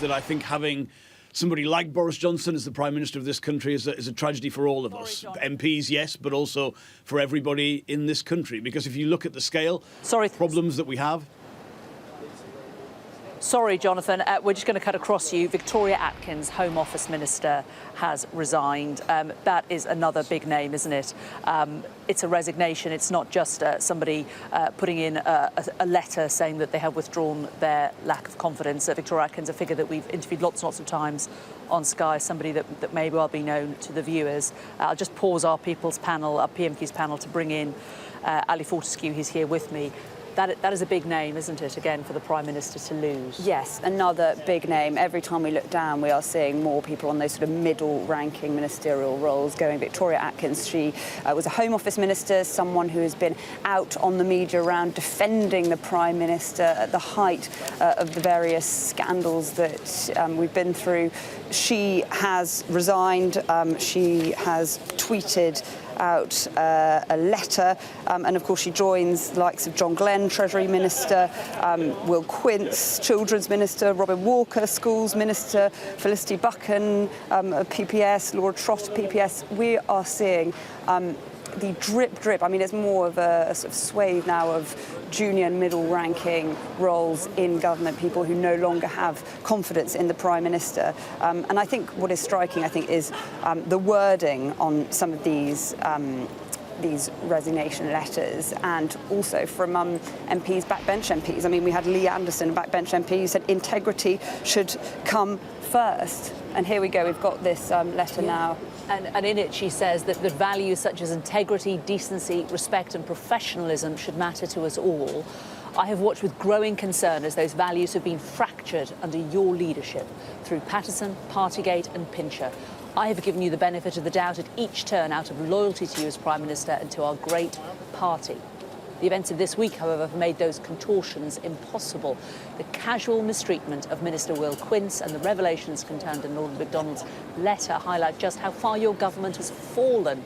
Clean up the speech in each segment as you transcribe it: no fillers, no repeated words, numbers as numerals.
That I think having somebody like Boris Johnson as the Prime Minister of this country is a tragedy for all of us. MPs, yes, but also for everybody in this country. Because if you look at the scale, problems that we have. Sorry, Jonathan, we're just going to cut across you. Victoria Atkins, Home Office Minister, has resigned. That is another big name, isn't it? It's a resignation. It's not just somebody putting in a letter saying that they have withdrawn their lack of confidence. Victoria Atkins, a figure that we've interviewed lots and lots of times on Sky, somebody that may well be known to the viewers. I'll just pause our People's panel, our PMQs panel, to bring in Ali Fortescue, who's here with me. That is a big name, isn't it, again, for the Prime Minister to lose? Yes, another big name. Every time we look down, we are seeing more people on those sort of middle-ranking ministerial roles going. Victoria Atkins, she was a Home Office Minister, someone who has been out on the media around defending the Prime Minister at the height of the various scandals that we've been through. She has resigned. She has tweeted out a letter, and of course she joins the likes of John Glenn, Treasury Minister, Will Quince, Children's Minister, Robin Walker, Schools Minister, Felicity Buchan, PPS, Laura Trott, PPS. We are seeing the drip. I mean, it's more of a sort of swathe now of junior and middle-ranking roles in government, people who no longer have confidence in the Prime Minister. And I think what is striking, is the wording on some of these resignation letters, and also from MPs, backbench MPs. I mean, we had Lee Anderson, a backbench MP, who said integrity should come first. And here we go, we've got this letter now. And in it she says that values such as integrity, decency, respect and professionalism should matter to us all. I have watched with growing concern as those values have been fractured under your leadership through Paterson, Partygate and Pincher. I have given you the benefit of the doubt at each turn out of loyalty to you as Prime Minister and to our great party. The events of this week, however, have made those contortions impossible. The casual mistreatment of Minister Will Quince and the revelations contained in Lord Macdonald's letter highlight just how far your government has fallen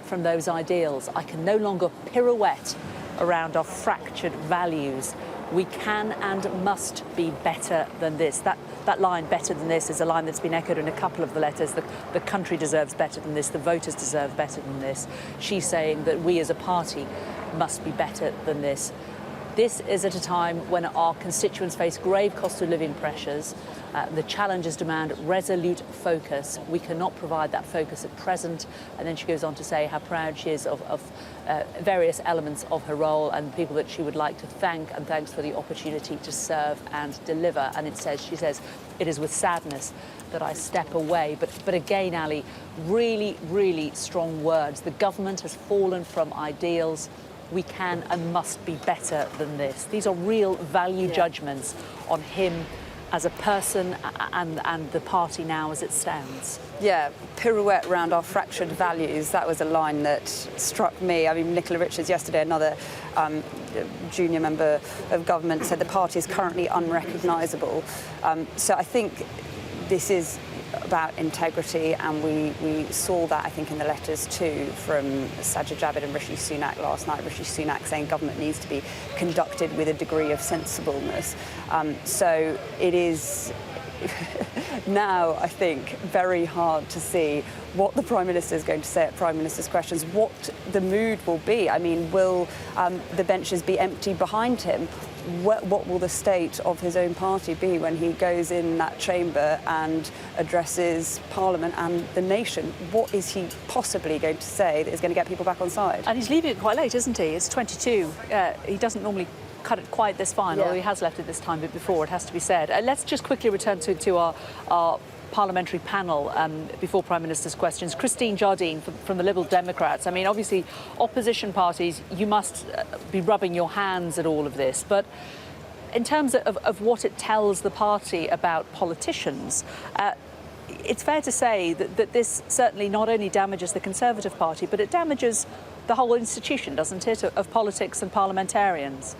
from those ideals. I can no longer pirouette around our fractured values. We can and must be better than this. That line, better than this, is a line that's been echoed in a couple of the letters. The country deserves better than this. The voters deserve better than this. She's saying that we as a party must be better than this. This is at a time when our constituents face grave cost of living pressures. The challenges demand resolute focus. We cannot provide that focus at present. And then she goes on to say how proud she is of various elements of her role and people that she would like to thank, and thanks for the opportunity to serve and deliver. And she says, it is with sadness that I step away. But again, Ali, really, really strong words. The government has fallen from ideals. We can and must be better than this. These are real value judgments on him as a person and the party now as it stands. Yeah, pirouette around our fractured values. That was a line that struck me. I mean, Nicola Richards yesterday, another junior member of government, said the party is currently unrecognisable. So I think this is about integrity, and we saw that, I think, in the letters too from Sajid Javid and Rishi Sunak last night. Rishi Sunak saying government needs to be conducted with a degree of sensibleness. So it is now, I think, very hard to see what the Prime Minister is going to say at Prime Minister's questions, what the mood will be. I mean, will the benches be empty behind him? What will the state of his own party be when he goes in that chamber and addresses Parliament and the nation? What is he possibly going to say that is going to get people back on side? And he's leaving it quite late, isn't he? It's 22. He doesn't normally cut it quite this fine, although he has left it this time but before, it has to be said. Let's just quickly return to our parliamentary panel before Prime Minister's questions. Christine Jardine from the Liberal Democrats. I mean, obviously, opposition parties, you must be rubbing your hands at all of this. But in terms of what it tells the party about politicians, it's fair to say that this certainly not only damages the Conservative Party, but it damages the whole institution, doesn't it, of politics and parliamentarians?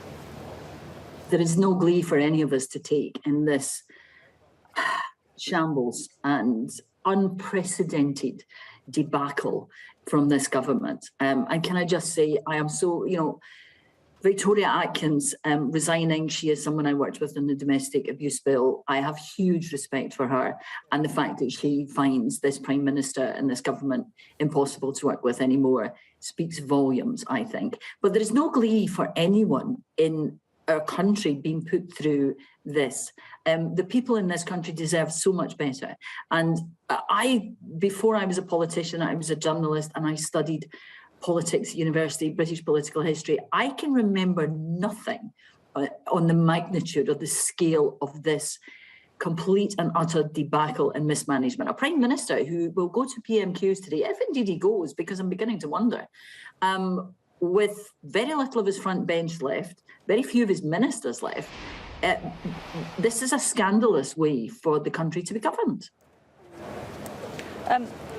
There is no glee for any of us to take in this shambles and unprecedented debacle from this government. And can I just say, I am so, Victoria Atkins resigning. She is someone I worked with in the domestic abuse bill. I have huge respect for her, and the fact that she finds this Prime Minister and this government impossible to work with anymore speaks volumes, I think. But there is no glee for anyone in our country being put through this. The people in this country deserve so much better. And before I was a politician, I was a journalist, and I studied politics at university, British political history. I can remember nothing on the magnitude or the scale of this complete and utter debacle and mismanagement. A Prime Minister who will go to PMQs today, if indeed he goes, because I'm beginning to wonder, with very little of his front bench left, very few of his ministers left. This is a scandalous way for the country to be governed.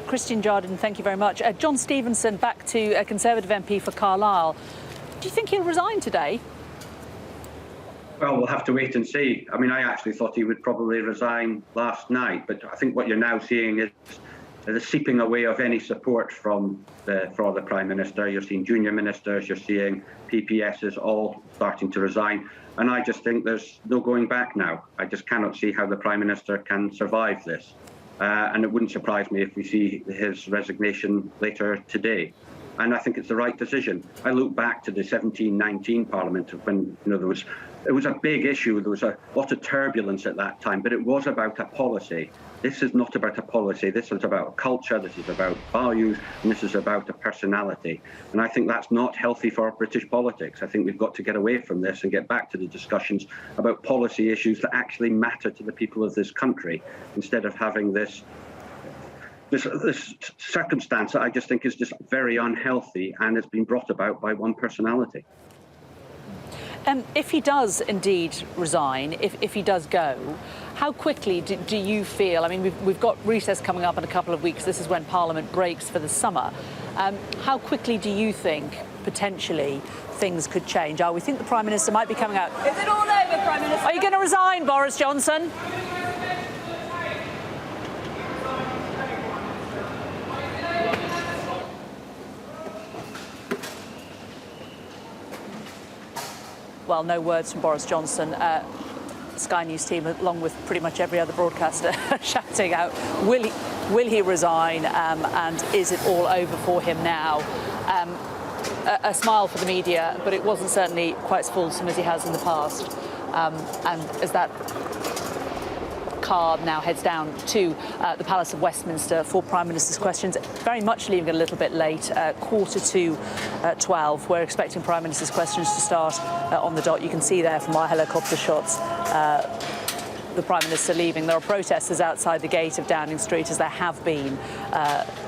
Christian Jardine, thank you very much. John Stevenson, back to a Conservative MP for Carlisle. Do you think he'll resign today? Well, we'll have to wait and see. I mean, I actually thought he would probably resign last night, but I think what you're now seeing is the seeping away of any support for the Prime Minister. You're seeing junior ministers, you're seeing PPSs all starting to resign. And I just think there's no going back now. I just cannot see how the Prime Minister can survive this. And it wouldn't surprise me if we see his resignation later today. And I think it's the right decision. I look back to the 17-19 Parliament when it was a big issue. There was a lot of turbulence at that time, but it was about a policy. This is not about a policy. This is about culture. This is about values, and this is about a personality. And I think that's not healthy for British politics. I think we've got to get away from this and get back to the discussions about policy issues that actually matter to the people of this country, instead of having this circumstance that I just think is just very unhealthy, and it's been brought about by one personality. If he does indeed resign, if he does go, how quickly do you feel? I mean, we've got recess coming up in a couple of weeks. This is when Parliament breaks for the summer. How quickly do you think, potentially, things could change? We think the Prime Minister might be coming out. Is it all over, Prime Minister? Are you going to resign, Boris Johnson? Well, no words from Boris Johnson. Sky News team, along with pretty much every other broadcaster, shouting out, will he resign, and is it all over for him now? A smile for the media, but it wasn't certainly quite as fulsome as he has in the past. And as that car now heads down to the Palace of Westminster for Prime Minister's questions, very much leaving it a little bit late, 11:45. We're expecting Prime Minister's questions to start on the dot. You can see there from our helicopter shots the Prime Minister leaving. There are protesters outside the gate of Downing Street, as there have been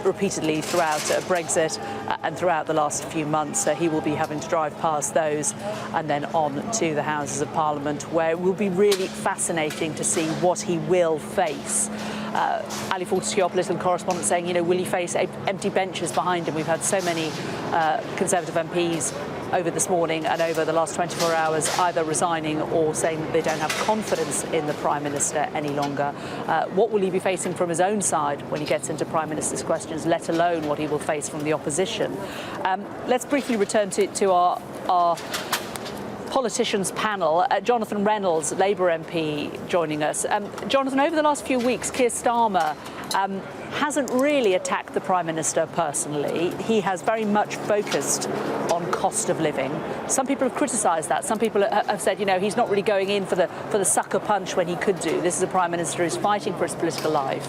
repeatedly throughout Brexit and throughout the last few months. He will be having to drive past those and then on to the Houses of Parliament, where it will be really fascinating to see what he will face. Ali Fortescue, our political correspondent, saying, will he face empty benches behind him? We've had so many Conservative MPs over this morning and over the last 24 hours either resigning or saying that they don't have confidence in the Prime Minister any longer. What will he be facing from his own side when he gets into Prime Minister's questions, let alone what he will face from the opposition? Let's briefly return to our politicians panel. Jonathan Reynolds, Labour MP, joining us. Jonathan, over the last few weeks, Keir Starmer hasn't really attacked the Prime Minister personally. He has very much focused on cost of living. Some people have criticised that. Some people have said, he's not really going in for the sucker punch when he could do. This is a Prime Minister who's fighting for his political life.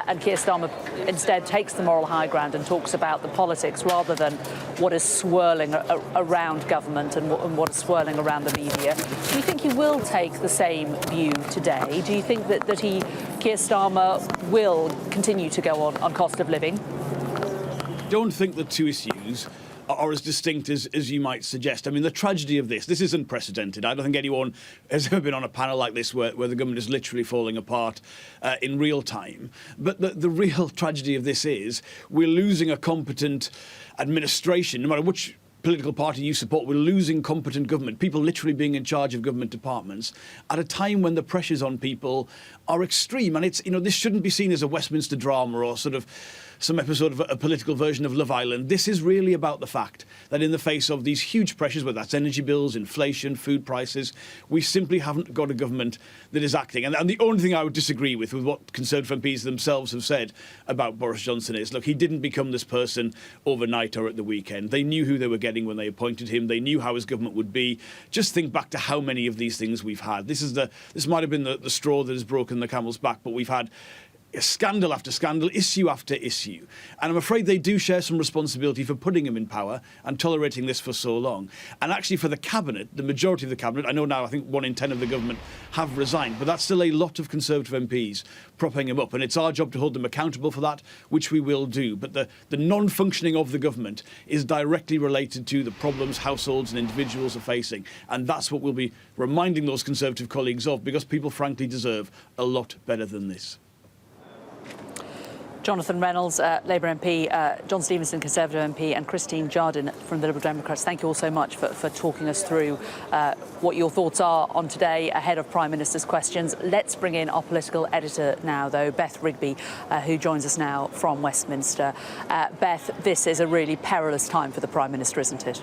And Keir Starmer instead takes the moral high ground and talks about the politics rather than what is swirling around government and what is swirling around the media. Do you think he will take the same view today? Do you think that Keir Starmer will continue to go on cost of living? Don't think the two issues are as distinct as you might suggest. I mean, the tragedy of this is unprecedented. I don't think anyone has ever been on a panel like this where the government is literally falling apart in real time. But the real tragedy of this is we're losing a competent administration, no matter which political party you support, we're losing competent government, people literally being in charge of government departments, at a time when the pressures on people are extreme. And it's, this shouldn't be seen as a Westminster drama or sort of some episode of a political version of Love Island. This is really about the fact that in the face of these huge pressures, whether that's energy bills, inflation, food prices, we simply haven't got a government that is acting. And the only thing I would disagree with what Conservative MPs themselves have said about Boris Johnson is, look, he didn't become this person overnight or at the weekend. They knew who they were getting when they appointed him. They knew how his government would be. Just think back to how many of these things we've had. This might have been the straw that has broken the camel's back, but we've had scandal after scandal, issue after issue. And I'm afraid they do share some responsibility for putting him in power and tolerating this for so long. And actually for the Cabinet, the majority of the Cabinet, I know now I think 1 in 10 of the government have resigned, but that's still a lot of Conservative MPs propping him up. And it's our job to hold them accountable for that, which we will do. But the non-functioning of the government is directly related to the problems households and individuals are facing. And that's what we'll be reminding those Conservative colleagues of, because people frankly deserve a lot better than this. Jonathan Reynolds, Labour MP, John Stevenson, Conservative MP, and Christine Jardine from the Liberal Democrats. Thank you all so much for talking us through what your thoughts are on today ahead of Prime Minister's questions. Let's bring in our political editor now, though, Beth Rigby, who joins us now from Westminster. Beth, this is a really perilous time for the Prime Minister, isn't it?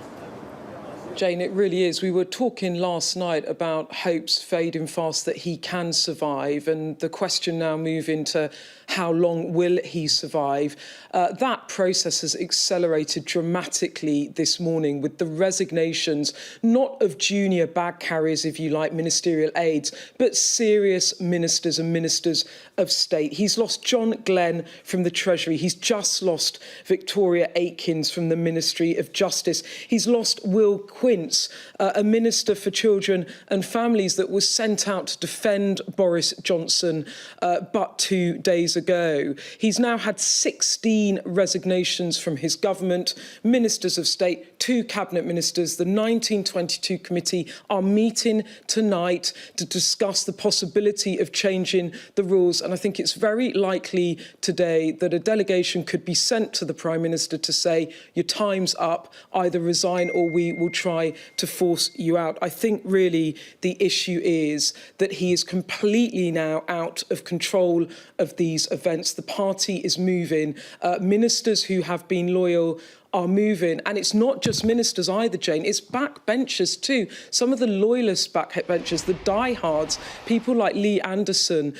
Jane, it really is. We were talking last night about hopes fading fast that he can survive, and the question now moving to how long will he survive. That process has accelerated dramatically this morning with the resignations, not of junior bag carriers, if you like, ministerial aides, but serious ministers and ministers of state. He's lost John Glenn from the Treasury. He's just lost Victoria Aikins from the Ministry of Justice. He's lost Will Quince, a Minister for Children and Families that was sent out to defend Boris Johnson but 2 days ago. He's now had 16 resignations from his government, ministers of state, 2 cabinet ministers. The 1922 committee are meeting tonight to discuss the possibility of changing the rules. And I think it's very likely today that a delegation could be sent to the Prime Minister to say, your time's up, either resign or we will try to force you out. I think really the issue is that he is completely now out of control of these events. The party is moving. Ministers who have been loyal are moving. And it's not just ministers either, Jane. It's backbenchers too. Some of the loyalist backbenchers, the diehards, people like Lee Anderson,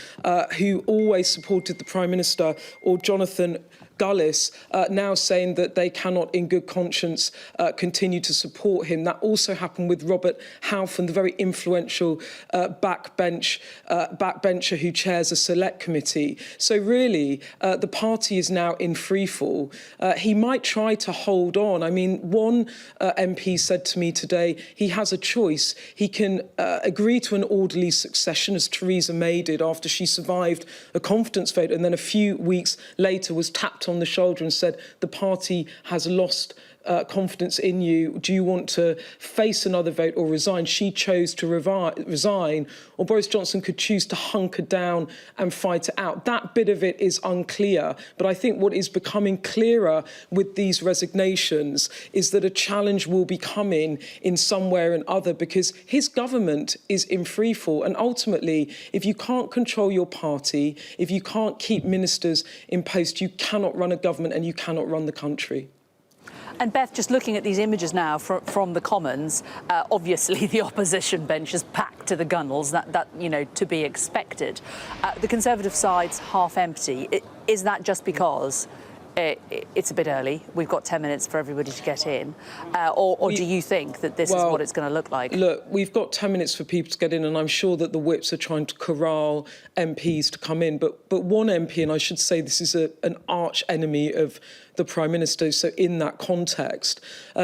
who always supported the Prime Minister, or Jonathan Gullis, now saying that they cannot in good conscience continue to support him. That also happened with Robert Halfon, the very influential backbencher who chairs a select committee. So really, the party is now in freefall. He might try to hold on. I mean, one MP said to me today, he has a choice. He can agree to an orderly succession, as Theresa May did after she survived a confidence vote, and then a few weeks later was tapped on the shoulder and said, the party has lost confidence in you. Do you want to face another vote or resign? She chose to resign, or Boris Johnson could choose to hunker down and fight it out. That bit of it is unclear. But I think what is becoming clearer with these resignations is that a challenge will be coming in some way or another, because his government is in freefall. And ultimately, if you can't control your party, if you can't keep ministers in post, you cannot run a government and you cannot run the country. And Beth, just looking at these images now from the Commons, obviously the opposition bench is packed to the gunnels, that to be expected. The Conservative side's half empty. Is that just because it's a bit early, we've got 10 minutes for everybody to get in, or do you think that this is what it's going to look like? Look, we've got 10 minutes for people to get in, and I'm sure that the whips are trying to corral MPs to come in, but one MP, and I should say this is an arch enemy of the Prime Minister, so in that context,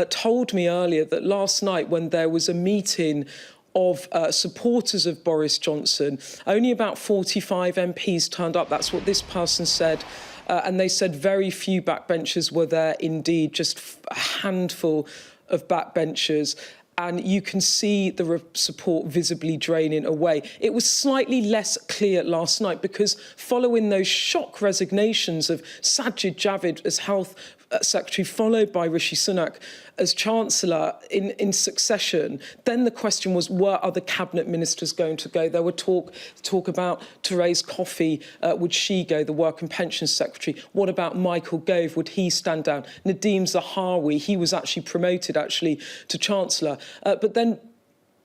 told me earlier that last night when there was a meeting of supporters of Boris Johnson, only about 45 MPs turned up. That's what this person said. And they said very few backbenchers were there indeed, just a handful of backbenchers. And you can see the support visibly draining away. It was slightly less clear last night because following those shock resignations of Sajid Javid as Health Secretary, followed by Rishi Sunak as Chancellor in succession, then the question was, were other cabinet ministers going to go? There were talk about Therese Coffey, would she go, the Work and Pensions Secretary? What about Michael Gove, would he stand down? Nadeem Zahawi, he was actually promoted to Chancellor. But then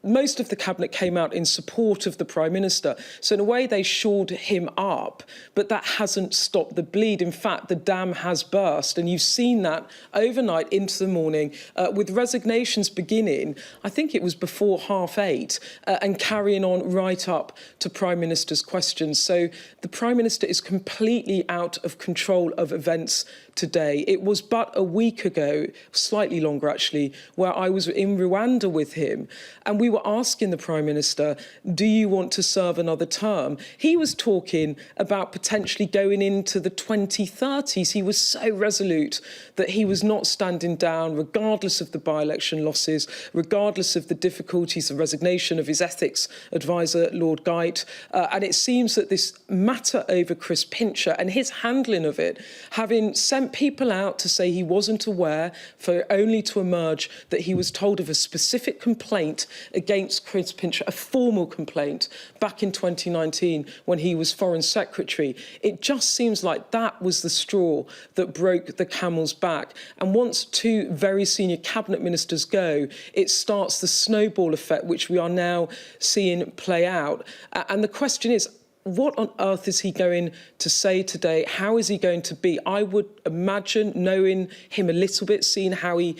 most of the cabinet came out in support of the Prime Minister. So in a way, they shored him up, but that hasn't stopped the bleed. In fact, the dam has burst, and you've seen that overnight into the morning, with resignations beginning, I think it was before 8:30, and carrying on right up to Prime Minister's questions. So the Prime Minister is completely out of control of events today. It was but a week ago, slightly longer actually, where I was in Rwanda with him, and we were asking the Prime Minister, do you want to serve another term? He was talking about potentially going into the 2030s. He was so resolute that he was not standing down, regardless of the by-election losses, regardless of the difficulties, the resignation of his ethics advisor, Lord Geit. And it seems that this matter over Chris Pincher and his handling of it, having sent people out to say he wasn't aware, for only to emerge that he was told of a specific complaint against Chris Pincher, a formal complaint, back in 2019 when he was Foreign Secretary. It just seems like that was the straw that broke the camel's back. And once two very senior cabinet ministers go, it starts the snowball effect, which we are now seeing play out. And the question is, what on earth is he going to say today? How is he going to be? I would imagine, knowing him a little bit, seeing how he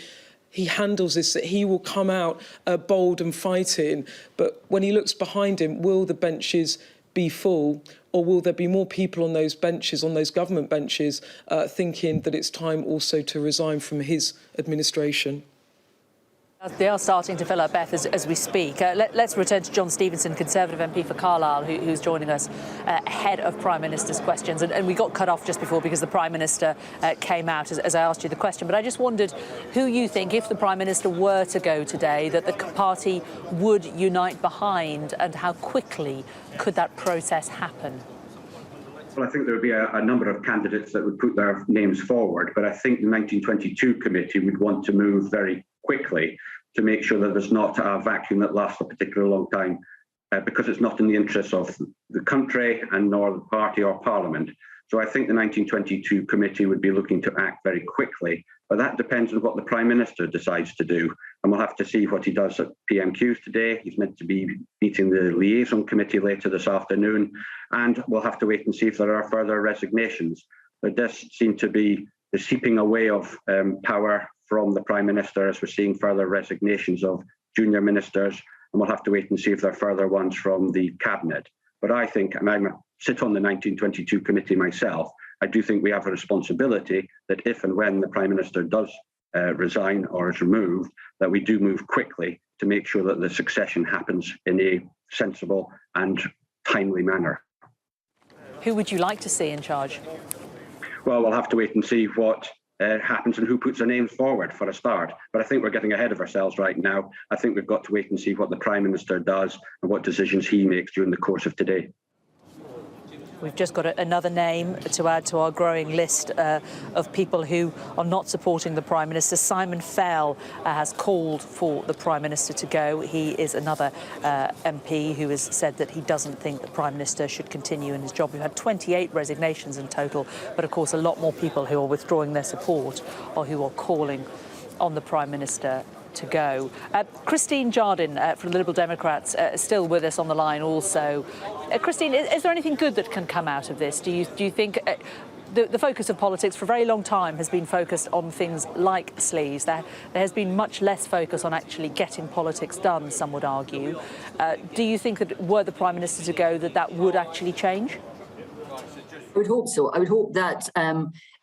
handles this, that he will come out bold and fighting. But when he looks behind him, will the benches be full, or will there be more people on those benches, on those government benches, thinking that it's time also to resign from his administration? They are starting to fill up, Beth, as we speak. Let's return to John Stevenson, Conservative MP for Carlisle, who's joining us ahead of Prime Minister's questions. And we got cut off just before because the Prime Minister came out as I asked you the question. But I just wondered who you think, if the Prime Minister were to go today, that the party would unite behind, and how quickly could that process happen? Well, I think there would be a number of candidates that would put their names forward, but I think the 1922 committee would want to move very quickly to make sure that there's not a vacuum that lasts a particularly long time, because it's not in the interests of the country and nor the party or Parliament. So I think the 1922 committee would be looking to act very quickly, but that depends on what the Prime Minister decides to do. And we'll have to see what he does at PMQs today. He's meant to be meeting the liaison committee later this afternoon, and we'll have to wait and see if there are further resignations. There does seem to be the seeping away of power from the Prime Minister, as we're seeing further resignations of junior ministers, and we'll have to wait and see if there are further ones from the Cabinet. But I think, and I sit on the 1922 committee myself, I do think we have a responsibility that if and when the Prime Minister does resign or is removed, that we do move quickly to make sure that the succession happens in a sensible and timely manner. Who would you like to see in charge? Well, we'll have to wait and see what happens and who puts their names forward for a start. But I think we're getting ahead of ourselves right now. I think we've got to wait and see what the Prime Minister does and what decisions he makes during the course of today. We've just got another name to add to our growing list of people who are not supporting the Prime Minister. Simon Fell has called for the Prime Minister to go. He is another MP who has said that he doesn't think the Prime Minister should continue in his job. We've had 28 resignations in total, but of course a lot more people who are withdrawing their support or who are calling on the Prime Minister to go. Christine Jardine from the Liberal Democrats still with us on the line also. Christine, is there anything good that can come out of this? Do you think the focus of politics for a very long time has been focused on things like sleaze? There has been much less focus on actually getting politics done, some would argue. Do you think that were the Prime Minister to go, that would actually change? I would hope so. I would hope that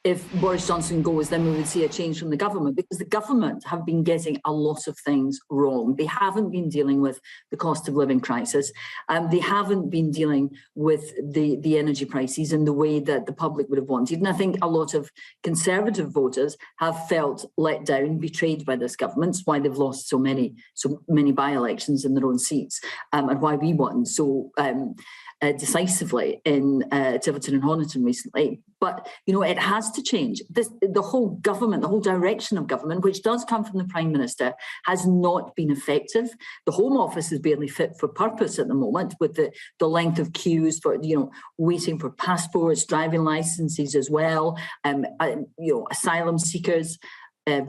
if Boris Johnson goes, then we would see a change from the government, because the government have been getting a lot of things wrong. They haven't been dealing with the cost of living crisis. They haven't been dealing with the energy prices in the way that the public would have wanted. And I think a lot of Conservative voters have felt let down, betrayed by this government. It's why they've lost so many by-elections in their own seats, and why we won so decisively in Tiverton and Honiton recently. But, you know, it has to change. The whole government, the whole direction of government, which does come from the Prime Minister, has not been effective. The Home Office is barely fit for purpose at the moment, with the length of queues for, you know, waiting for passports, driving licenses as well, you know, asylum seekers,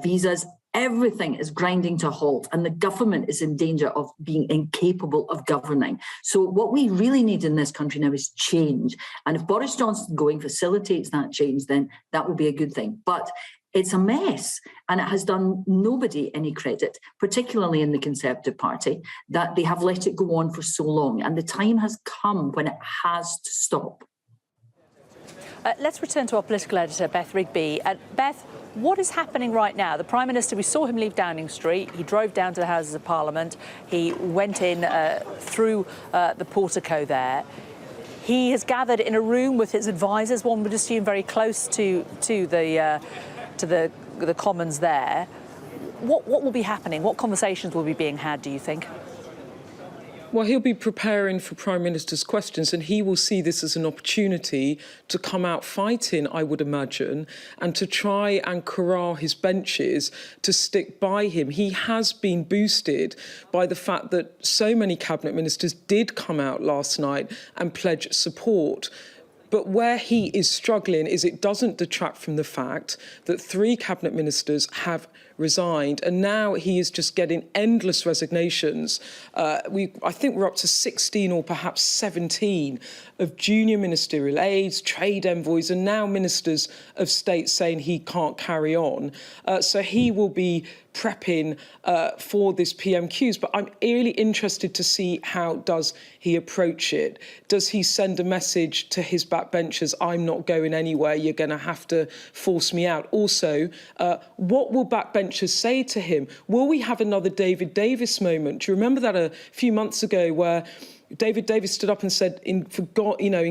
visas. Everything is grinding to a halt, and the government is in danger of being incapable of governing. So what we really need in this country now is change. And if Boris Johnson going facilitates that change, then that will be a good thing. But it's a mess, and it has done nobody any credit, particularly in the Conservative Party, that they have let it go on for so long. And the time has come when it has to stop. Let's return to our political editor, Beth Rigby. Beth, what is happening right now? The Prime Minister, we saw him leave Downing Street. He drove down to the Houses of Parliament. He went in through the portico there. He has gathered in a room with his advisers, one would assume very close to the Commons there. What will be happening? What conversations will be being had, do you think? Well, he'll be preparing for Prime Minister's questions, and he will see this as an opportunity to come out fighting, I would imagine, and to try and corral his benches to stick by him. He has been boosted by the fact that so many cabinet ministers did come out last night and pledge support. But where he is struggling is it doesn't detract from the fact that 3 cabinet ministers have resigned, and now he is just getting endless resignations. I think we're up to 16 or perhaps 17 of junior ministerial aides, trade envoys, and now ministers of state saying he can't carry on. So he will be prepping for this PMQs, but I'm really interested to see how does he approach it. Does he send a message to his backbenchers, I'm not going anywhere, you're going to have to force me out? Also, what will backbenchers say to him? Will we have another David Davis moment? Do you remember that a few months ago where David Davis stood up and said, in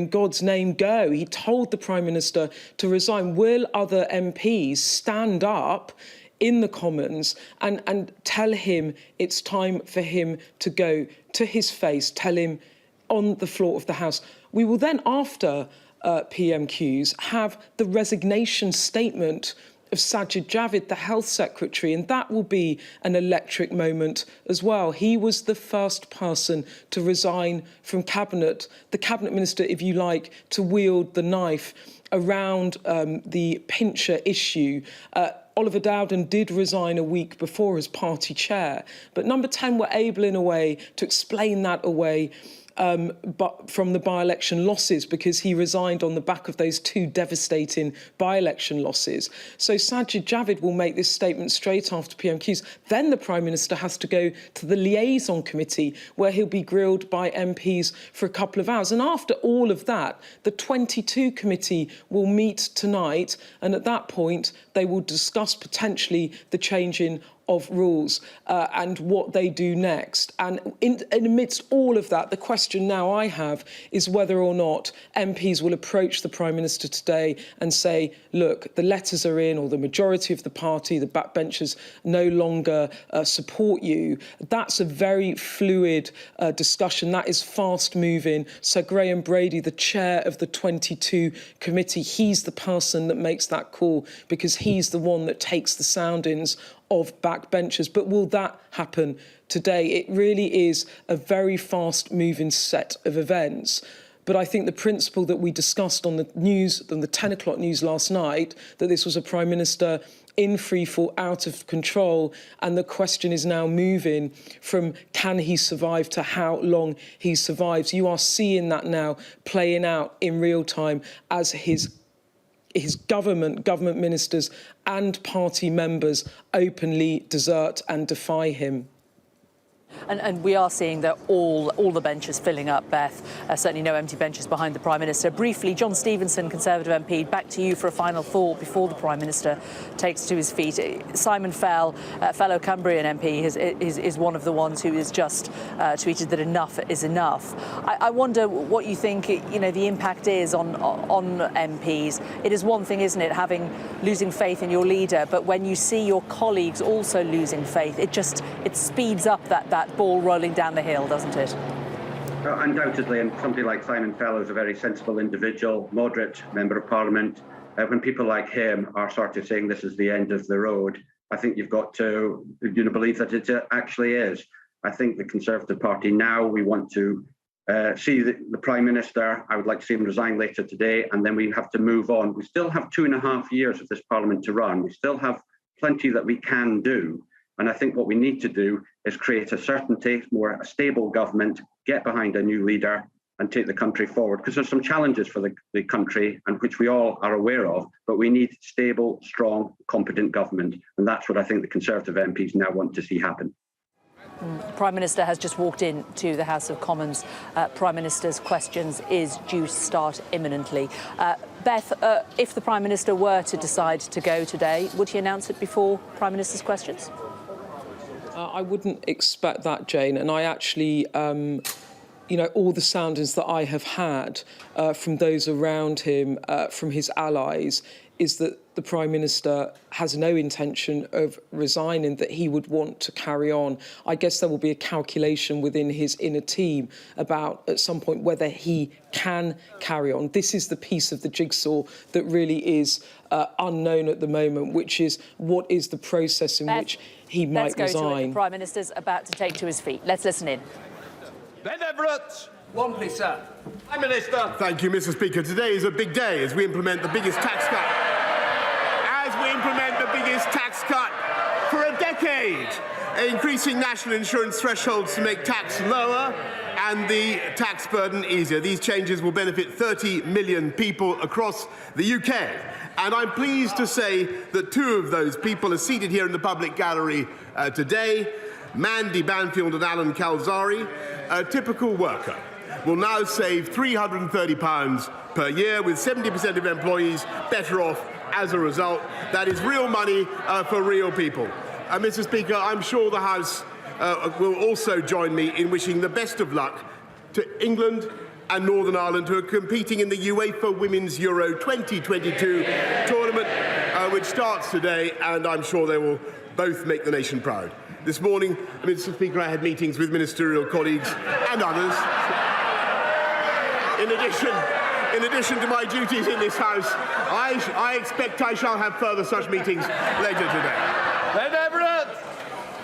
God's name, go? He told the Prime Minister to resign. Will other MPs stand up in the Commons and tell him it's time for him to go to his face, tell him on the floor of the House? We will then, after PMQs, have the resignation statement of Sajid Javid, the Health Secretary, and that will be an electric moment as well. He was the first person to resign from Cabinet, the Cabinet Minister, if you like, to wield the knife around the Pincher issue. Oliver Dowden did resign a week before as party chair, but Number 10 were able in a way to explain that away but from the by-election losses, because he resigned on the back of those 2 devastating by-election losses. So Sajid Javid will make this statement straight after PMQs. Then the Prime Minister has to go to the liaison committee, where he'll be grilled by MPs for a couple of hours. And after all of that, the 22 committee will meet tonight, and at that point they will discuss potentially the changing of rules and what they do next. And amidst all of that, the question now I have is whether or not MPs will approach the Prime Minister today and say, look, the letters are in, or the majority of the party, the backbenchers, no longer support you. That's a very fluid discussion. That is fast moving. Sir Graham Brady, the chair of the 22 committee, he's the person that makes that call, because he's the one that takes the soundings of backbenchers. But will that happen today? It really is a very fast-moving set of events. But I think the principle that we discussed on the news, on the 10 o'clock news last night, that this was a Prime Minister in freefall, out of control, and the question is now moving from can he survive to how long he survives. You are seeing that now playing out in real time as his government ministers and party members openly desert and defy him. And we are seeing that all the benches filling up, Beth. Certainly no empty benches behind the Prime Minister. Briefly, John Stevenson, Conservative MP, back to you for a final thought before the Prime Minister takes to his feet. Simon Fell, fellow Cumbrian MP, is one of the ones who has just tweeted that enough is enough. I wonder what you think, the impact is on MPs. It is one thing, isn't it, losing faith in your leader, but when you see your colleagues also losing faith, it speeds up that ball rolling down the hill, doesn't it? Undoubtedly, and somebody like Simon Fellows, a very sensible individual, moderate member of Parliament, when people like him are sort of saying this is the end of the road, I think you've got to believe that it actually is. I think the Conservative Party now, we want to see the Prime Minister. I would like to see him resign later today, and then we have to move on. We still have 2.5 years of this Parliament to run. We still have plenty that we can do. And I think what we need to do is create a certainty, a stable government, get behind a new leader and take the country forward. Because there's some challenges for the country, and which we all are aware of, but we need stable, strong, competent government. And that's what I think the Conservative MPs now want to see happen. The Prime Minister has just walked into the House of Commons. Prime Minister's questions is due to start imminently. Beth, if the Prime Minister were to decide to go today, would he announce it before Prime Minister's questions? I wouldn't expect that, Jane. And I actually, all the soundings that I have had from those around him, from his allies, is that the Prime Minister has no intention of resigning, that he would want to carry on. I guess there will be a calculation within his inner team about, at some point, whether he can carry on. This is the piece of the jigsaw that really is unknown at the moment, which is what is the process in which he might resign. Let's go to it. The Prime Minister's about to take to his feet. Let's listen in. Ben Everett. One, please, sir. Prime Minister. Thank you, Mr. Speaker. Today is a big day as we implement the biggest tax cut. For a decade, increasing national insurance thresholds to make tax lower and the tax burden easier. These changes will benefit 30 million people across the UK. And I'm pleased to say that two of those people are seated here in the public gallery today. Mandy Banfield and Alan Calzari, a typical worker, will now save £330 per year, with 70% of employees better off as a result. That is real money for real people. Mr. Speaker, I'm sure the House will also join me in wishing the best of luck to England and Northern Ireland, who are competing in the UEFA Women's Euro 2022 tournament, which starts today, and I'm sure they will both make the nation proud. This morning, Mr. Speaker, I had meetings with ministerial colleagues and others. In addition to my duties in this House, I expect I shall have further such meetings later today. Ben Everett.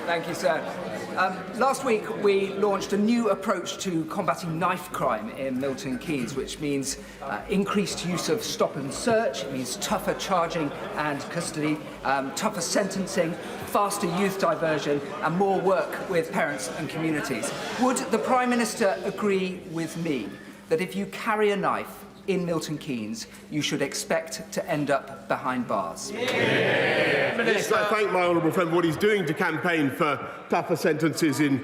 Thank you, sir. Last week, we launched a new approach to combating knife crime in Milton Keynes, which means increased use of stop and search. It means tougher charging and custody, tougher sentencing, faster youth diversion, and more work with parents and communities. Would the Prime Minister agree with me that if you carry a knife in Milton Keynes, you should expect to end up behind bars? Yes, I thank my honourable friend for what he's doing to campaign for tougher sentences in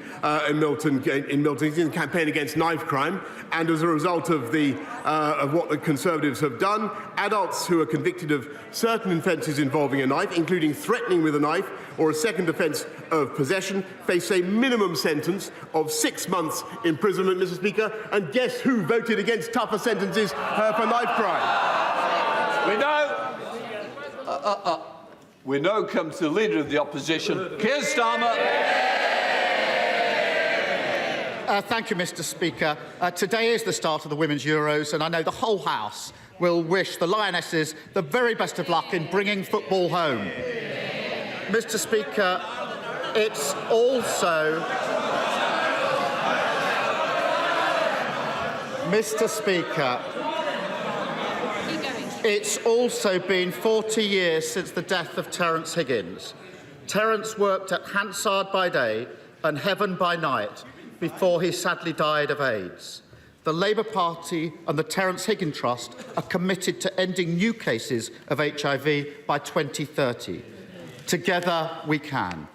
Milton Keynes, in campaign against knife crime. And as a result of what the Conservatives have done, adults who are convicted of certain offences involving a knife, including threatening with a knife or a second offence of possession, face a minimum sentence of 6 months imprisonment, Mr. Speaker. And guess who voted against tougher sentences for knife crime? We now come to the Leader of the Opposition, Keir Starmer. Thank you, Mr. Speaker. Today is the start of the Women's Euros, and I know the whole House will wish the Lionesses the very best of luck in bringing football home. Mr. Speaker, it's also... Mr. Speaker, it's also been 40 years since the death of Terence Higgins. Terence worked at Hansard by day and Heaven by night before he sadly died of AIDS. The Labour Party and the Terence Higgins Trust are committed to ending new cases of HIV by 2030. Together we can.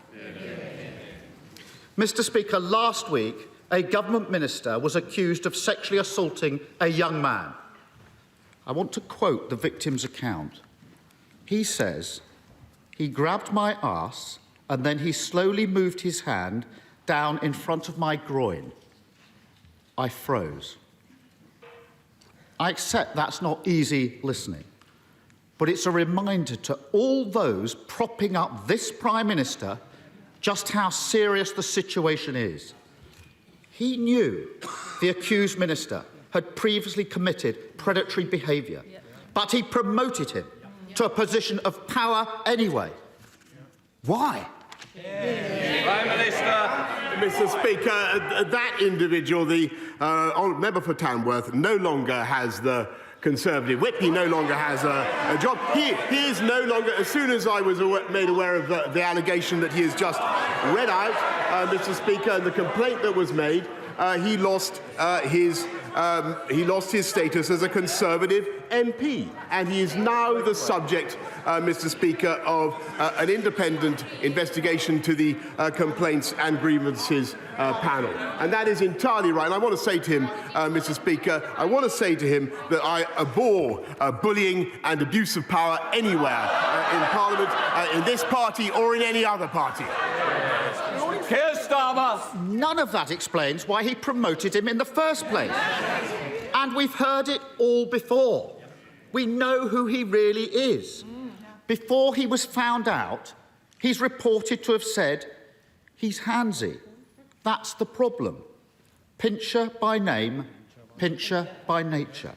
Mr. Speaker, last week a government minister was accused of sexually assaulting a young man. I want to quote the victim's account. He says, "He grabbed my arse and then he slowly moved his hand down in front of my groin. I froze." I accept that's not easy listening, but it's a reminder to all those propping up this Prime Minister just how serious the situation is. he knew the accused minister had previously committed predatory behaviour, but he promoted him to a position of power anyway. Why? Prime Minister. Mr. Speaker, that individual, the member for Tamworth, no longer has the Conservative whip. He no longer has a job. He is no longer, as soon as I was made aware of the allegation that he has just read out, Mr. Speaker, and the complaint that was made, he lost his status as a Conservative MP, and he is now the subject, Mr. Speaker, of an independent investigation to the Complaints and Grievances panel. And that is entirely right. And I want to say to him, Mr. Speaker, I want to say to him that I abhor bullying and abuse of power anywhere in Parliament, in this party or in any other party. Keir Starmer. None of that explains why he promoted him in the first place. And we've heard it all before. We know who he really is. Before he was found out, he's reported to have said he's handsy. That's the problem. Pincher by name, pincher by nature.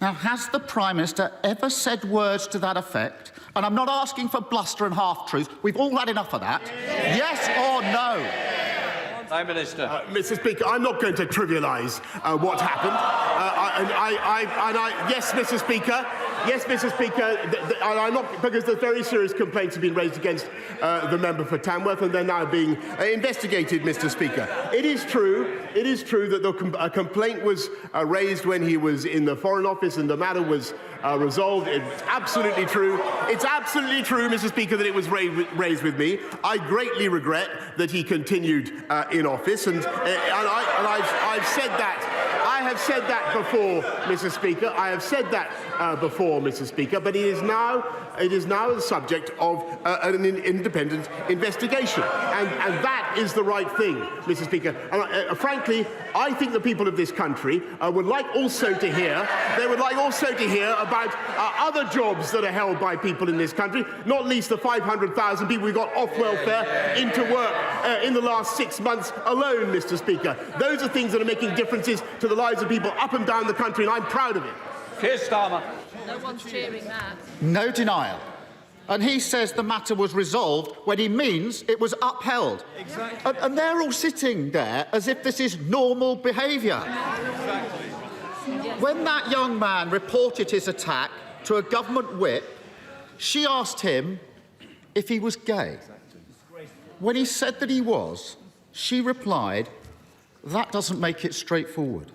Now, has the Prime Minister ever said words to that effect? And I'm not asking for bluster and half-truths. We've all had enough of that. Yes or no? Prime Minister. Mr. Speaker, I'm not going to trivialise what happened. Yes, Mr. Speaker. Yes, Mr. Speaker. I'm not, because the very serious complaints have been raised against the member for Tamworth, and they're now being investigated, Mr. Speaker. It is true. It is true that a complaint was raised when he was in the Foreign Office, and the matter was resolved. It's absolutely true. It's absolutely true, Mr. Speaker, that it was raised with me. I greatly regret that he continued in office, and I've said that. I have said that before, Mr. Speaker. I have said that before, Mr. Speaker. But it is now the subject of an independent investigation, and that is the right thing, Mr. Speaker. And frankly, I think the people of this country would like also to hear. They would like also to hear about other jobs that are held by people in this country, not least the 500,000 people who got off welfare into work in the last 6 months alone, Mr. Speaker. Those are things that are making differences to the lives of people up and down the country, and I'm proud of it. Keir Starmer. No one's cheering that. No denial. And he says the matter was resolved when he means it was upheld. Exactly. And they're all sitting there as if this is normal behaviour. Exactly. When that young man reported his attack to a government whip, she asked him if he was gay. When he said that he was, she replied, "That doesn't make it straightforward."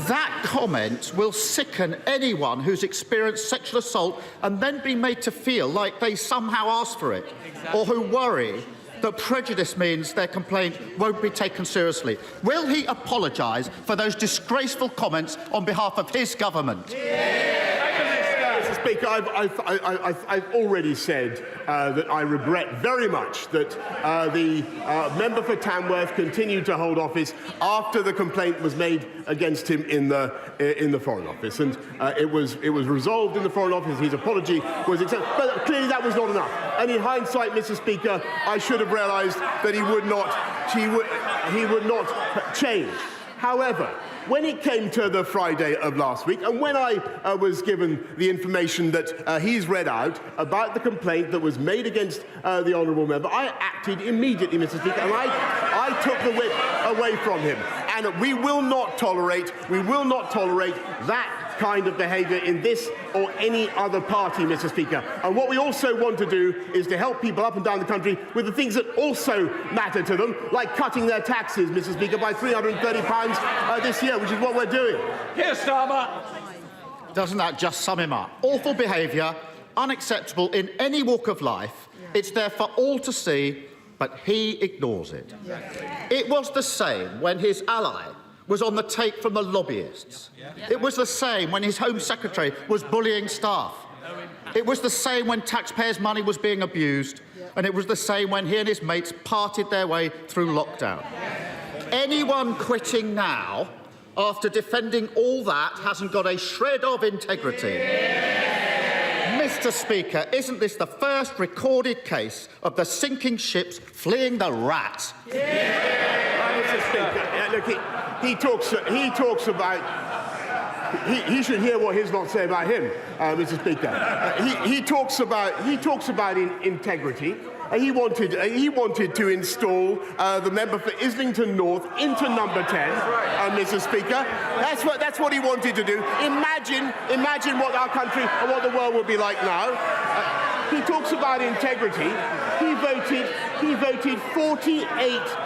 That comment will sicken anyone who's experienced sexual assault and then be made to feel like they somehow asked for it, or who worry that prejudice means their complaint won't be taken seriously. Will he apologise for those disgraceful comments on behalf of his government? Mr. Speaker, I've already said that I regret very much that the member for Tamworth continued to hold office after the complaint was made against him in the Foreign Office, and it was resolved in the Foreign Office. His apology was accepted, but clearly that was not enough. And in hindsight, Mr. Speaker, I should have realised that he would not change. However, when it came to the Friday of last week, and when I was given the information that he's read out about the complaint that was made against the honourable member, I acted immediately, Mr. Speaker, and I took the whip away from him. And we will not tolerate that kind of behaviour in this or any other party, Mr. Speaker. And what we also want to do is to help people up and down the country with the things that also matter to them, like cutting their taxes, Mr. Speaker, by £330 this year, which is what we're doing. Keir Starmer. Doesn't that just sum him up? Awful behaviour, unacceptable in any walk of life. It's there for all to see, but he ignores it. It was the same when his ally was on the take from the lobbyists. It was the same when his Home Secretary was bullying staff. It was the same when taxpayers' money was being abused. And it was the same when he and his mates parted their way through lockdown. Anyone quitting now, after defending all that, hasn't got a shred of integrity. Mr. Mr. Speaker, isn't this the first recorded case of the sinking ships fleeing the rat? Mr. Speaker, look, he talks about. He should hear what his lot say about him, Mr. Speaker. He talks about integrity. He wanted to install the member for Islington North into number 10, Mr. Speaker. That's what he wanted to do. Imagine what our country and what the world would be like now. He talks about integrity. He voted 48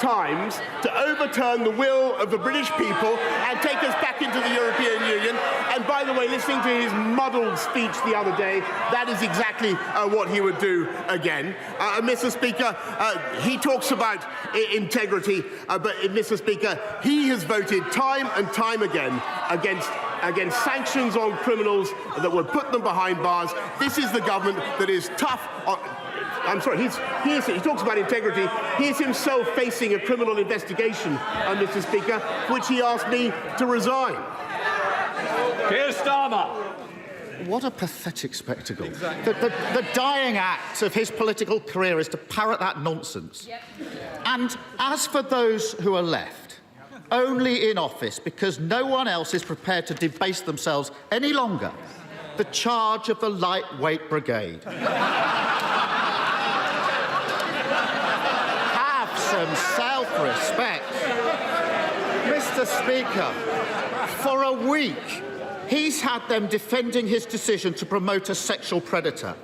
times to overturn the will of the British people and take us back into the European Union. And by the way, listening to his muddled speech the other day, that is exactly what he would do again. Mr. Speaker, he talks about integrity, but Mr. Speaker, he has voted time and time again against sanctions on criminals that would put them behind bars. This is the government that is tough on... I'm sorry, he talks about integrity. He is himself facing a criminal investigation, Mr. Speaker, which he asked me to resign. Keir Starmer. What a pathetic spectacle. Exactly. The dying act of his political career is to parrot that nonsense. Yep. And as for those who are left, only in office because no one else is prepared to debase themselves any longer, the charge of the lightweight brigade. Some self-respect. Mr. Speaker, for a week, he's had them defending his decision to promote a sexual predator.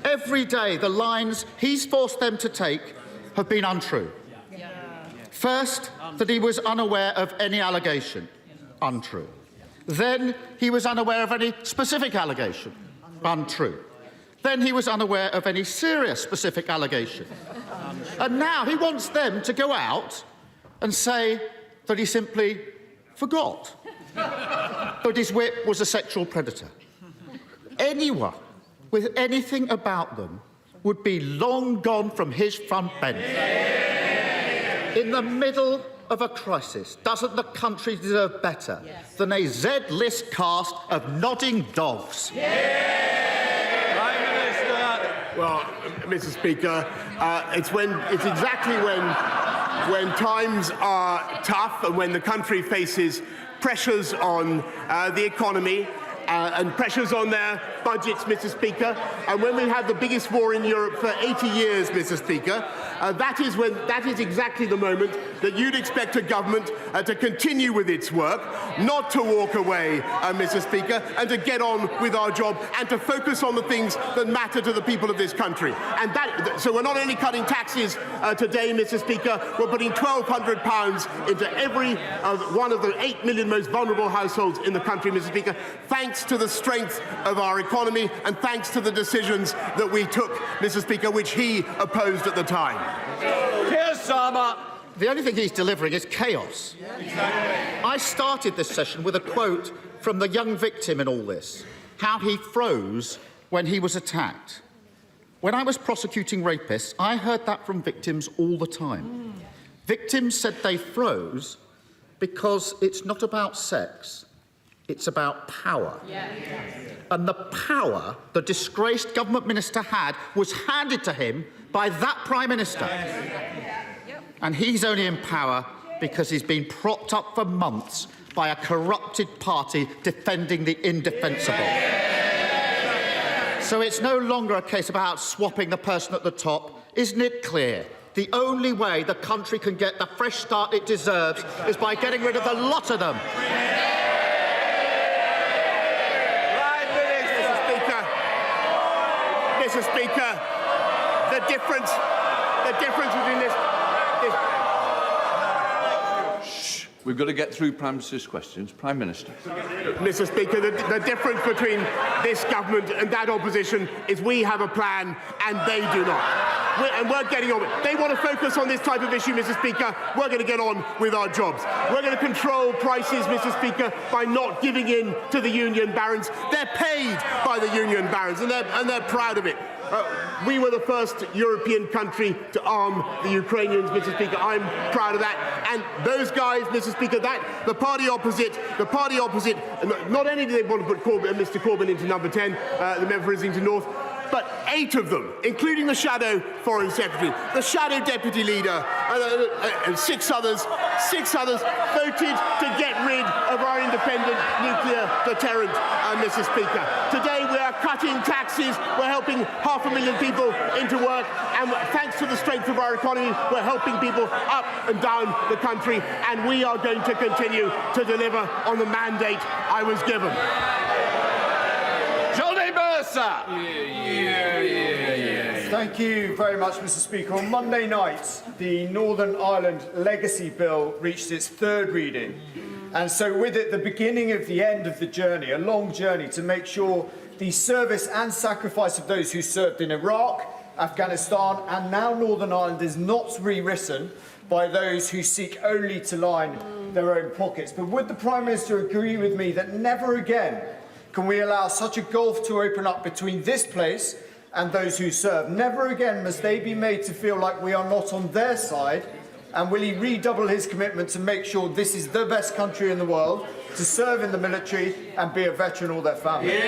Every day, the lines he's forced them to take have been untrue. First, that he was unaware of any allegation. Untrue. Then, he was unaware of any specific allegation. Untrue. Then he was unaware of any serious specific allegation. And now he wants them to go out and say that he simply forgot that his whip was a sexual predator. Anyone with anything about them would be long gone from his front bench. In the middle of a crisis, doesn't the country deserve better than a Z-list cast of nodding dogs? Well, Mr. Speaker, it's exactly when times are tough and when the country faces pressures on the economy and pressures on their budgets, Mr. Speaker, and when we have the biggest war in Europe for 80 years, Mr. Speaker, that is exactly the moment that you'd expect a government to continue with its work, not to walk away, Mr. Speaker, and to get on with our job and to focus on the things that matter to the people of this country. And so we're not only cutting taxes today, Mr. Speaker, we're putting £1,200 into every one of the 8 million most vulnerable households in the country, Mr. Speaker, thanks to the strength of our economy and thanks to the decisions that we took, Mr. Speaker, which he opposed at the time. Keir Starmer. The only thing he's delivering is chaos. I started this session with a quote from the young victim in all this, how he froze when he was attacked. When I was prosecuting rapists, I heard that from victims all the time. Victims said they froze because it's not about sex, it's about power. And the power the disgraced government minister had was handed to him by that Prime Minister. And he's only in power because he's been propped up for months by a corrupted party defending the indefensible. So it's no longer a case about swapping the person at the top. Isn't it clear? The only way the country can get the fresh start it deserves is by getting rid of the lot of them. Mr. Speaker, the difference between this... Shh. We've got to get through Prime Minister's questions. Prime Minister. Mr. Speaker, the difference between this government and that opposition is we have a plan and they do not. We're getting on with it. They want to focus on this type of issue, Mr. Speaker. We're going to get on with our jobs. We're going to control prices, Mr. Speaker, by not giving in to the union barons. They're paid by the union barons, and they're proud of it. We were the first European country to arm the Ukrainians, Mr. Speaker. I'm proud of that. And those guys, Mr. Speaker, the party opposite, not only do they want to put Mr. Corbyn into number 10, the member for Islington North, but 8 of them, including the Shadow Foreign Secretary, the Shadow Deputy Leader, and 6 others, voted to get rid of our independent nuclear deterrent, Mr. Speaker. Today we are cutting taxes, we're helping 500,000 people into work, and thanks to the strength of our economy, we're helping people up and down the country, and we are going to continue to deliver on the mandate I was given. Thank you very much, Mr. Speaker. On Monday night, the Northern Ireland Legacy Bill reached its 3rd reading, and so with it the beginning of the end of the journey, a long journey to make sure the service and sacrifice of those who served in Iraq, Afghanistan and now Northern Ireland is not rewritten by those who seek only to line their own pockets. But would the Prime Minister agree with me that never again can we allow such a gulf to open up between this place and those who serve? Never again must they be made to feel like we are not on their side. And will he redouble his commitment to make sure this is the best country in the world, to serve in the military and be a veteran all their family?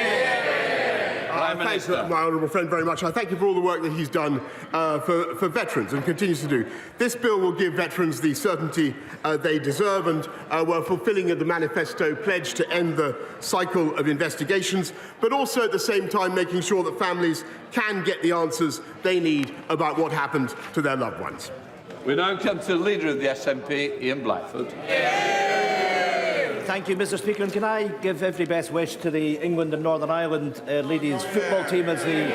Thanks, my honourable friend, very much. I thank you for all the work that he's done for veterans and continues to do. This bill will give veterans the certainty they deserve, and we're fulfilling the manifesto pledge to end the cycle of investigations, but also at the same time making sure that families can get the answers they need about what happened to their loved ones. We now come to the Leader of the SNP, Ian Blackford. Thank you, Mr. Speaker. And can I give every best wish to the England and Northern Ireland ladies football team as they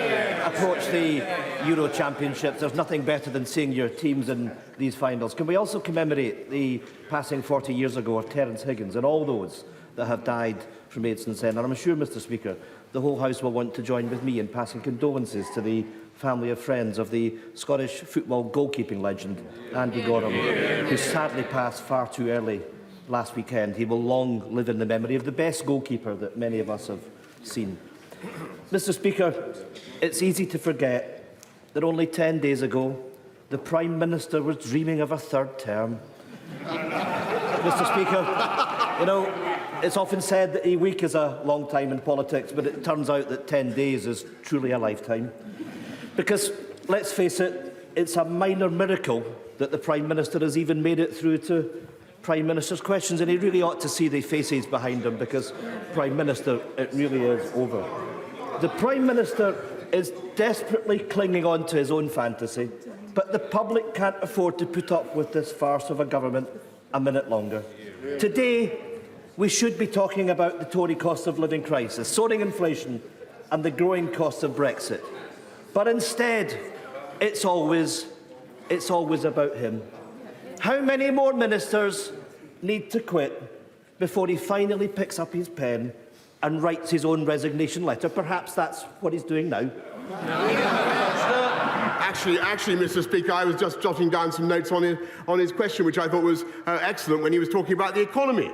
approach the Euro Championships. There's nothing better than seeing your teams in these finals. Can we also commemorate the passing 40 years ago of Terence Higgins and all those that have died from AIDS since then? And I'm sure, Mr. Speaker, the whole House will want to join with me in passing condolences to the family of friends of the Scottish football goalkeeping legend Andy Gorham, who sadly passed far too early last weekend. He will long live in the memory of the best goalkeeper that many of us have seen. Mr. Speaker, it's easy to forget that only 10 days ago the Prime Minister was dreaming of a 3rd term. Mr. Speaker, you know, it's often said that a week is a long time in politics, but it turns out that 10 days is truly a lifetime. Because, let's face it, it's a minor miracle that the Prime Minister has even made it through to Prime Minister's questions, and he really ought to see the faces behind him, because, Prime Minister, it really is over. The Prime Minister is desperately clinging on to his own fantasy, but the public can't afford to put up with this farce of a government a minute longer. Today, we should be talking about the Tory cost of living crisis, soaring inflation and the growing cost of Brexit. But instead, it's always about him. How many more ministers need to quit before he finally picks up his pen and writes his own resignation letter? Perhaps that's what he's doing now. Actually, Mr. Speaker, I was just jotting down some notes on his question, which I thought was excellent when he was talking about the economy,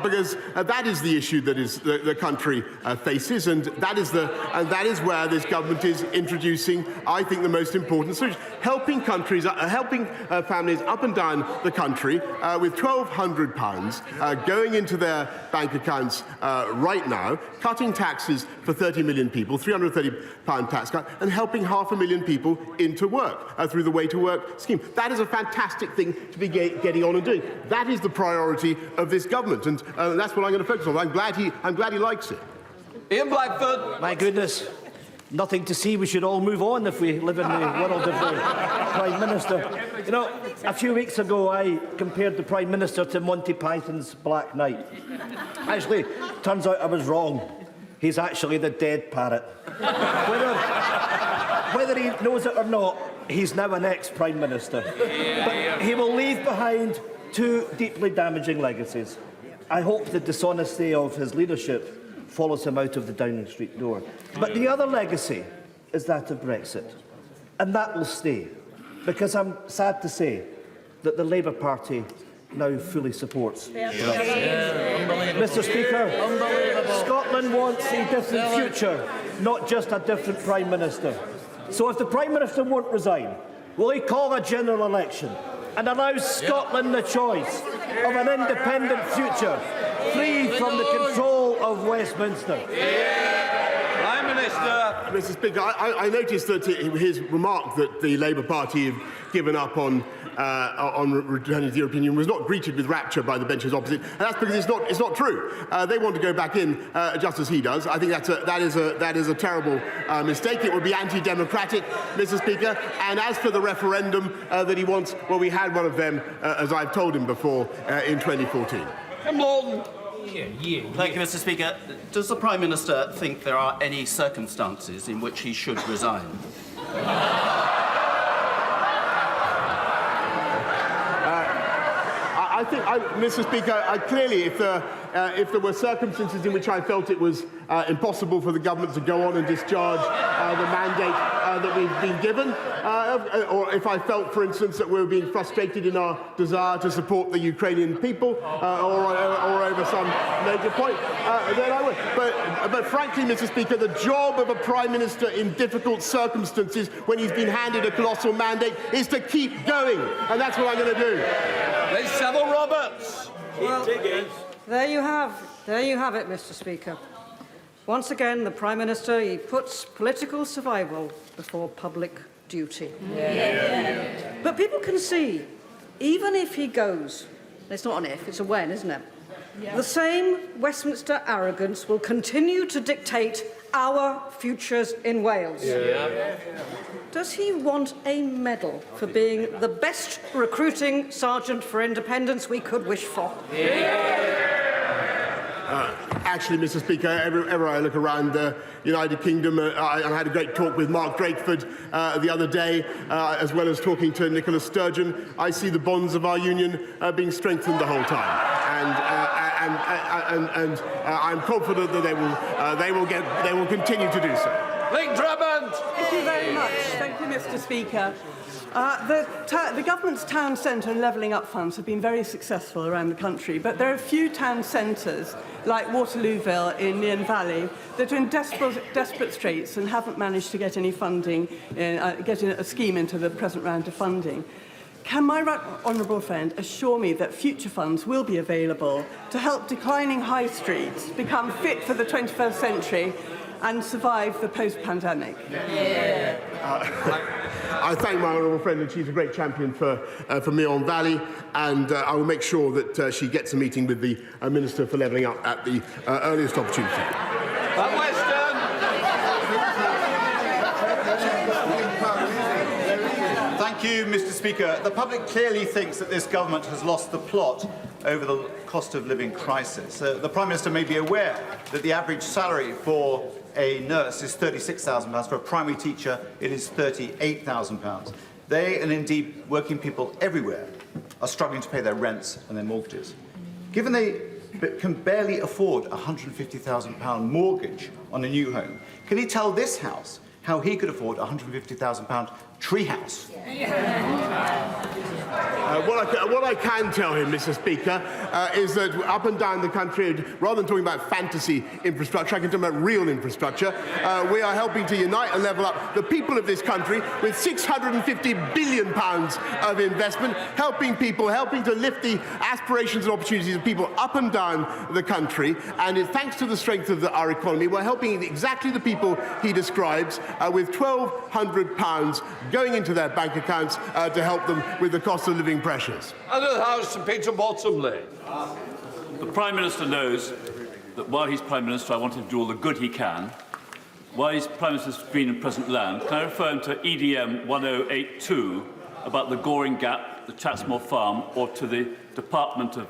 because that is the issue that the country faces, and that is where this government is introducing, I think, the most important solution: helping families up and down the country with £1,200 going into their bank accounts right now, cutting taxes for 30 million people, £330 tax cut, and helping 500,000 people into work through the Way to Work scheme. That is a fantastic thing to be getting on and doing. That is the priority of this government, and that's what I'm going to focus on. I'm glad he likes it. Ian Blackford. My goodness, nothing to see. We should all move on if we live in the world of the Prime Minister. You know, a few weeks ago I compared the Prime Minister to Monty Python's Black Knight. Actually, turns out I was wrong. He's actually the dead parrot. Whether he knows it or not, he's now an ex-Prime Minister. But he will leave behind 2 deeply damaging legacies. I hope the dishonesty of his leadership follows him out of the Downing Street door. But the other legacy is that of Brexit. And that will stay, because I'm sad to say that the Labour Party now fully supports Brexit. Mr. Speaker, Scotland wants a different future, not just a different Prime Minister. So if the Prime Minister won't resign, will he call a general election and allow Scotland the choice of an independent future, free from the control of Westminster? Prime Minister. Mr. Speaker, I noticed that his remark that the Labour Party have given up on returning to the European Union was not greeted with rapture by the benches opposite, and that's because it's not true. They want to go back in just as he does. I think that is a terrible mistake. It would be anti-democratic, Mr. Speaker. And as for the referendum that he wants, well, we had one of them, as I've told him before, in 2014. Come on. Thank you, Mr. Speaker. Does the Prime Minister think there are any circumstances in which he should resign? I think, Mr. Speaker, clearly, if there were circumstances in which I felt it was impossible for the government to go on and discharge the mandate that we've been given, or if I felt, for instance, that we were being frustrated in our desire to support the Ukrainian people, or over some major point, then I would. But frankly, Mr. Speaker, the job of a Prime Minister in difficult circumstances when he's been handed a colossal mandate is to keep going, and that's what I'm going to do. There's Savile Roberts. Well, there you have it, Mr. Speaker. Once again, the Prime Minister, he puts political survival before public duty. Yeah. But people can see, even if he goes, it's not an if, it's a when, isn't it? Yeah. The same Westminster arrogance will continue to dictate our futures in Wales. Yeah. Does he want a medal for being the best recruiting sergeant for independence we could wish for? Actually, Mr. Speaker, ever I look around the United Kingdom, I had a great talk with Mark Drakeford the other day, as well as talking to Nicola Sturgeon. I see the bonds of our union being strengthened the whole time, and I'm confident that they will continue to do so. Link Drummond. Thank you very much. Thank you, Mr. Speaker. The government's town centre and levelling up funds have been very successful around the country, but there are a few town centres, like Waterlooville in Mearn Valley, that are in desperate straits and haven't managed to get any funding, get a scheme into the present round of funding. Can my honourable friend assure me that future funds will be available to help declining high streets become fit for the 21st century and survive the post-pandemic? Yeah. I thank my honourable friend, and she's a great champion for Mearn Valley, and I will make sure that she gets a meeting with the Minister for Levelling Up at the earliest opportunity. Thank you, Mr. Speaker. The public clearly thinks that this government has lost the plot over the cost of living crisis. The Prime Minister may be aware that the average salary for a nurse is £36,000. For a primary teacher, it is £38,000. They, and indeed working people everywhere, are struggling to pay their rents and their mortgages. Given they can barely afford a £150,000 mortgage on a new home, can he tell this House how he could afford a £150,000 treehouse? What I can tell him, Mr. Speaker, is that up and down the country, rather than talking about fantasy infrastructure, I can talk about real infrastructure. We are helping to unite and level up the people of this country with £650 billion of investment, helping to lift the aspirations and opportunities of people up and down the country. And thanks to the strength of our economy, we're helping exactly the people he describes with £1,200 going into their bank accounts to help them with the cost of living pressures. Under the House, Sir Peter Bottomley. The Prime Minister knows that while he's Prime Minister, I want him to do all the good he can. While he's Prime Minister's Green and Present Land, can I refer him to EDM 1082 about the Goring Gap, the Chatsmore Farm, or to the Department of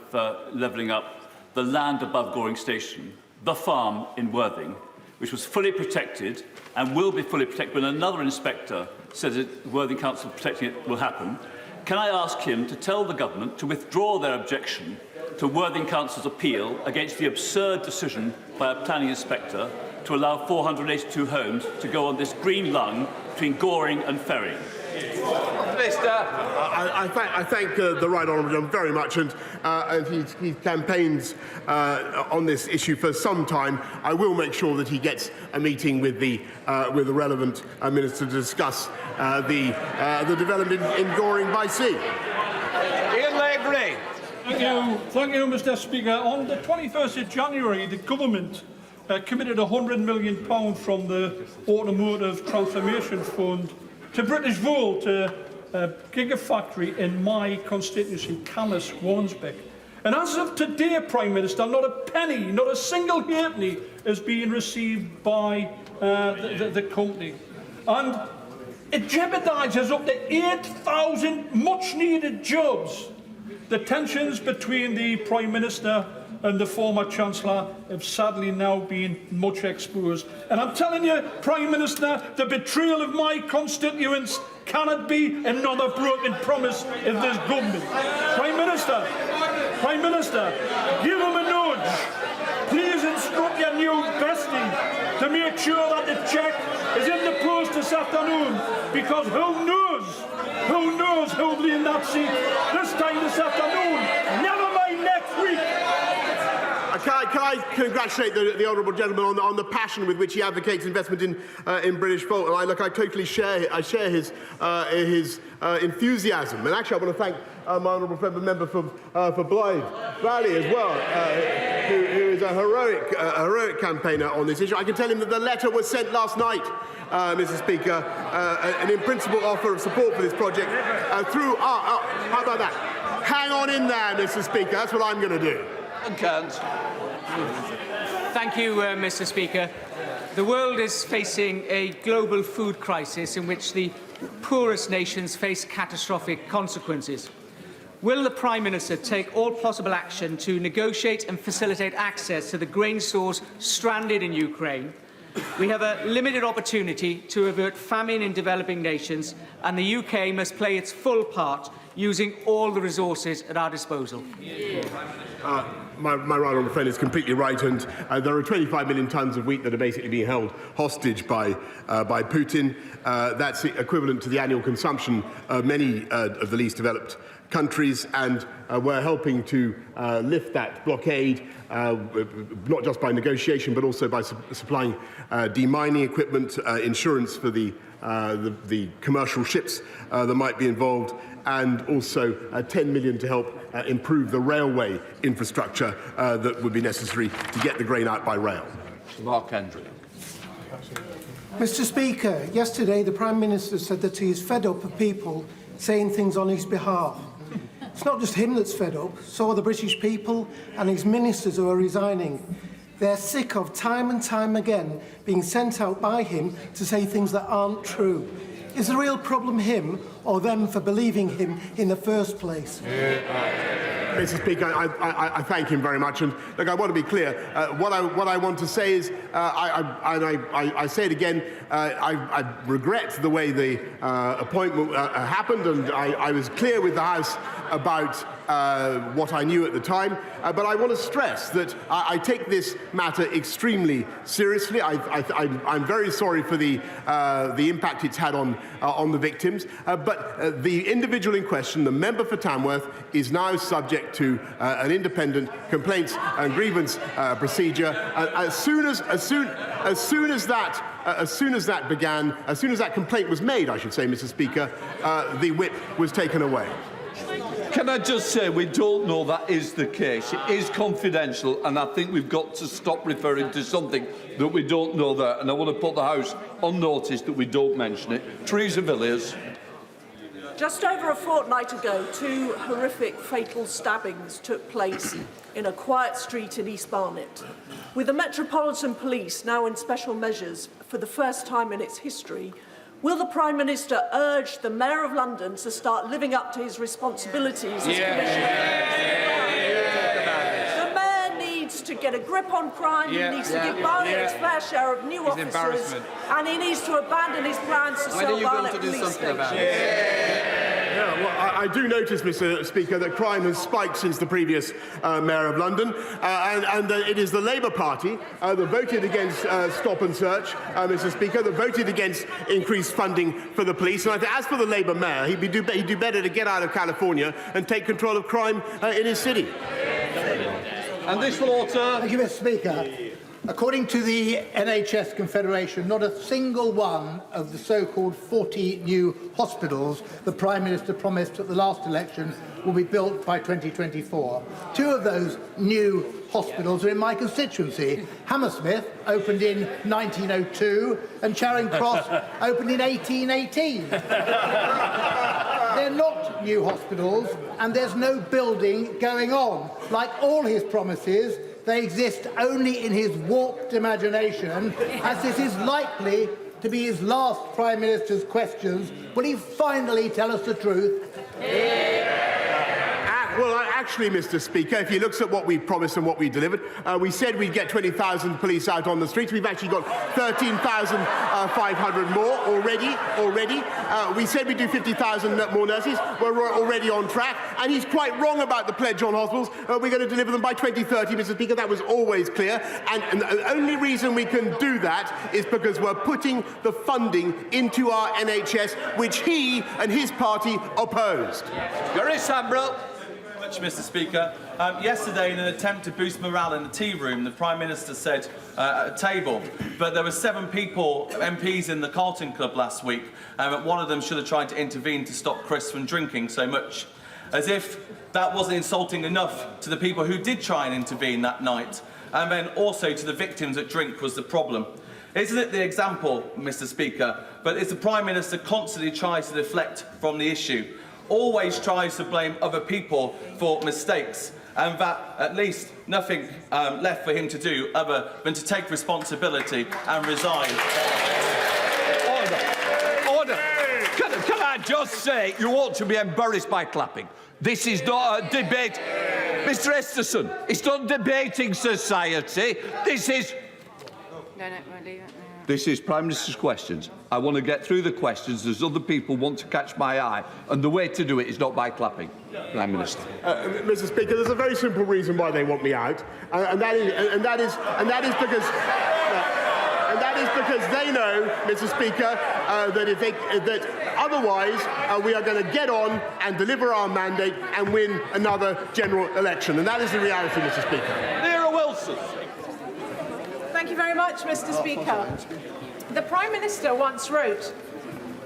Levelling Up, the land above Goring Station, the farm in Worthing, which was fully protected and will be fully protected when another inspector says that Worthing Council protecting it will happen. Can I ask him to tell the government to withdraw their objection to Worthing Council's appeal against the absurd decision by a planning inspector to allow 482 homes to go on this green lung between Goring and Ferry? I thank the Right Honourable John very much, and he campaigns on this issue for some time. I will make sure that he gets a meeting with the relevant minister to discuss the development in Goring by sea. Ian Lavery. Thank you, Mr. Speaker. On the 21st of January, the government committed £100 million from the Automotive Transformation Fund to British Wool, to a gigafactory in my constituency, Camas, Warnsbeck. And as of today, Prime Minister, not a penny, not a single halfpenny is being received by the company. And it jeopardises up to 8,000 much-needed jobs. The tensions between the Prime Minister and the former Chancellor have sadly now been much exposed. And I'm telling you, Prime Minister, the betrayal of my constituents cannot be another broken promise of this government. Prime Minister, give him a nudge. Please instruct your new bestie to make sure that the cheque is in the post this afternoon, because who knows who'll be in that seat this time this afternoon, never mind next week. Can I congratulate the honourable gentleman on the passion with which he advocates investment in British Volt? And I totally share his enthusiasm. And actually, I want to thank my honourable member for Blythe Valley as well, who is a heroic campaigner on this issue. I can tell him that the letter was sent last night, Mr. Speaker, an in-principle offer of support for this project through. How about that? Hang on in there, Mr. Speaker. That's what I'm going to do. Thank you, Mr. Speaker. The world is facing a global food crisis in which the poorest nations face catastrophic consequences. Will the Prime Minister take all possible action to negotiate and facilitate access to the grain stores stranded in Ukraine? We have a limited opportunity to avert famine in developing nations, and the UK must play its full part using all the resources at our disposal. My right honourable friend is completely right, and there are 25 million tonnes of wheat that are basically being held hostage by Putin. That's equivalent to the annual consumption of many of the least developed countries, and we're helping to lift that blockade, not just by negotiation, but also by supplying demining equipment, insurance for the commercial ships that might be involved, and also 10 million to help improve the railway infrastructure that would be necessary to get the grain out by rail. Mark Andrew. Mr. Speaker, yesterday the Prime Minister said that he is fed up of people saying things on his behalf. It's not just him that's fed up, so are the British people and his ministers who are resigning. They're sick of time and time again being sent out by him to say things that aren't true. Is the real problem him or them for believing him in the first place? Mr. Speaker, I thank him very much. And look, I want to be clear. What I want to say is, I say it again, I regret the way the appointment happened, and I was clear with the House about what I knew at the time. But I want to stress that I take this matter extremely seriously. I'm very sorry for the impact it's had on the victims. But the individual in question, the member for Tamworth, is now subject to an independent complaints and grievance procedure. As soon as that complaint was made, I should say, Mr. Speaker, the whip was taken away. Can I just say we don't know that is the case. It is confidential, and I think we've got to stop referring to something that we don't know there. And I want to put the House on notice that we don't mention it. Teresa Villiers. Just over a fortnight ago, 2 horrific fatal stabbings took place in a quiet street in East Barnet. With the Metropolitan Police now in special measures for the first time in its history, will the Prime Minister urge the Mayor of London to start living up to his responsibilities as Commissioner? The Mayor needs to get a grip on crime, he needs to give Barnet its fair share of new officers, and he needs to abandon his plans to sell Barnet police stations. Well, I do notice, Mr. Speaker, that crime has spiked since the previous Mayor of London, and it is the Labour Party that voted against stop and search, Mr. Speaker, that voted against increased funding for the police. And I think, as for the Labour Mayor, he'd do better to get out of California and take control of crime in his city. And this will alter. Thank you, Mr. Speaker. According to the NHS Confederation, not a single one of the so-called 40 new hospitals the Prime Minister promised at the last election will be built by 2024. 2 of those new hospitals are in my constituency. Hammersmith opened in 1902 and Charing Cross opened in 1818. They're not new hospitals and there's no building going on. Like all his promises, they exist only in his warped imagination, as this is likely to be his last Prime Minister's questions. Will he finally tell us the truth? Well, actually, Mr. Speaker, if you look at what we promised and what we delivered, we said we'd get 20,000 police out on the streets. We've actually got 13,500 more already. We said we'd do 50,000 more nurses. We're already on track. And he's quite wrong about the pledge on hospitals. We're going to deliver them by 2030, Mr. Speaker. That was always clear. And the only reason we can do that is because we're putting the funding into our NHS, which he and his party opposed. Gary Sambrel. Mr. Speaker. Yesterday, in an attempt to boost morale in the tea room, the Prime Minister said at a table, but there were 7 people, MPs in the Carlton Club last week, and one of them should have tried to intervene to stop Chris from drinking so much. As if that wasn't insulting enough to the people who did try and intervene that night, and then also to the victims that drink was the problem. Isn't it the example, Mr. Speaker, but it's the Prime Minister constantly tries to deflect from the issue, always tries to blame other people for mistakes, and that at least nothing left for him to do other than to take responsibility and resign. Order. Can I just say, you ought to be embarrassed by clapping. This is not a debate. Mr. Esterson, it's not debating society. This is... This is Prime Minister's questions. I want to get through the questions as other people want to catch my eye, and the way to do it is not by clapping. Prime Minister. Mr. Speaker, there's a very simple reason why they want me out, and that is because they know, Mr. Speaker, that otherwise we are going to get on and deliver our mandate and win another general election, and that is the reality, Mr. Speaker. Neera Wilson. Thank you very much, Mr. Speaker. The Prime Minister once wrote,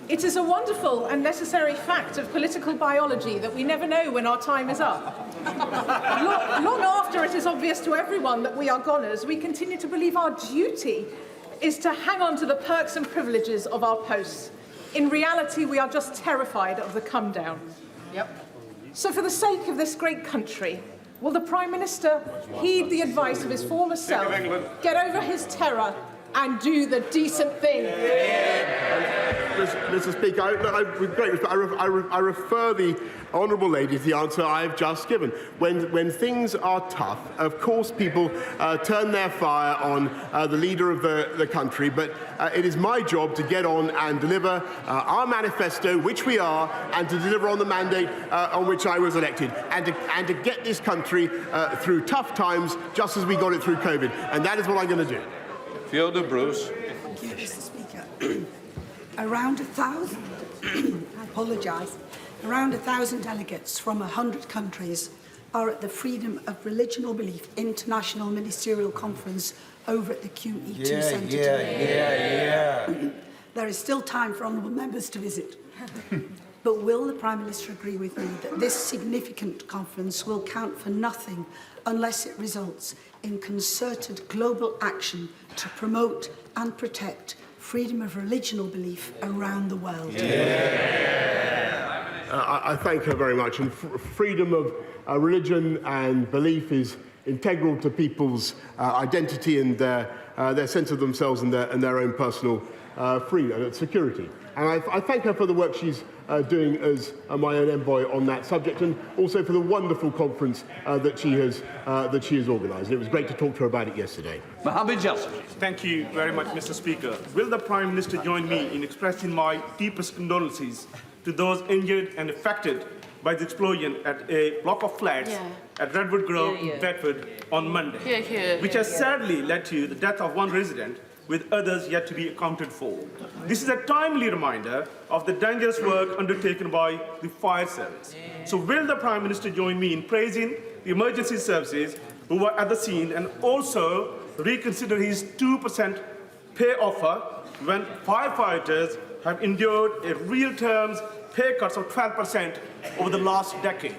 "It is a wonderful and necessary fact of political biology that we never know when our time is up. Long after it is obvious to everyone that we are goners, we continue to believe our duty is to hang on to the perks and privileges of our posts. In reality, we are just terrified of the come down." So for the sake of this great country, will the Prime Minister heed the advice of his former self, get over his terror and do the decent thing? Mr. Speaker, with great respect, I refer the honourable lady to the answer I've just given. When things are tough, of course people turn their fire on the leader of the country, but it is my job to get on and deliver our manifesto, which we are, and to deliver on the mandate on which I was elected, and to get this country through tough times, just as we got it through COVID. And that is what I'm going to do. Fiona Bruce. Thank you, Mr. Speaker. Around 1,000, I apologise, around 1,000 delegates from 100 countries are at the Freedom of Religion or Belief International Ministerial Conference over at the QE2 Centre today. There is still time for honourable members to visit. But will the Prime Minister agree with me that this significant conference will count for nothing unless it results in concerted global action to promote and protect freedom of religion or belief around the world? I thank her very much. And freedom of religion and belief is integral to people's identity and their sense of themselves and their own personal freedom and security. And I thank her for the work she's doing as my own envoy on that subject, and also for the wonderful conference that she has organised. It was great to talk to her about it yesterday. Mohammed Jasser. Thank you very much, Mr. Speaker. Will the Prime Minister join me in expressing my deepest condolences to those injured and affected by the explosion at a block of flats at Redwood Grove in Bedford on Monday, which has sadly led to the death of one resident, with others yet to be accounted for. This is a timely reminder of the dangerous work undertaken by the fire service. So will the Prime Minister join me in praising the emergency services who were at the scene, and also reconsider his 2% pay offer when firefighters have endured a real terms pay cuts of 12% over the last decade.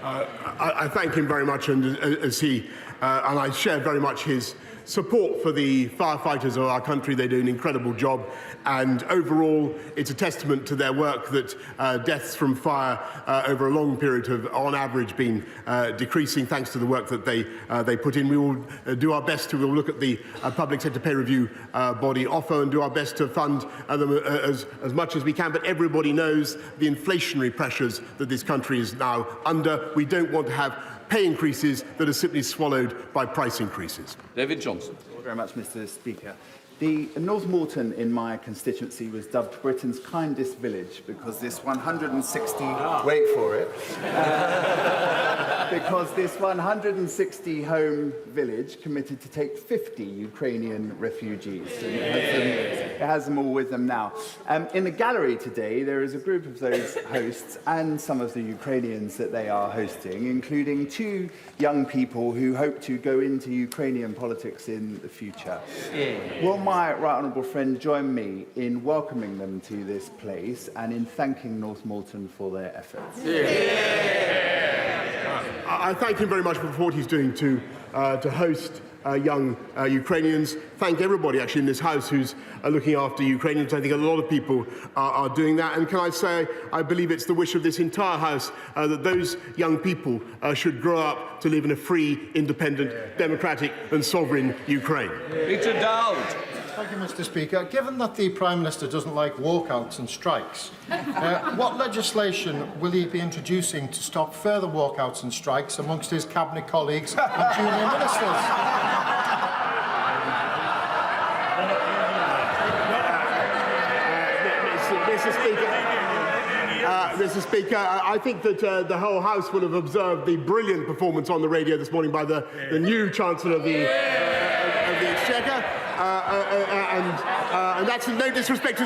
I thank him very much, and and I share very much his support for the firefighters of our country. They do an incredible job, and overall it's a testament to their work that deaths from fire over a long period have on average been decreasing thanks to the work that they put in. We will do our best to look at the public sector pay review body offer and do our best to fund them as much as we can, but everybody knows the inflationary pressures that this country is now under. We don't want to have pay increases that are simply swallowed by price increases. David Johnson. Thank you very much, Mr. Speaker. The North Morton in my constituency was dubbed Britain's kindest village because this 160, wait for it, because this 160 home village committed to take 50 Ukrainian refugees. And it has them all with them now. In the gallery today, there is a group of those hosts and some of the Ukrainians that they are hosting, including 2 young people who hope to go into Ukrainian politics in the future. Will my right honourable friend join me in welcoming them to this place and in thanking North Morton for their efforts? I thank him very much for what he's doing to host young Ukrainians. Thank everybody actually in this House who's looking after Ukrainians. I think a lot of people are doing that. And can I say, I believe it's the wish of this entire House that those young people should grow up to live in a free, independent, democratic and sovereign Ukraine. Peter Dowd. Thank you, Mr. Speaker. Given that the Prime Minister doesn't like walkouts and strikes, what legislation will he be introducing to stop further walkouts and strikes amongst his cabinet colleagues and junior ministers? Mr. Speaker, I think that the whole House will have observed the brilliant performance on the radio this morning by the new Chancellor of the Exchequer. And that's no disrespect to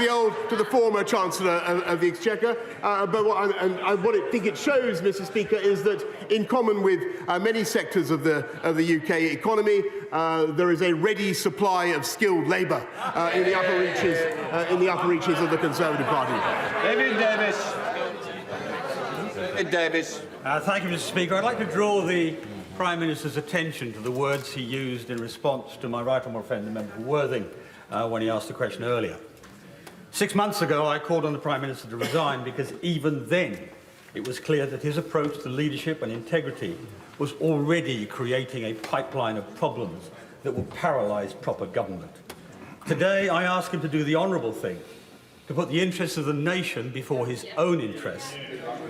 the former Chancellor of the Exchequer. But what I think it shows, Mr. Speaker, is that in common with many sectors of the UK economy, there is a ready supply of skilled labour in the upper reaches of the Conservative Party. David Davis. Davis. Thank you, Mr. Speaker. I'd like to draw the Prime Minister's attention to the words he used in response to my right honourable friend, the member for Worthing, when he asked the question earlier. 6 months ago, I called on the Prime Minister to resign because even then it was clear that his approach to leadership and integrity was already creating a pipeline of problems that will paralyse proper government. Today, I ask him to do the honourable thing, to put the interests of the nation before his own interests,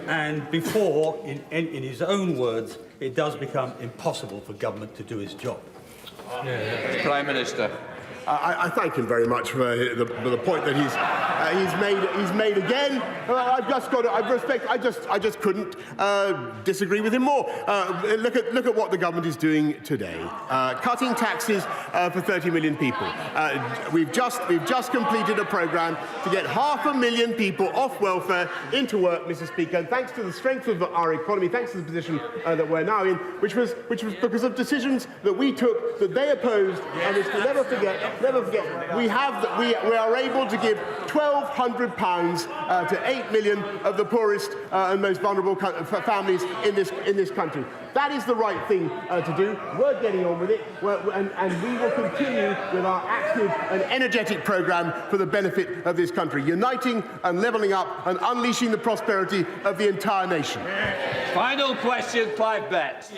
and before, in his own words, it does become impossible for government to do its job. Prime Minister. I thank him very much for the point that he's made again. I've just got to respect. I just couldn't disagree with him more. Look at what the government is doing today. Cutting taxes for 30 million people. We've just completed a programme to get 500,000 people off welfare into work, Mr. Speaker. And thanks to the strength of our economy, thanks to the position that we're now in, which was because of decisions that we took that they opposed, and which we'll never forget. We are able to give £1,200 to 8 million of the poorest and most vulnerable families in this country. That is the right thing to do. We're getting on with it, and we will continue with our active and energetic programme for the benefit of this country, uniting and levelling up and unleashing the prosperity of the entire nation. Final question, Clive Betts.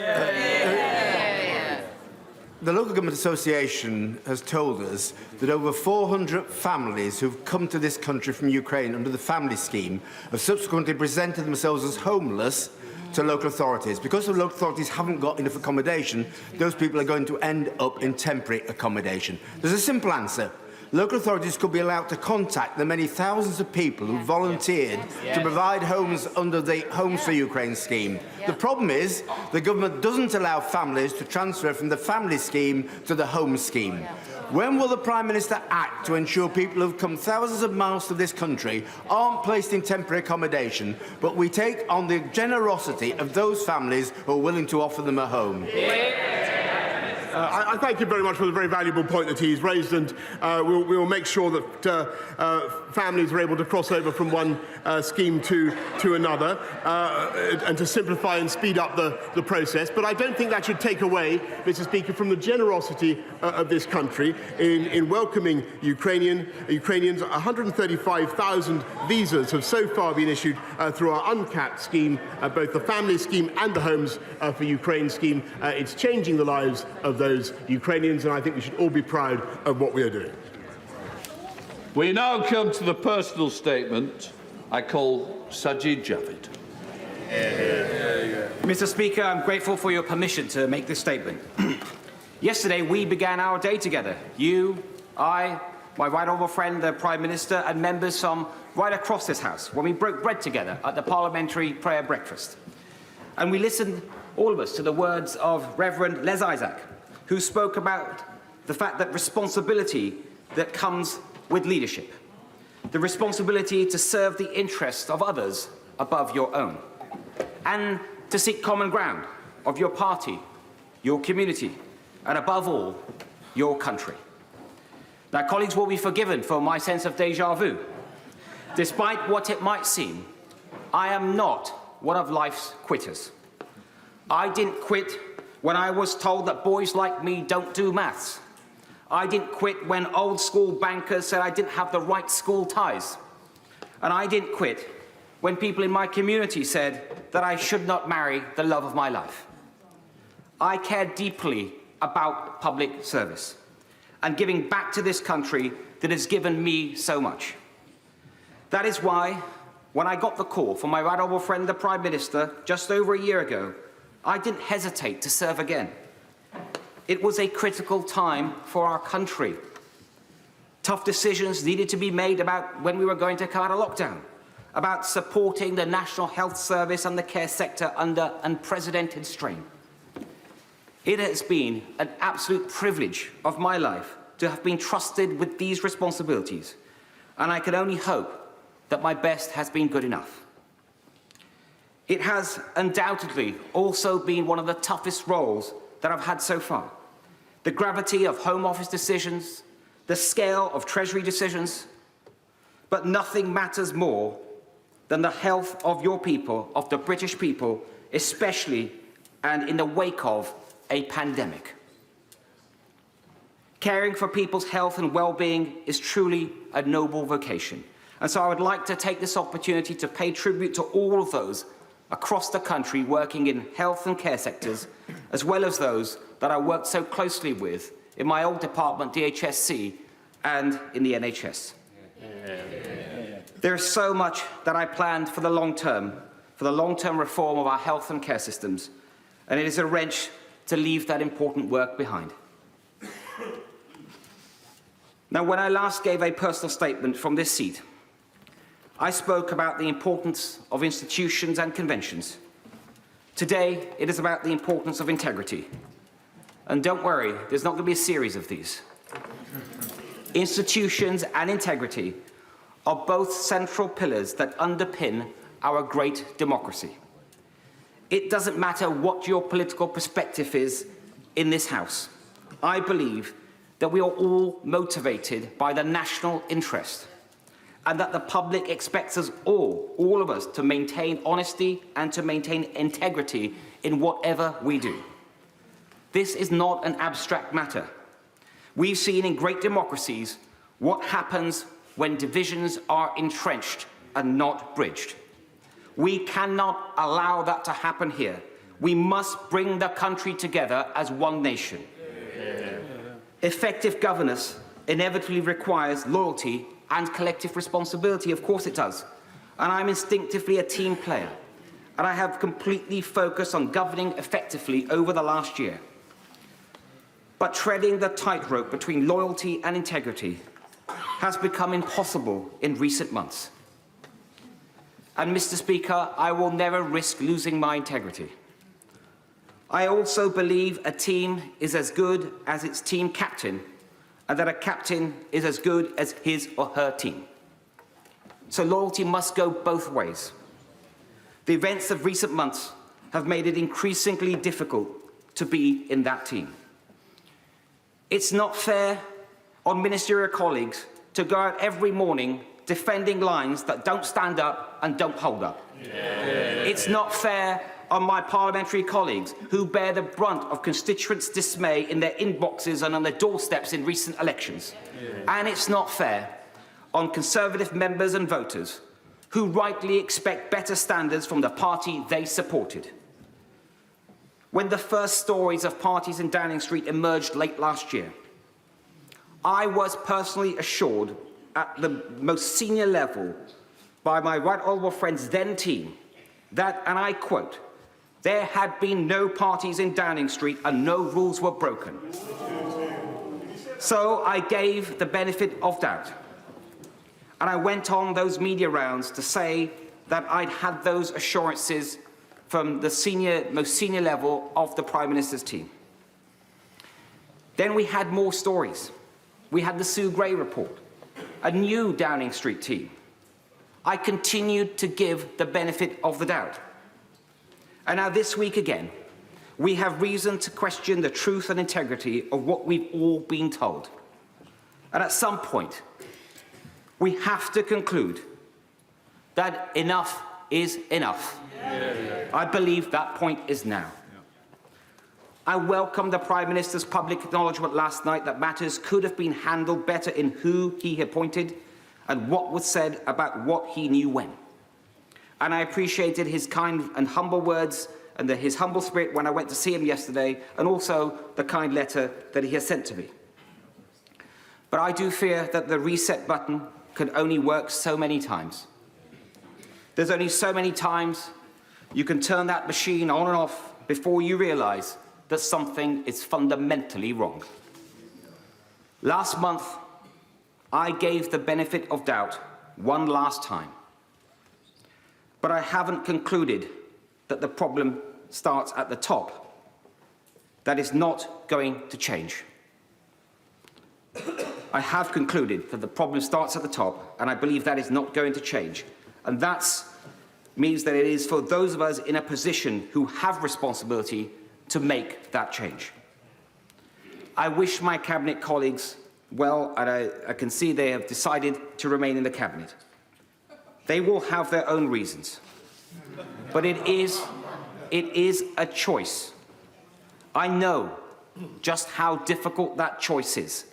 The Local Government Association has told us that over 400 families who've come to this country from Ukraine under the family scheme have subsequently presented themselves as homeless to local authorities. Because the local authorities haven't got enough accommodation, those people are going to end up in temporary accommodation. There's a simple answer. Local authorities could be allowed to contact the many thousands of people who volunteered to provide homes under the Homes for Ukraine scheme. The problem is the government doesn't allow families to transfer from the family scheme to the home scheme. When will the Prime Minister act to ensure people who've come thousands of miles to this country aren't placed in temporary accommodation, but we take on the generosity of those families who are willing to offer them a home? I thank him very much for the very valuable point that he's raised, and we will make sure that families are able to cross over from one scheme to another, and to simplify and speed up the process. But I don't think that should take away, Mr. Speaker, from the generosity of this country in welcoming Ukrainians. 135,000 visas have so far been issued through our uncapped scheme, both the family scheme and the Homes for Ukraine scheme. It's changing the lives of those Ukrainians, and I think we should all be proud of what we are doing. We now come to the personal statement. I call Sajid Javid. Mr. Speaker, I'm grateful for your permission to make this statement. Yesterday, we began our day together. You, I, my right honourable friend, the Prime Minister, and members from right across this House, when we broke bread together at the Parliamentary Prayer Breakfast. And we listened, all of us, to the words of Reverend Les Isaac, who spoke about the fact that responsibility that comes with leadership, the responsibility to serve the interests of others above your own, and to seek common ground of your party, your community, and above all, your country. Now, colleagues will be forgiven for my sense of déjà vu. Despite what it might seem, I am not one of life's quitters. I didn't quit when I was told that boys like me don't do maths. I didn't quit when old school bankers said I didn't have the right school ties. And I didn't quit when people in my community said that I should not marry the love of my life. I care deeply about public service and giving back to this country that has given me so much. That is why, when I got the call from my right honourable friend, the Prime Minister, just over a year ago, I didn't hesitate to serve again. It was a critical time for our country. Tough decisions needed to be made about when we were going to come out of lockdown, about supporting the National Health Service and the care sector under unprecedented strain. It has been an absolute privilege of my life to have been trusted with these responsibilities, and I can only hope that my best has been good enough. It has undoubtedly also been one of the toughest roles that I've had so far. The gravity of Home Office decisions, the scale of Treasury decisions, but nothing matters more than the health of your people, of the British people, especially and in the wake of a pandemic. Caring for people's health and well-being is truly a noble vocation. And so I would like to take this opportunity to pay tribute to all of those across the country working in health and care sectors, as well as those that I worked so closely with in my old department, DHSC, and in the NHS. There is so much that I planned for the long-term reform of our health and care systems, and it is a wrench to leave that important work behind. Now, when I last gave a personal statement from this seat, I spoke about the importance of institutions and conventions. Today, it is about the importance of integrity. And don't worry, there's not going to be a series of these. Institutions and integrity are both central pillars that underpin our great democracy. It doesn't matter what your political perspective is in this House. I believe that we are all motivated by the national interest, and that the public expects us all of us, to maintain honesty and to maintain integrity in whatever we do. This is not an abstract matter. We've seen in great democracies what happens when divisions are entrenched and not bridged. We cannot allow that to happen here. We must bring the country together as one nation. Effective governance inevitably requires loyalty and collective responsibility. Of course it does. And I'm instinctively a team player. And I have completely focused on governing effectively over the last year. But treading the tightrope between loyalty and integrity has become impossible in recent months. And, Mr. Speaker, I will never risk losing my integrity. I also believe a team is as good as its team captain, and that a captain is as good as his or her team. So loyalty must go both ways. The events of recent months have made it increasingly difficult to be in that team. It's not fair on ministerial colleagues to go out every morning defending lines that don't stand up and don't hold up. It's not fair on my parliamentary colleagues who bear the brunt of constituents' dismay in their inboxes and on their doorsteps in recent elections. And it's not fair on Conservative members and voters who rightly expect better standards from the party they supported. When the first stories of parties in Downing Street emerged late last year, I was personally assured at the most senior level by my right honourable friend's then team that, and I quote, there had been no parties in Downing Street and no rules were broken. So I gave the benefit of doubt. And I went on those media rounds to say that I'd had those assurances from the most senior level of the Prime Minister's team. Then we had more stories. We had the Sue Gray report, a new Downing Street team. I continued to give the benefit of the doubt. And now this week again, we have reason to question the truth and integrity of what we've all been told. And at some point, we have to conclude that enough is enough. I believe that point is now. I welcome the Prime Minister's public acknowledgement last night that matters could have been handled better in who he appointed and what was said about what he knew when. And I appreciated his kind and humble words and his humble spirit when I went to see him yesterday, and also the kind letter that he has sent to me. But I do fear that the reset button can only work so many times. There's only so many times you can turn that machine on and off before you realise that something is fundamentally wrong. Last month, I gave the benefit of doubt one last time. But I haven't concluded that the problem starts at the top. That is not going to change. I have concluded that the problem starts at the top, and I believe that is not going to change. And that means that it is for those of us in a position who have responsibility to make that change. I wish my Cabinet colleagues well, and I can see they have decided to remain in the Cabinet. They will have their own reasons. But it is a choice. I know just how difficult that choice is.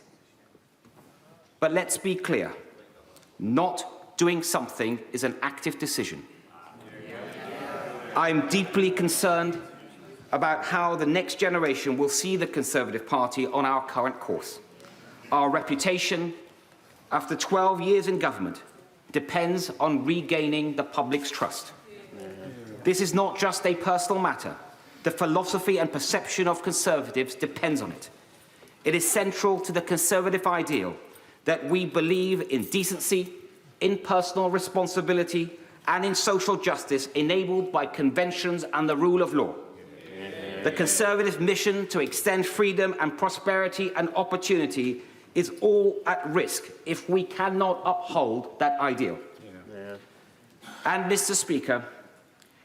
But let's be clear, not doing something is an active decision. I'm deeply concerned about how the next generation will see the Conservative Party on our current course. Our reputation, after 12 years in government, depends on regaining the public's trust. This is not just a personal matter. The philosophy and perception of Conservatives depends on it. It is central to the Conservative ideal that we believe in decency, in personal responsibility, and in social justice enabled by conventions and the rule of law. The Conservative mission to extend freedom and prosperity and opportunity is all at risk if we cannot uphold that ideal. And, Mr. Speaker,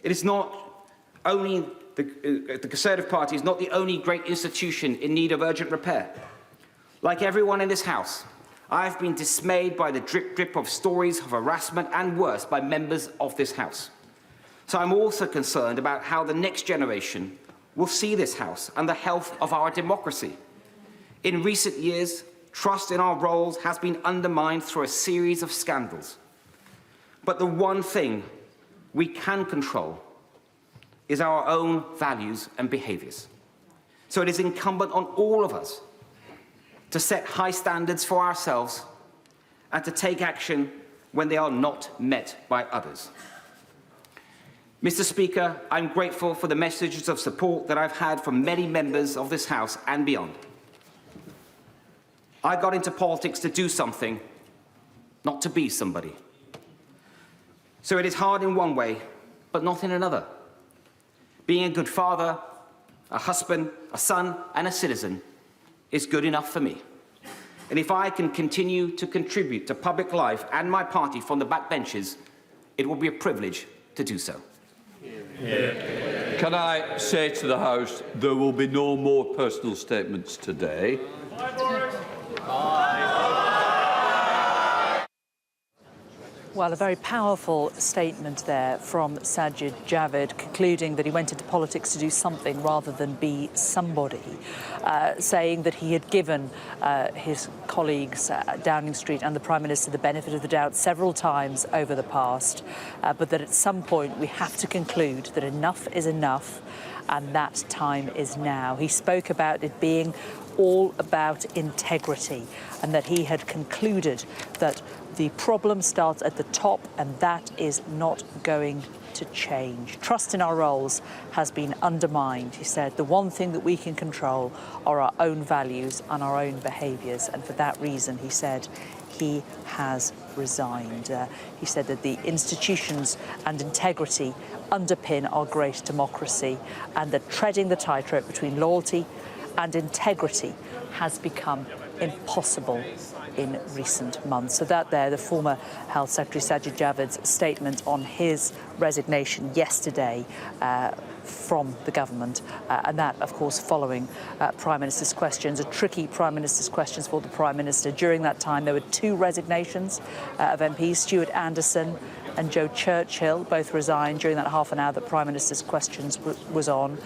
it is not only the Conservative Party is not the only great institution in need of urgent repair. Like everyone in this House, I have been dismayed by the drip of stories of harassment and worse by members of this House. So I'm also concerned about how the next generation will see this House and the health of our democracy. In recent years, trust in our roles has been undermined through a series of scandals. But the one thing we can control is our own values and behaviours. So it is incumbent on all of us to set high standards for ourselves and to take action when they are not met by others. Mr. Speaker, I'm grateful for the messages of support that I've had from many members of this House and beyond. I got into politics to do something, not to be somebody. So it is hard in one way, but not in another. Being a good father, a husband, a son, and a citizen is good enough for me. And if I can continue to contribute to public life and my party from the backbenches, it will be a privilege to do so. Can I say to the House, there will be no more personal statements today. Well, a very powerful statement there from Sajid Javid, concluding that he went into politics to do something rather than be somebody, saying that he had given his colleagues Downing Street and the Prime Minister the benefit of the doubt several times over the past, but that at some point we have to conclude that enough is enough and that time is now. He spoke about it being all about integrity and that he had concluded that the problem starts at the top and that is not going to change. Trust in our roles has been undermined, he said. The one thing that we can control are our own values and our own behaviours, and for that reason, he said, he has resigned. He said that the institutions and integrity underpin our great democracy and that treading the tightrope between loyalty and integrity has become impossible in recent months. So that there, the former Health Secretary Sajid Javid's statement on his resignation yesterday from the government, and that, of course, following Prime Minister's questions, a tricky Prime Minister's questions for the Prime Minister. During that time, there were 2 resignations of MPs, Stuart Anderson and Joe Churchill, both resigned during that half an hour that Prime Minister's questions was on.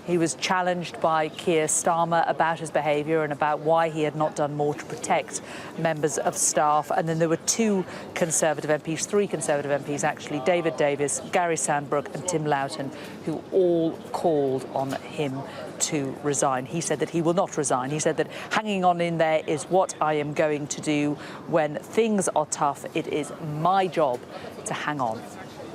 He was challenged by Keir Starmer about his behaviour and about why he had not done more to protect members of staff. And then there were 2 Conservative MPs, 3 Conservative MPs actually, David Davis, Gary Sandbrook and Tim Loughton, who all called on him to resign. He said that he will not resign. He said that hanging on in there is what I am going to do. When things are tough, it is my job to hang on.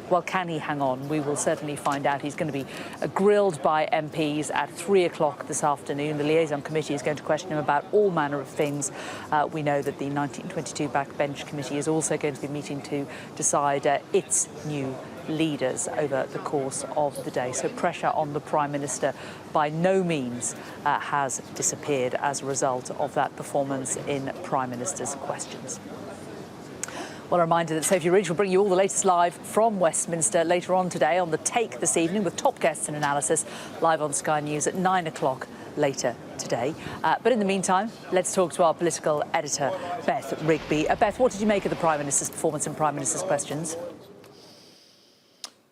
Well, can he hang on? We will certainly find out. He's going to be grilled by MPs at 3 o'clock this afternoon. The liaison committee is going to question him about all manner of things. We know that the 1922 Backbench committee is also going to be meeting to decide its new leaders over the course of the day. So pressure on the Prime Minister by no means has disappeared as a result of that performance in Prime Minister's questions. Well, a reminder that Sophie Ridge will bring you all the latest live from Westminster later on today on The Take this evening with top guests and analysis live on Sky News at 9 o'clock later today. But in the meantime, let's talk to our political editor, Beth Rigby. Beth, what did you make of the Prime Minister's performance and Prime Minister's questions?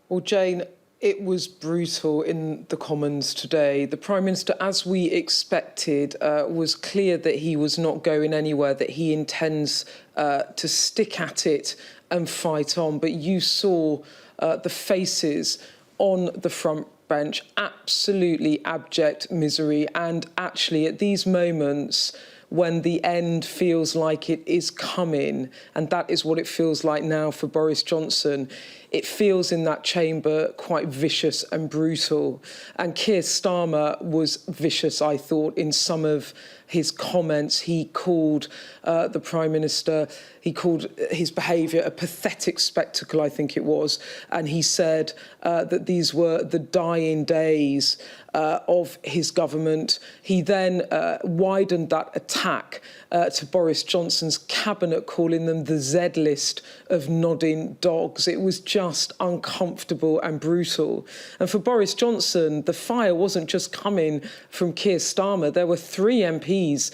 Well, Jane, it was brutal in the Commons today. The Prime Minister, as we expected, was clear that he was not going anywhere, that he intends to stick at it and fight on. But you saw the faces on the front bench, absolutely abject misery. And actually, at these moments, when the end feels like it is coming, and that is what it feels like now for Boris Johnson, it feels in that chamber quite vicious and brutal. And Keir Starmer was vicious, I thought, in some of his comments. He called the Prime Minister, he called his behaviour a pathetic spectacle, I think it was. And he said that these were the dying days of his government. He then widened that attack to Boris Johnson's cabinet, calling them the Z list of nodding dogs. It was just uncomfortable and brutal. And for Boris Johnson, the fire wasn't just coming from Keir Starmer. There were 3 MPs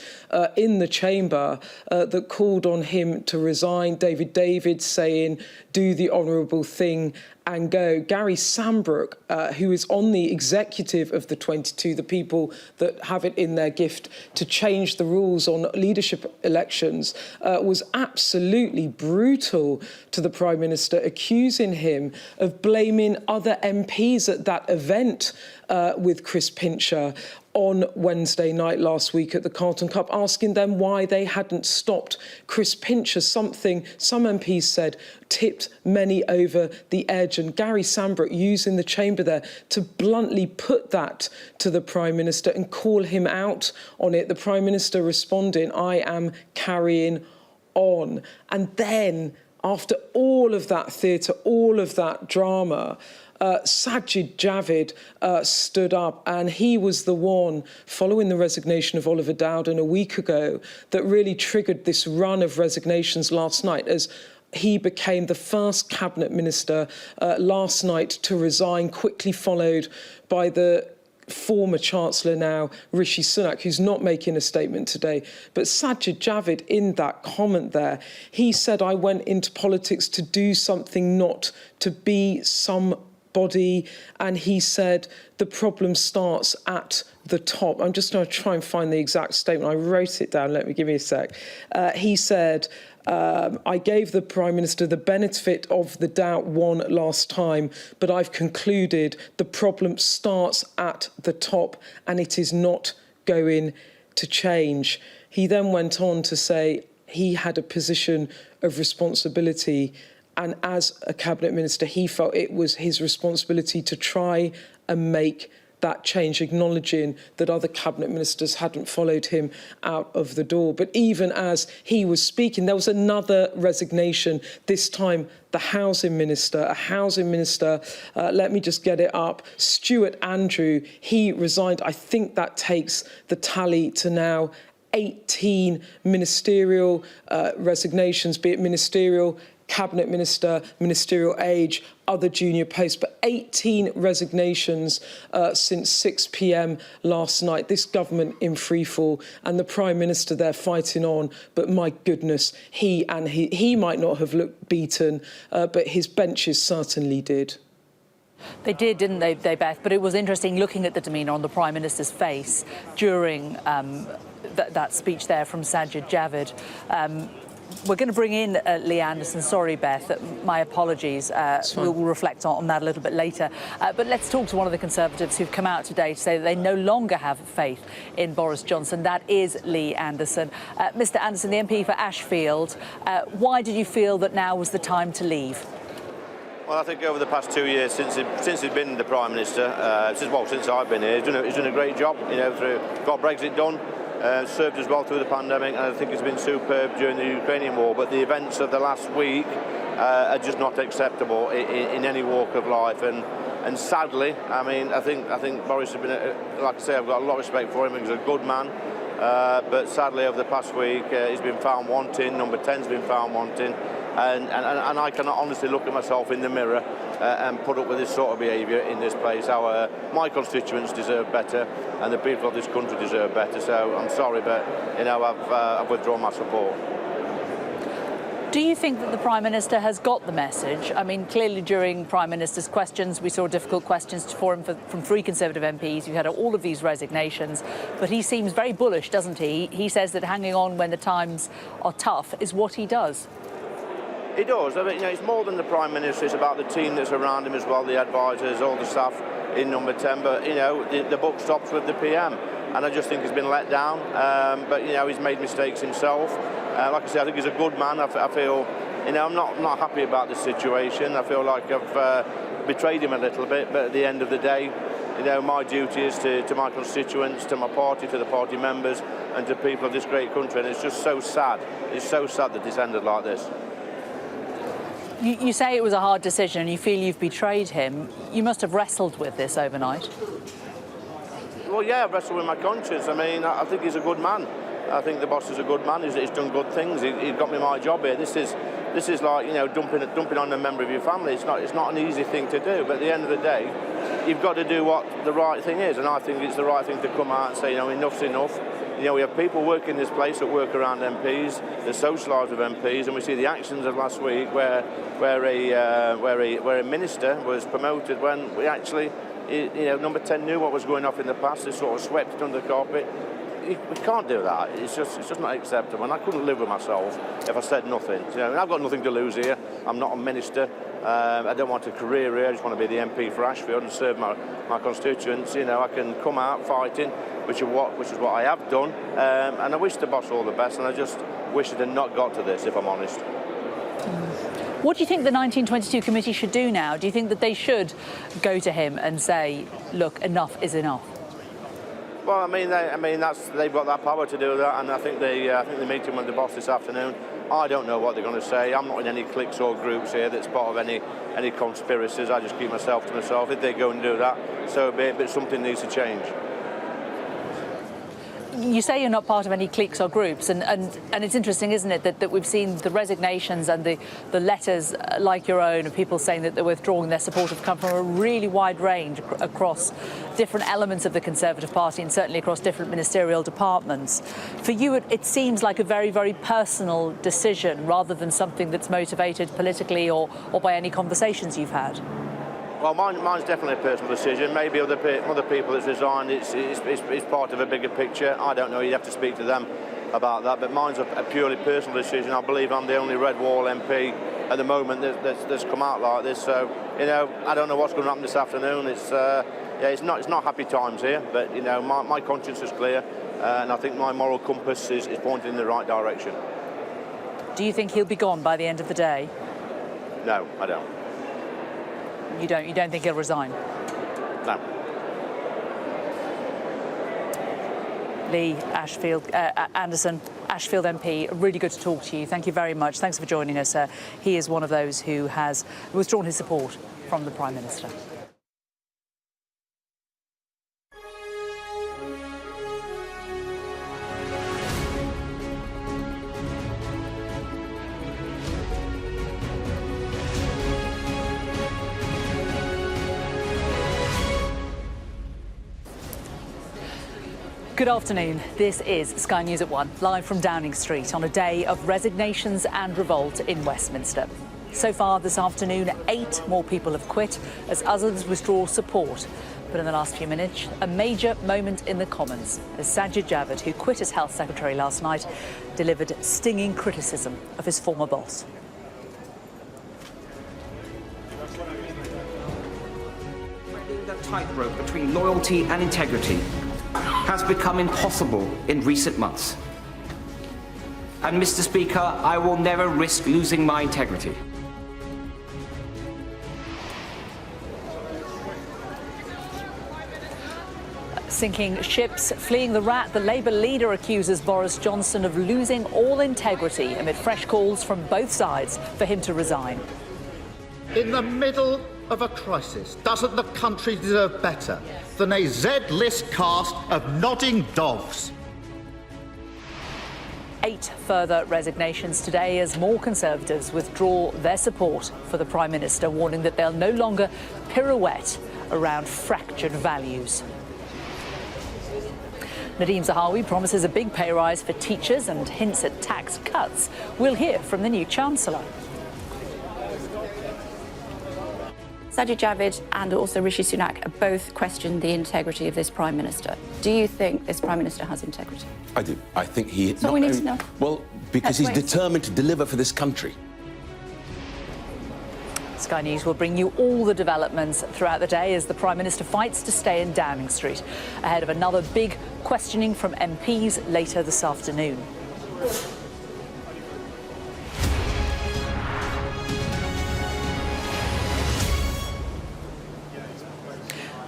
in the chamber that called on him to resign. David David saying, do the honourable thing and go. Gary Sandbrook, who is on the executive of the 22, the people that have it in their gift to change the rules on leadership elections, was absolutely brutal to the Prime Minister, accusing him of blaming other MPs at that event with Chris Pincher on Wednesday night last week at the Carlton Cup, asking them why they hadn't stopped Chris Pincher, something some MPs said tipped many over the edge. And Gary Sandbrook using the chamber there to bluntly put that to the Prime Minister and call him out on it. The Prime Minister responding, I am carrying on. And then, after all of that theatre, all of that drama, Sajid Javid stood up, and he was the one, following the resignation of Oliver Dowden a week ago, that really triggered this run of resignations last night, as he became the first cabinet minister last night to resign, quickly followed by the former Chancellor now, Rishi Sunak, who's not making a statement today. But Sajid Javid, in that comment there, he said, I went into politics to do something, not to be somebody. And he said, the problem starts at the top. I'm just going to try and find the exact statement. I wrote it down. Let me give me a sec. He said, I gave the Prime Minister the benefit of the doubt last time, but I've concluded the problem starts at the top and it is not going to change. He then went on to say he had a position of responsibility, and as a Cabinet Minister, he felt it was his responsibility to try and make that change, acknowledging that other Cabinet Ministers hadn't followed him out of the door. But even as he was speaking, there was another resignation, this time the Housing Minister, let me just get it up, Stuart Andrew, he resigned. I think that takes the tally to now 18 ministerial resignations, be it ministerial, Cabinet Minister, ministerial age, other junior posts, but 18 resignations since 6 p.m. last night. This government in freefall, and the Prime Minister there fighting on. But my goodness, he might not have looked beaten, but his benches certainly did. They did, didn't they, Beth? But it was interesting looking at the demeanour on the Prime Minister's face during that speech there from Sajid Javid. We're going to bring in Lee Anderson. Sorry, Beth, my apologies. We'll reflect on that a little bit later. But let's talk to one of the Conservatives who've come out today to say that they no longer have faith in Boris Johnson. That is Lee Anderson. Mr Anderson, the MP for Ashfield, why did you feel that now was the time to leave? Well, I think over the past 2 years, since he's been the Prime Minister, since I've been here, he's done a great job. Got Brexit done. Served us well through the pandemic, and I think it's been superb during the Ukrainian war. But the events of the last week are just not acceptable in any walk of life. And sadly, I think Boris has been, like I say, I've got a lot of respect for him. He's a good man. But sadly, over the past week, he's been found wanting. Number 10's been found wanting. And I cannot honestly look at myself in the mirror and put up with this sort of behaviour in this place. My constituents deserve better, and the people of this country deserve better. So I'm sorry, but I've withdrawn my support. Do you think that the Prime Minister has got the message? I mean, clearly during Prime Minister's questions, we saw difficult questions for him from 3 Conservative MPs. You had all of these resignations, but he seems very bullish, doesn't he? He says that hanging on when the times are tough is what he does. He does. I mean, it's more than the Prime Minister. It's about the team that's around him as well, the advisors, all the staff in number 10. But, the buck stops with the PM. And I just think he's been let down. But, he's made mistakes himself. Like I said, I think he's a good man. I feel, I'm not happy about the situation. I feel like I've betrayed him a little bit. But at the end of the day, my duty is to my constituents, to my party, to the party members, and to people of this great country. And it's just so sad. It's so sad that it's ended like this. You say it was a hard decision and you feel you've betrayed him. You must have wrestled with this overnight. Well, yeah, I've wrestled with my conscience. I mean, I think he's a good man. I think the boss is a good man. He's done good things. He got me my job here. This is like, dumping on a member of your family. It's not an easy thing to do. But at the end of the day, you've got to do what the right thing is. And I think it's the right thing to come out and say, enough's enough. We have people working in this place that work around MPs, that socialise with MPs, and we see the actions of last week where a minister was promoted when we actually, number 10 knew what was going on in the past. They sort of swept it under the carpet. We can't do that. It's just not acceptable. And I couldn't live with myself if I said nothing. I've got nothing to lose here. I'm not a minister. I don't want a career here. I just want to be the MP for Ashfield and serve my constituents. I can come out fighting, which is what I have done. And I wish the boss all the best. And I just wish it had not got to this, if I'm honest. What do you think the 1922 committee should do now? Do you think that they should go to him and say, look, enough is enough? Well, they've got that power to do that, and I think they're meeting with the boss this afternoon. I don't know what they're going to say. I'm not in any cliques or groups here that's part of any conspiracies. I just keep myself to myself. If they go and do that, so be it, but something needs to change. You say you're not part of any cliques or groups, and it's interesting, isn't it, that we've seen the resignations and the letters like your own of people saying that they're withdrawing their support have come from a really wide range across different elements of the Conservative Party and certainly across different ministerial departments. For you, it seems like a very, very personal decision rather than something that's motivated politically or by any conversations you've had. Well, mine's definitely a personal decision. Maybe other people that's resigned, it's part of a bigger picture. I don't know, you'd have to speak to them about that, but mine's a purely personal decision. I believe I'm the only Red Wall MP at the moment that's come out like this, so, you know, I don't know what's going to happen this afternoon. It's not happy times here, but, you know, my conscience is clear, and I think my moral compass is pointing in the right direction. Do you think he'll be gone by the end of the day? No, I don't. You don't think he'll resign? No. Lee Anderson, Ashfield MP, really good to talk to you. Thank you very much. Thanks for joining us. He is one of those who has withdrawn his support from the Prime Minister. Good afternoon. This is Sky News at 1, live from Downing Street on a day of resignations and revolt in Westminster. So far this afternoon, 8 more people have quit as others withdraw support. But in the last few minutes, a major moment in the Commons as Sajid Javid, who quit as Health Secretary last night, delivered stinging criticism of his former boss. Treading the tightrope between loyalty and integrity has become impossible in recent months. And, Mr. Speaker, I will never risk losing my integrity. Sinking ships, fleeing the rat, the Labour leader accuses Boris Johnson of losing all integrity amid fresh calls from both sides for him to resign. In the middle of a crisis, doesn't the country deserve better than a Z-list cast of nodding dogs? 8 further resignations today as more Conservatives withdraw their support for the Prime Minister, warning that they'll no longer pirouette around fractured values. Nadhim Zahawi promises a big pay rise for teachers and hints at tax cuts. We'll hear from the new chancellor. Sajid Javid and also Rishi Sunak have both questioned the integrity of this Prime Minister. Do you think this Prime Minister has integrity? I do. I think he... That's what we need to know. Well, because he's determined to deliver for this country. Sky News will bring you all the developments throughout the day as the Prime Minister fights to stay in Downing Street, ahead of another big questioning from MPs later this afternoon.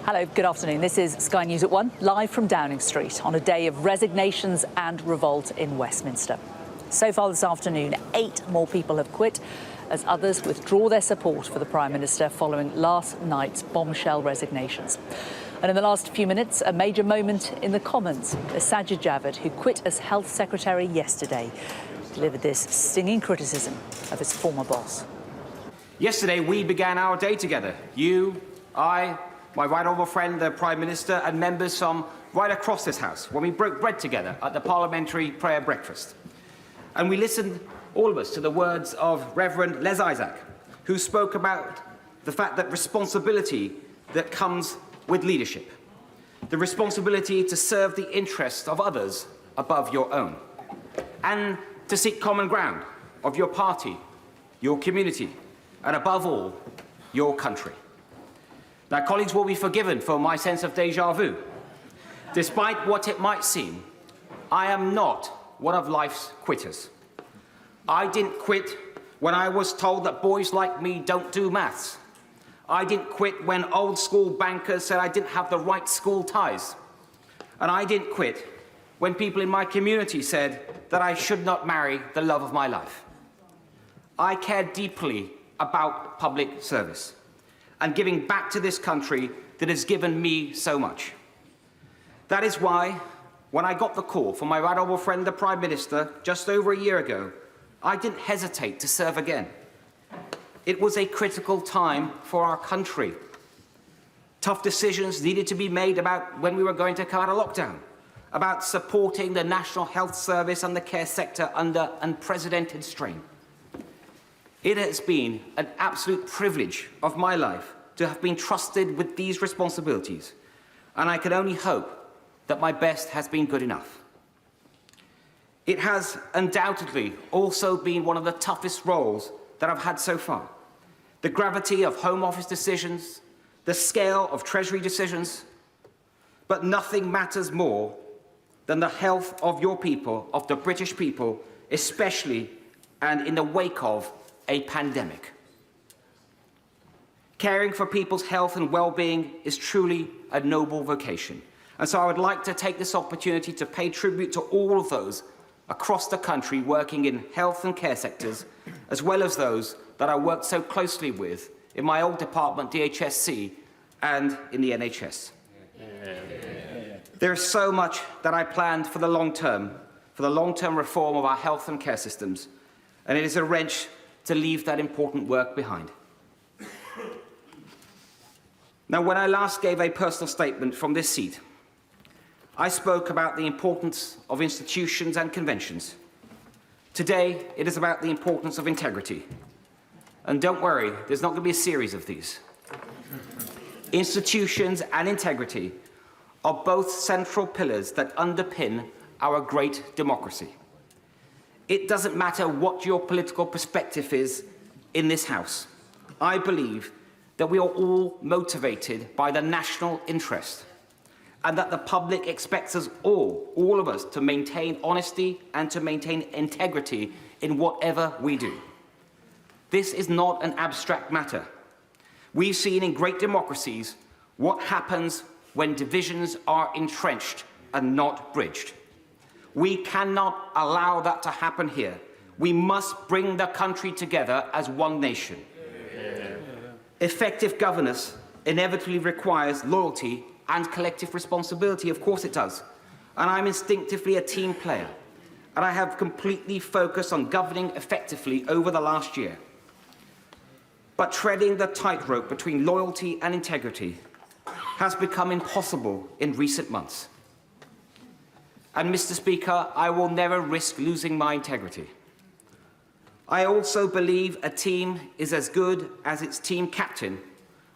Hello, good afternoon. This is Sky News at 1, live from Downing Street on a day of resignations and revolt in Westminster. So far this afternoon, 8 more people have quit as others withdraw their support for the Prime Minister following last night's bombshell resignations. And in the last few minutes, a major moment in the Commons as Sajid Javid, who quit as Health Secretary yesterday, delivered this stinging criticism of his former boss. Yesterday, we began our day together. You, I, my right honourable friend, the Prime Minister, and members from right across this House, when we broke bread together at the parliamentary prayer breakfast. And we listened, all of us, to the words of Reverend Les Isaac, who spoke about the fact that responsibility that comes with leadership, the responsibility to serve the interests of others above your own, and to seek common ground of your party, your community, and above all, your country. Now, colleagues will be forgiven for my sense of déjà vu. Despite what it might seem, I am not one of life's quitters. I didn't quit when I was told that boys like me don't do maths. I didn't quit when old school bankers said I didn't have the right school ties. And I didn't quit when people in my community said that I should not marry the love of my life. I care deeply about public service and giving back to this country that has given me so much. That is why when I got the call from my right honourable friend, the Prime Minister, just over a year ago, I didn't hesitate to serve again. It was a critical time for our country. Tough decisions needed to be made about when we were going to come out of lockdown, about supporting the National Health Service and the care sector under unprecedented strain. It has been an absolute privilege of my life to have been trusted with these responsibilities, and I can only hope that my best has been good enough. It has undoubtedly also been one of the toughest roles that I've had so far. The gravity of Home Office decisions, the scale of Treasury decisions, but nothing matters more than the health of your people, of the British people, especially and in the wake of a pandemic. Caring for people's health and well-being is truly a noble vocation. And so I would like to take this opportunity to pay tribute to all of those across the country working in health and care sectors, as well as those that I worked so closely with in my old department, DHSC, and in the NHS. There is so much that I planned for the long-term reform of our health and care systems, and it is a wrench to leave that important work behind. Now, when I last gave a personal statement from this seat, I spoke about the importance of institutions and conventions. Today, it is about the importance of integrity. And don't worry, there's not going to be a series of these. Institutions and integrity are both central pillars that underpin our great democracy. It doesn't matter what your political perspective is in this House. I believe that we are all motivated by the national interest, and that the public expects us all of us, to maintain honesty and to maintain integrity in whatever we do. This is not an abstract matter. We've seen in great democracies what happens when divisions are entrenched and not bridged. We cannot allow that to happen here. We must bring the country together as one nation. Effective governance inevitably requires loyalty and collective responsibility. Of course it does. And I'm instinctively a team player. And I have completely focused on governing effectively over the last year. But treading the tightrope between loyalty and integrity has become impossible in recent months. And, Mr. Speaker, I will never risk losing my integrity. I also believe a team is as good as its team captain,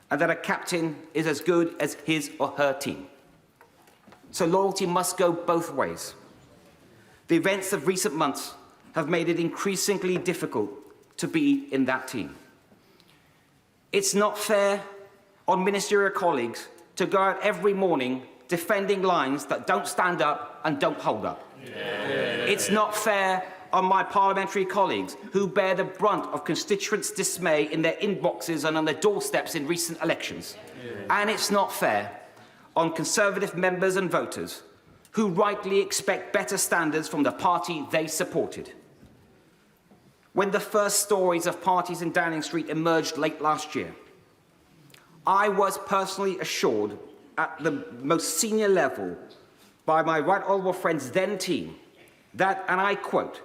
and that a captain is as good as his or her team. So loyalty must go both ways. The events of recent months have made it increasingly difficult to be in that team. It's not fair on ministerial colleagues to go out every morning defending lines that don't stand up and don't hold up. It's not fair on my parliamentary colleagues who bear the brunt of constituents' dismay in their inboxes and on their doorsteps in recent elections. And it's not fair on Conservative members and voters who rightly expect better standards from the party they supported. When the first stories of parties in Downing Street emerged late last year, I was personally assured at the most senior level by my right honourable friend's then team that, and I quote,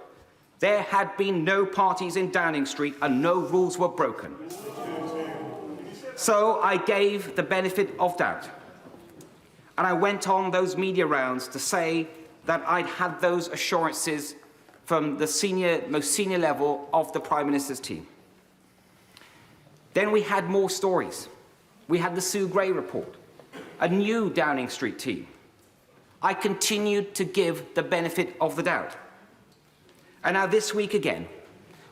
there had been no parties in Downing Street and no rules were broken. So I gave the benefit of doubt. And I went on those media rounds to say that I'd had those assurances from the most senior level of the Prime Minister's team. Then we had more stories. We had the Sue Gray report, a new Downing Street team. I continued to give the benefit of the doubt. And now this week again,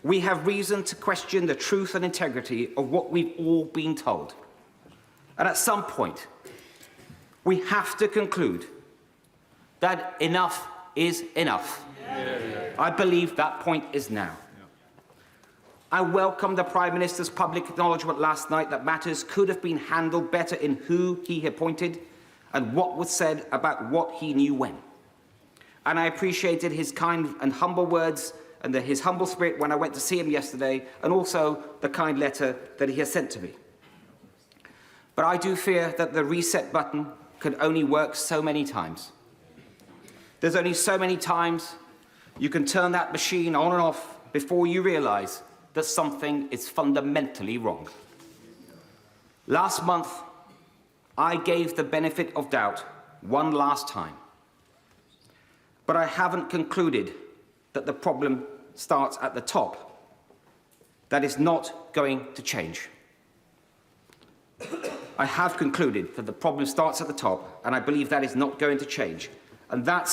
we have reason to question the truth and integrity of what we've all been told. And at some point, we have to conclude that enough is enough. I believe that point is now. I welcome the Prime Minister's public acknowledgement last night that matters could have been handled better in who he appointed and what was said about what he knew when. And I appreciated his kind and humble words and his humble spirit when I went to see him yesterday, and also the kind letter that he has sent to me. But I do fear that the reset button can only work so many times. There's only so many times you can turn that machine on and off before you realise that something is fundamentally wrong. Last month, I gave the benefit of doubt one last time. But I haven't concluded that the problem starts at the top. That is not going to change. I have concluded that the problem starts at the top, and I believe that is not going to change. And that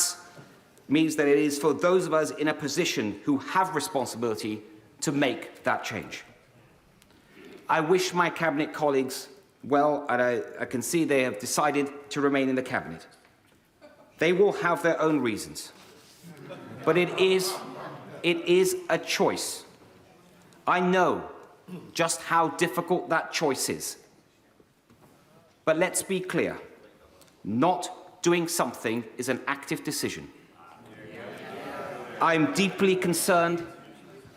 means that it is for those of us in a position who have responsibility to make that change. I wish my Cabinet colleagues well, and I can see they have decided to remain in the Cabinet. They will have their own reasons. But it is a choice. I know just how difficult that choice is. But let's be clear, not doing something is an active decision. I'm deeply concerned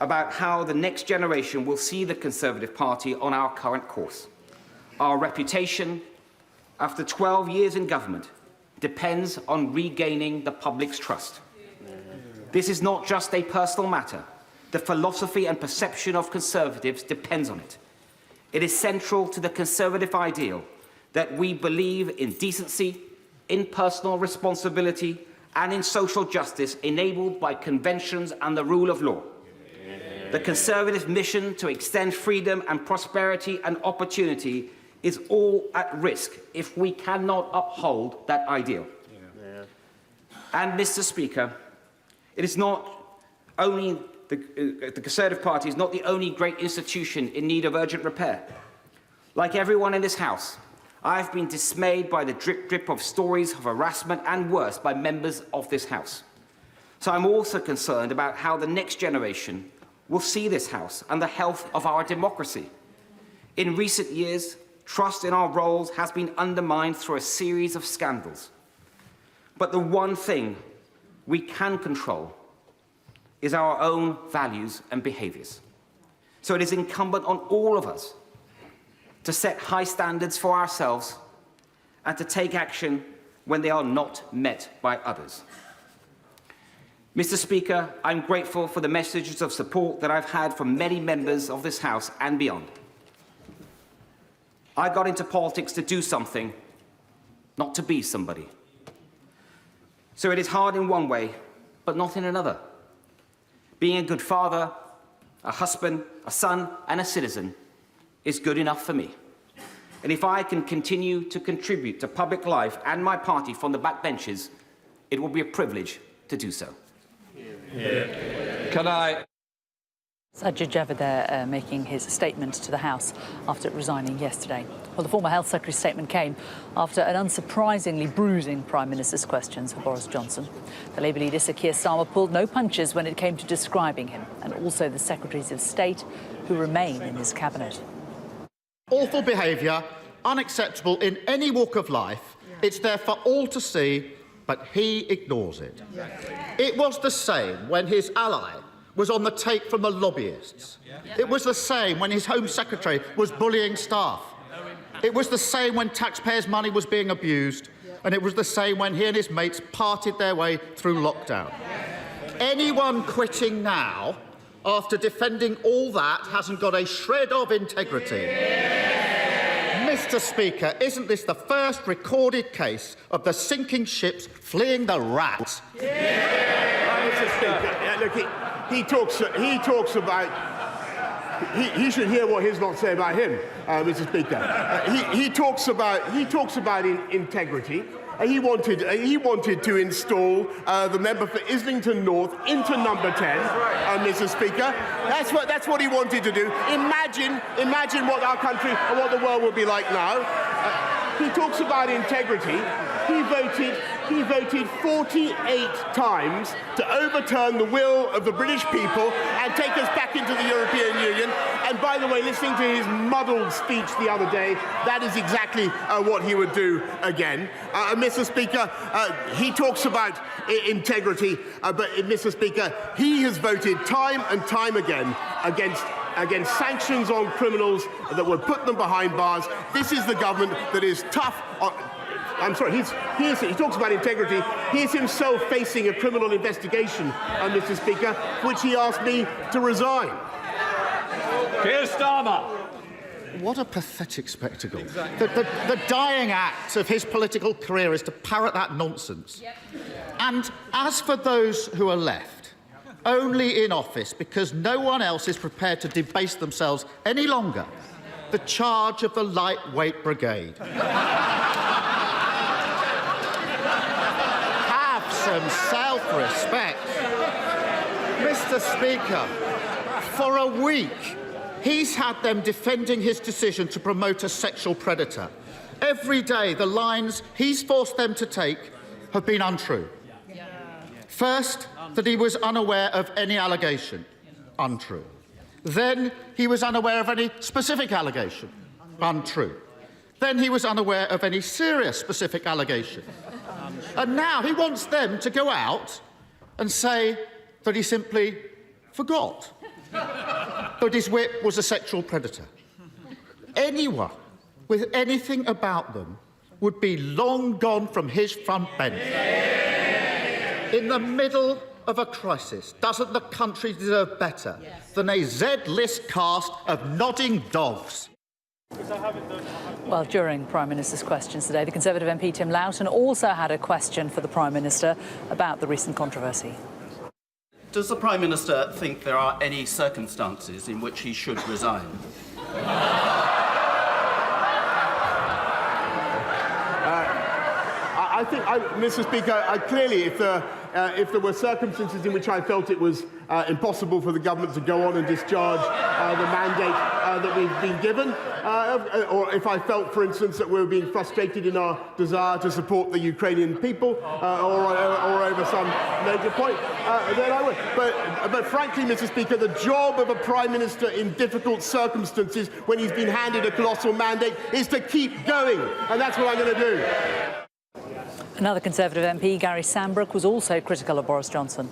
about how the next generation will see the Conservative Party on our current course. Our reputation, after 12 years in government, depends on regaining the public's trust. This is not just a personal matter. The philosophy and perception of Conservatives depends on it. It is central to the Conservative ideal that we believe in decency, in personal responsibility, and in social justice enabled by conventions and the rule of law. The Conservative mission to extend freedom and prosperity and opportunity is all at risk if we cannot uphold that ideal. And, Mr. Speaker, it is not only the Conservative Party is not the only great institution in need of urgent repair. Like everyone in this House, I've been dismayed by the drip of stories of harassment and worse by members of this House. So I'm also concerned about how the next generation will see this House and the health of our democracy. In recent years, trust in our roles has been undermined through a series of scandals. But the one thing we can control is our own values and behaviours. So it is incumbent on all of us to set high standards for ourselves and to take action when they are not met by others. Mr. Speaker, I'm grateful for the messages of support that I've had from many members of this House and beyond. I got into politics to do something, not to be somebody. So it is hard in one way, but not in another. Being a good father, a husband, a son, and a citizen is good enough for me. And if I can continue to contribute to public life and my party from the backbenches, it will be a privilege to do so. Can I... Sajid Javid there making his statement to the House after resigning yesterday. Well, the former Health Secretary's statement came after an unsurprisingly bruising Prime Minister's questions for Boris Johnson. The Labour leader, Sir Keir Starmer, pulled no punches when it came to describing him, and also the Secretaries of State who remain in his cabinet. Awful behaviour, unacceptable in any walk of life. It's there for all to see, but he ignores it. It was the same when his ally was on the take from the lobbyists. It was the same when his Home Secretary was bullying staff. It was the same when taxpayers' money was being abused. And it was the same when he and his mates parted their way through lockdown. Anyone quitting now, after defending all that, hasn't got a shred of integrity. Mr. Speaker, isn't this the first recorded case of the sinking ships fleeing the rats? Mr. Speaker, look, he talks about. He should hear what his lot say about him, Mr. Speaker. He talks about integrity. He wanted to install the member for Islington North into number 10, Mr. Speaker. That's what he wanted to do. Imagine what our country and what the world will be like now. He talks about integrity. He voted 48 times to overturn the will of the British people and take us back into the European Union. And by the way, listening to his muddled speech the other day, that is exactly what he would do again. Mr. Speaker, he talks about integrity, but Mr. Speaker, he has voted time and time again against sanctions on criminals that would put them behind bars. This is the government that is tough I'm sorry, he talks about integrity. He is himself facing a criminal investigation, Mr. Speaker, for which he asked me to resign. Keir Starmer. What a pathetic spectacle. The dying act of his political career is to parrot that nonsense. Yep. And as for those who are left, only in office because no one else is prepared to debase themselves any longer, the charge of the lightweight brigade. Have some self-respect. Mr. Speaker, for a week, he's had them defending his decision to promote a sexual predator. Every day, the lines he's forced them to take have been untrue. First, that he was unaware of any allegation. Untrue. Then, he was unaware of any specific allegation. Untrue. Then he was unaware of any serious specific allegation. And now he wants them to go out and say that he simply forgot that his whip was a sexual predator. Anyone with anything about them would be long gone from his front bench. In the middle of a crisis, doesn't the country deserve better than a Z-list cast of nodding dogs? Well, during Prime Minister's questions today, the Conservative MP Tim Loughton also had a question for the Prime Minister about the recent controversy. Does the Prime Minister think there are any circumstances in which he should resign? I think, Mr. Speaker, clearly, if there were circumstances in which I felt it was impossible for the government to go on and discharge the mandate that we've been given, or if I felt, for instance, that we were being frustrated in our desire to support the Ukrainian people, or over some major point, then I would. But frankly, Mr. Speaker, the job of a Prime Minister in difficult circumstances when he's been handed a colossal mandate is to keep going, and that's what I'm going to do. Another Conservative MP, Gary Sambrook, was also critical of Boris Johnson.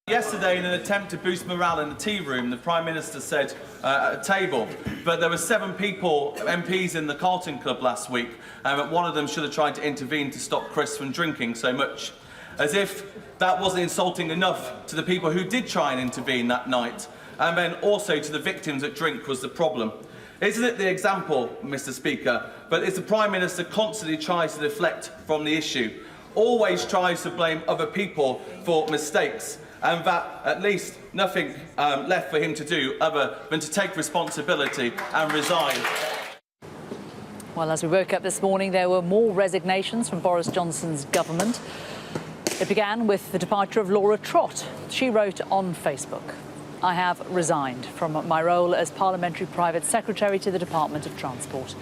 Yesterday, in an attempt to boost morale in the tea room, the Prime Minister said at a table, but there were 7 people, MPs in the Carlton Club last week, and one of them should have tried to intervene to stop Chris from drinking so much. As if that wasn't insulting enough to the people who did try and intervene that night, and then also to the victims that drink was the problem. Isn't it the example, Mr. Speaker, but it's the Prime Minister constantly tries to deflect from the issue, always tries to blame other people for mistakes, and that at least nothing left for him to do other than to take responsibility and resign. Well, as we woke up this morning, there were more resignations from Boris Johnson's government. It began with the departure of Laura Trott. She wrote on Facebook, "I have resigned from my role as Parliamentary Private Secretary to the Department of Transport.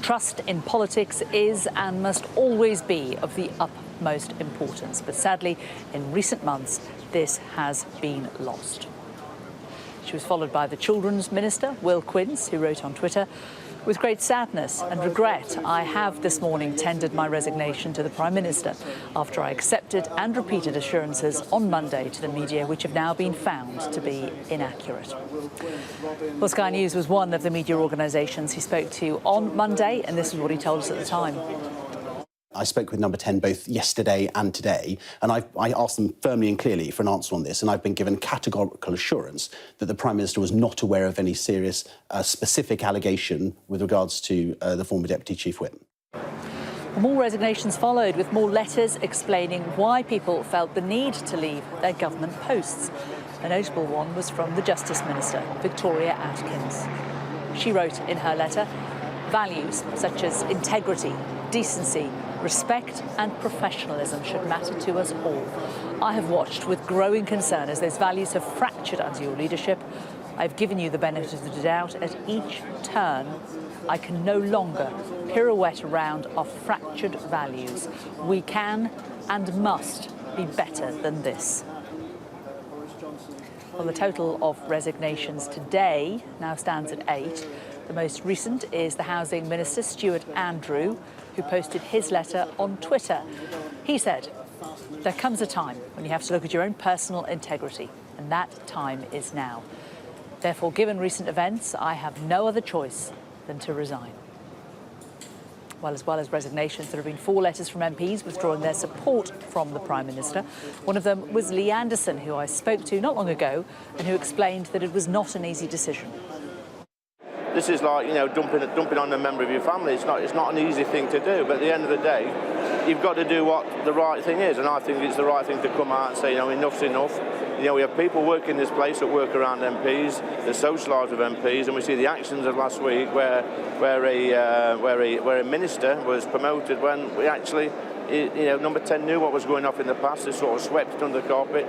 Trust in politics is and must always be of the utmost importance, but sadly, in recent months, this has been lost." She was followed by the Children's Minister, Will Quince, who wrote on Twitter, "With great sadness and regret, I have this morning tendered my resignation to the Prime Minister after I accepted and repeated assurances on Monday to the media which have now been found to be inaccurate." Well, Sky News was one of the media organisations he spoke to on Monday, and this is what he told us at the time. I spoke with Number 10 both yesterday and today, and I asked them firmly and clearly for an answer on this, and I've been given categorical assurance that the Prime Minister was not aware of any serious specific allegation with regards to the former Deputy Chief Whip. More resignations followed, with more letters explaining why people felt the need to leave their government posts. A notable one was from the Justice Minister, Victoria Atkins. She wrote in her letter, "Values such as integrity, decency, respect and professionalism should matter to us all. I have watched with growing concern as those values have fractured under your leadership. I've given you the benefit of the doubt at each turn. I can no longer pirouette around our fractured values. We can and must be better than this." Well, the total of resignations today now stands at 8. The most recent is the Housing Minister, Stuart Andrew, who posted his letter on Twitter. He said, "There comes a time when you have to look at your own personal integrity, and that time is now. Therefore, given recent events, I have no other choice than to resign." Well, as resignations, there have been 4 letters from MPs withdrawing their support from the Prime Minister. One of them was Lee Anderson, who I spoke to not long ago and who explained that it was not an easy decision. This is like, dumping on a member of your family. It's not an easy thing to do, but at the end of the day, you've got to do what the right thing is, and I think it's the right thing to come out and say, enough's enough. We have people working in this place that work around MPs, that socialise with MPs, and we see the actions of last week where a minister was promoted when we actually, number 10 knew what was going on in the past. They sort of swept it under the carpet.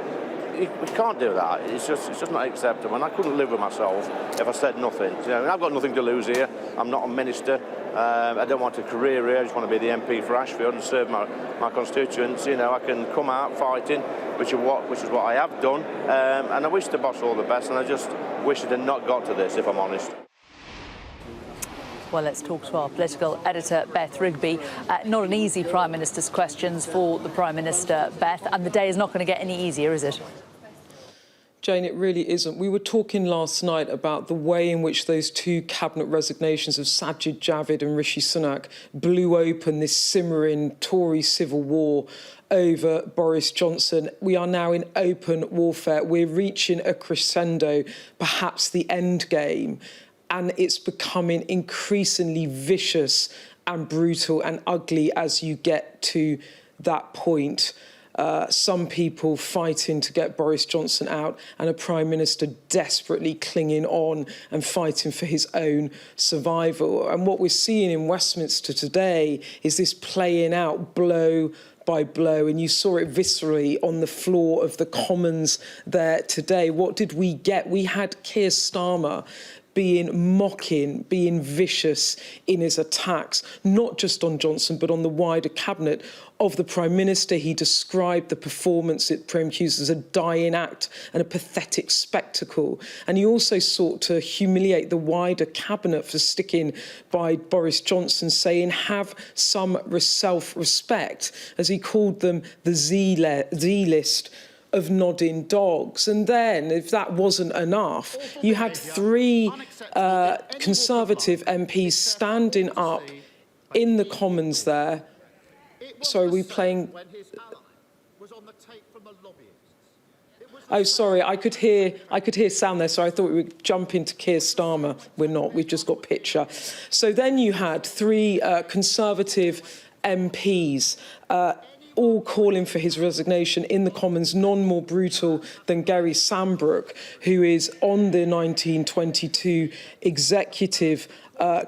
We can't do that. It's just not acceptable. And I couldn't live with myself if I said nothing. I've got nothing to lose here. I'm not a minister. I don't want a career here. I just want to be the MP for Ashfield and serve my constituents. I can come out fighting, which is what I have done. And I wish the boss all the best. And I just wish it had not got to this, if I'm honest. Well, let's talk to our political editor, Beth Rigby. Not an easy Prime Minister's questions for the Prime Minister, Beth, and the day is not going to get any easier, is it? Jane, it really isn't. We were talking last night about the way in which those 2 cabinet resignations of Sajid Javid and Rishi Sunak blew open this simmering Tory civil war over Boris Johnson. We are now in open warfare. We're reaching a crescendo, perhaps the end game, and it's becoming increasingly vicious and brutal and ugly as you get to that point. Some people fighting to get Boris Johnson out and a Prime Minister desperately clinging on and fighting for his own survival. And what we're seeing in Westminster today is this playing out blow by blow, and you saw it viscerally on the floor of the Commons there today. What did we get? We had Keir Starmer being mocking, being vicious in his attacks, not just on Johnson, but on the wider cabinet of the Prime Minister. He described the performance at Pre-PMQs as a dying act and a pathetic spectacle. And he also sought to humiliate the wider cabinet for sticking by Boris Johnson, saying, have some self-respect, as he called them the Z-list of nodding dogs. And then, if that wasn't enough, you had 3 Conservative MPs standing up in the Commons there. Sorry, are we playing? Oh, sorry, I could hear sound there, so I thought we would jump into Keir Starmer. We're not, we've just got picture. So then you had 3 Conservative MPs all calling for his resignation in the Commons, none more brutal than Gary Sambrook, who is on the 1922 Executive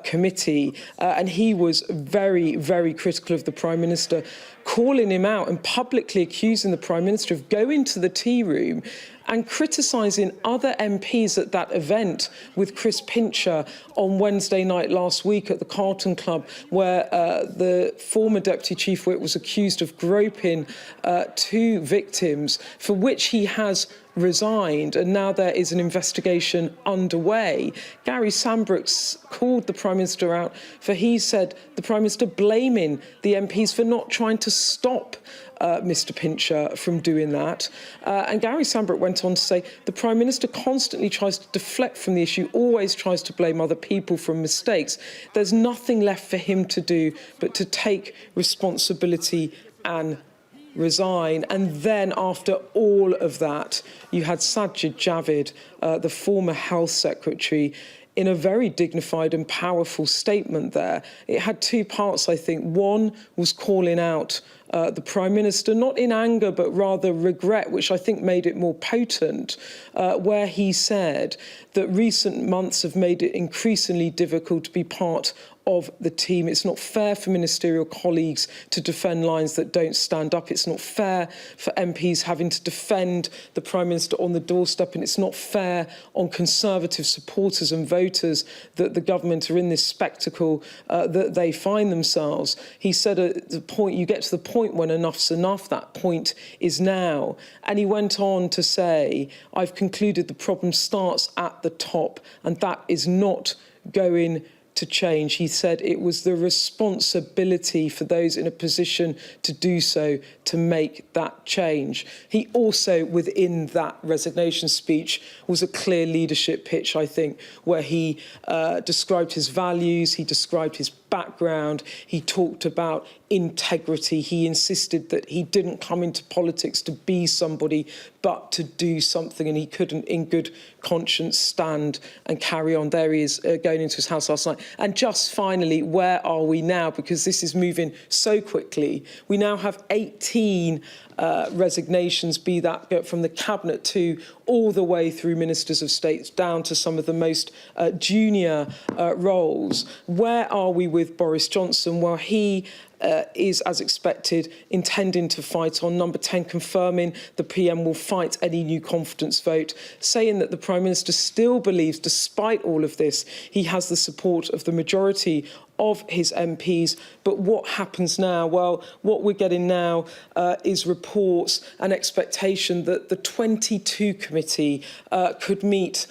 Committee, and he was very, very critical of the Prime Minister, calling him out and publicly accusing the Prime Minister of going to the tea room and criticising other MPs at that event with Chris Pincher on Wednesday night last week at the Carlton Club, where the former Deputy Chief Whip was accused of groping 2 victims, for which he has resigned, and now there is an investigation underway. Gary Sambrook's called the Prime Minister out for, he said, the Prime Minister blaming the MPs for not trying to stop Mr Pincher from doing that. And Gary Sambrook went on to say the Prime Minister constantly tries to deflect from the issue, always tries to blame other people for mistakes. There's nothing left for him to do but to take responsibility and resign. And then after all of that, you had Sajid Javid, the former Health Secretary, in a very dignified and powerful statement there. It had 2 parts, I think. One was calling out the Prime Minister, not in anger, but rather regret, which I think made it more potent, where he said that recent months have made it increasingly difficult to be part of the team. It's not fair for ministerial colleagues to defend lines that don't stand up. It's not fair for MPs having to defend the Prime Minister on the doorstep, and it's not fair on Conservative supporters and voters that the government are in this spectacle that they find themselves. He said at the point, you get to the point when enough's enough, that point is now. And he went on to say, I've concluded the problem starts at the top, and that is not going to change. He said it was the responsibility for those in a position to do so to make that change. He also, within that resignation speech, was a clear leadership pitch, I think, where he described his values, he described his background. He talked about integrity. He insisted that he didn't come into politics to be somebody, but to do something, and he couldn't, in good conscience, stand and carry on. There he is going into his house last night. And just finally, where are we now? Because this is moving so quickly. We now have 18 resignations, be that from the Cabinet to all the way through Ministers of State down to some of the most junior roles. Where are we with Boris Johnson? Well, he is, as expected, intending to fight on. Number 10, confirming the PM will fight any new confidence vote, saying that the Prime Minister still believes, despite all of this, he has the support of the majority of his MPs. But what happens now? Well, what we're getting now is reports and expectation that the 22 committee could meet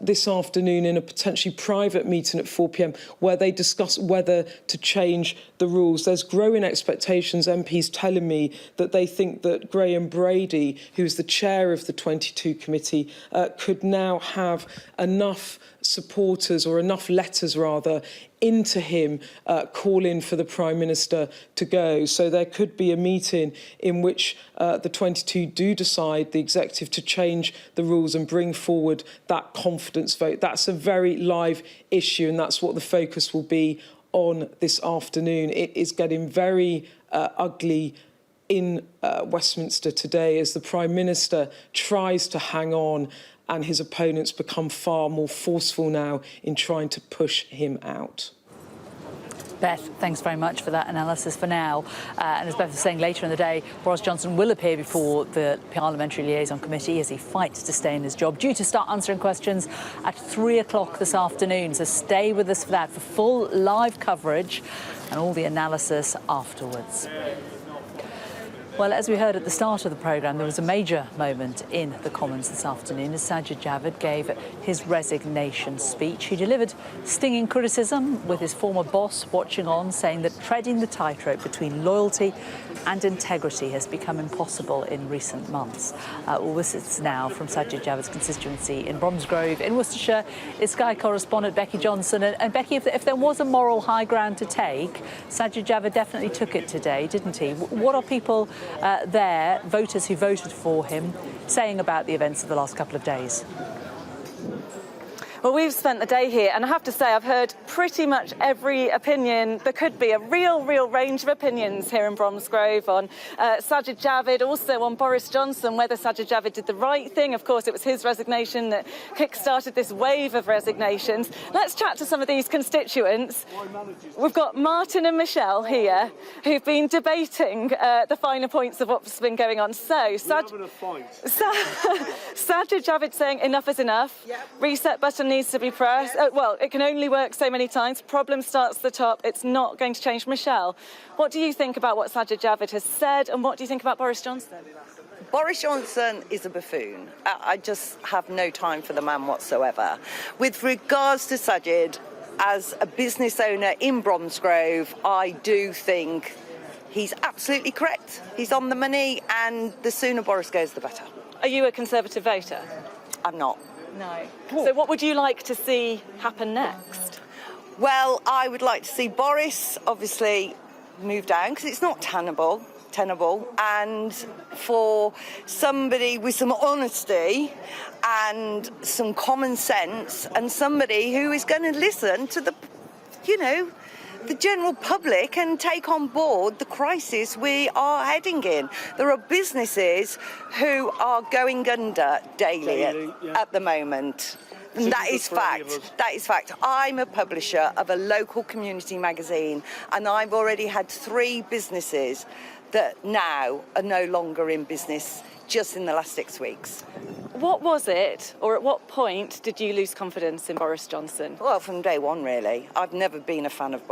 this afternoon in a potentially private meeting at 4 p.m. where they discuss whether to change the rules. There's growing expectations, MPs telling me that they think that Graham Brady, who is the chair of the 22 committee, could now have enough supporters, or enough letters rather, into him calling for the Prime Minister to go. So there could be a meeting in which the 22 do decide, the executive, to change the rules and bring forward that confidence vote. That's a very live issue, and that's what the focus will be on this afternoon. It is getting very ugly in Westminster today as the Prime Minister tries to hang on and his opponents become far more forceful now in trying to push him out. Beth, thanks very much for that analysis for now. And as Beth was saying, later in the day, Boris Johnson will appear before the Parliamentary Liaison Committee as he fights to stay in his job, due to start answering questions at 3 o'clock this afternoon. So stay with us for that, for full live coverage and all the analysis afterwards. Well, as we heard at the start of the programme, there was a major moment in the Commons this afternoon as Sajid Javid gave his resignation speech. He delivered stinging criticism, with his former boss watching on, saying that treading the tightrope between loyalty and integrity has become impossible in recent months. All this is now from Sajid Javid's constituency in Bromsgrove in Worcestershire is Sky correspondent Becky Johnson. And Becky, if there was a moral high ground to take, Sajid Javid definitely took it today, didn't he? What are people there, voters who voted for him, saying about the events of the last couple of days? Well, we've spent the day here, and I have to say I've heard pretty much every opinion. There could be a real range of opinions here in Bromsgrove on Sajid Javid, also on Boris Johnson, whether Sajid Javid did the right thing. Of course, it was his resignation that kick-started this wave of resignations. Let's chat to some of these constituents. We've got Martin and Michelle here, who've been debating the finer points of what's been going on. So, Sajid Javid saying enough is enough. Yep. Reset button needs to be pressed. Well, it can only work so many times. Problem starts at the top. It's not going to change. Michelle, what do you think about what Sajid Javid has said, and what do you think about Boris Johnson? Boris Johnson is a buffoon. I just have no time for the man whatsoever. With regards to Sajid, as a business owner in Bromsgrove, I do think he's absolutely correct. He's on the money, and the sooner Boris goes, the better. Are you a Conservative voter? I'm not. No. So what would you like to see happen next? Well, I would like to see Boris, obviously, move down, because it's not tenable, and for somebody with some honesty and some common sense, and somebody who is going to listen to the general public and take on board the crisis we are heading in. There are businesses who are going under daily at the moment. And that is fact. That is fact. I'm a publisher of a local community magazine, and I've already had 3 businesses that now are no longer in business just in the last 6 weeks. What was it, or at what point did you lose confidence in Boris Johnson? Well, from day one, really. I've never been a fan of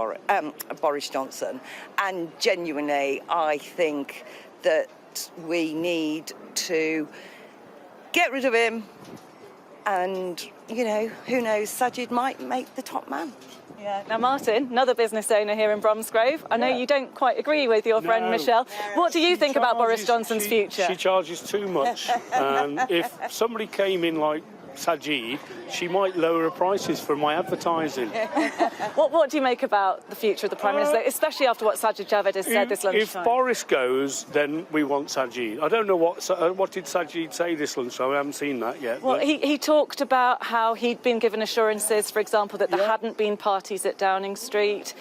Boris Johnson, and genuinely, I think that we need to get rid of him, and, who knows, Sajid might make the top man. Yeah. Now, Martin, another business owner here in Bromsgrove. I know you don't quite agree with your friend Michelle. What do you think about Boris Johnson's future? She charges too much. And if somebody came in like Sajid, she might lower her prices for my advertising. What do you make about the future of the Prime Minister, especially after what Sajid Javid has said this lunchtime? If Boris goes, then we want Sajid. I don't know what did Sajid say this lunchtime. I haven't seen that yet. Well, he talked about how he'd been given assurances, for example, that there hadn't been parties at Downing Street.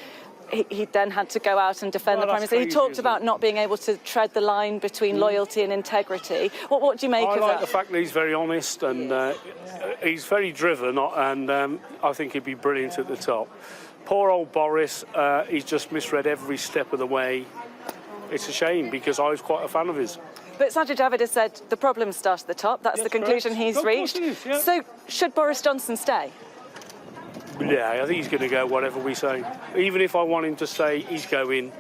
He then had to go out and defend the Prime Minister. He talked about not being able to tread the line between loyalty and integrity. What do you make of that? I like the fact that he's very honest and he's very driven, and I think he'd be brilliant at the top. Poor old Boris, he's just misread every step of the way. It's a shame, because I was quite a fan of his. But Sajid Javid has said the problem starts at the top. That's the conclusion he's reached. So should Boris Johnson stay? Yeah, I think he's going to go whatever we say. Even if I want him to stay, he's going.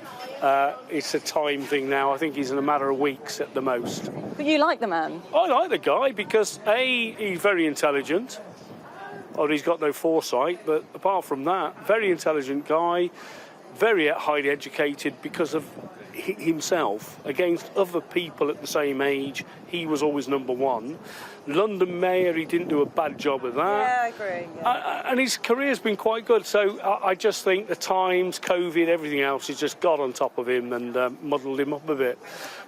It's a time thing now. I think he's in a matter of weeks at the most. But you like the man? I like the guy because, A, he's very intelligent. Or he's got no foresight, but apart from that, very intelligent guy, very highly educated because of himself. Against other people at the same age, he was always number one. London Mayor, he didn't do a bad job of that. Yeah, I agree. Yeah. And his career's been quite good. So I just think the times, COVID, everything else has just got on top of him and muddled him up a bit.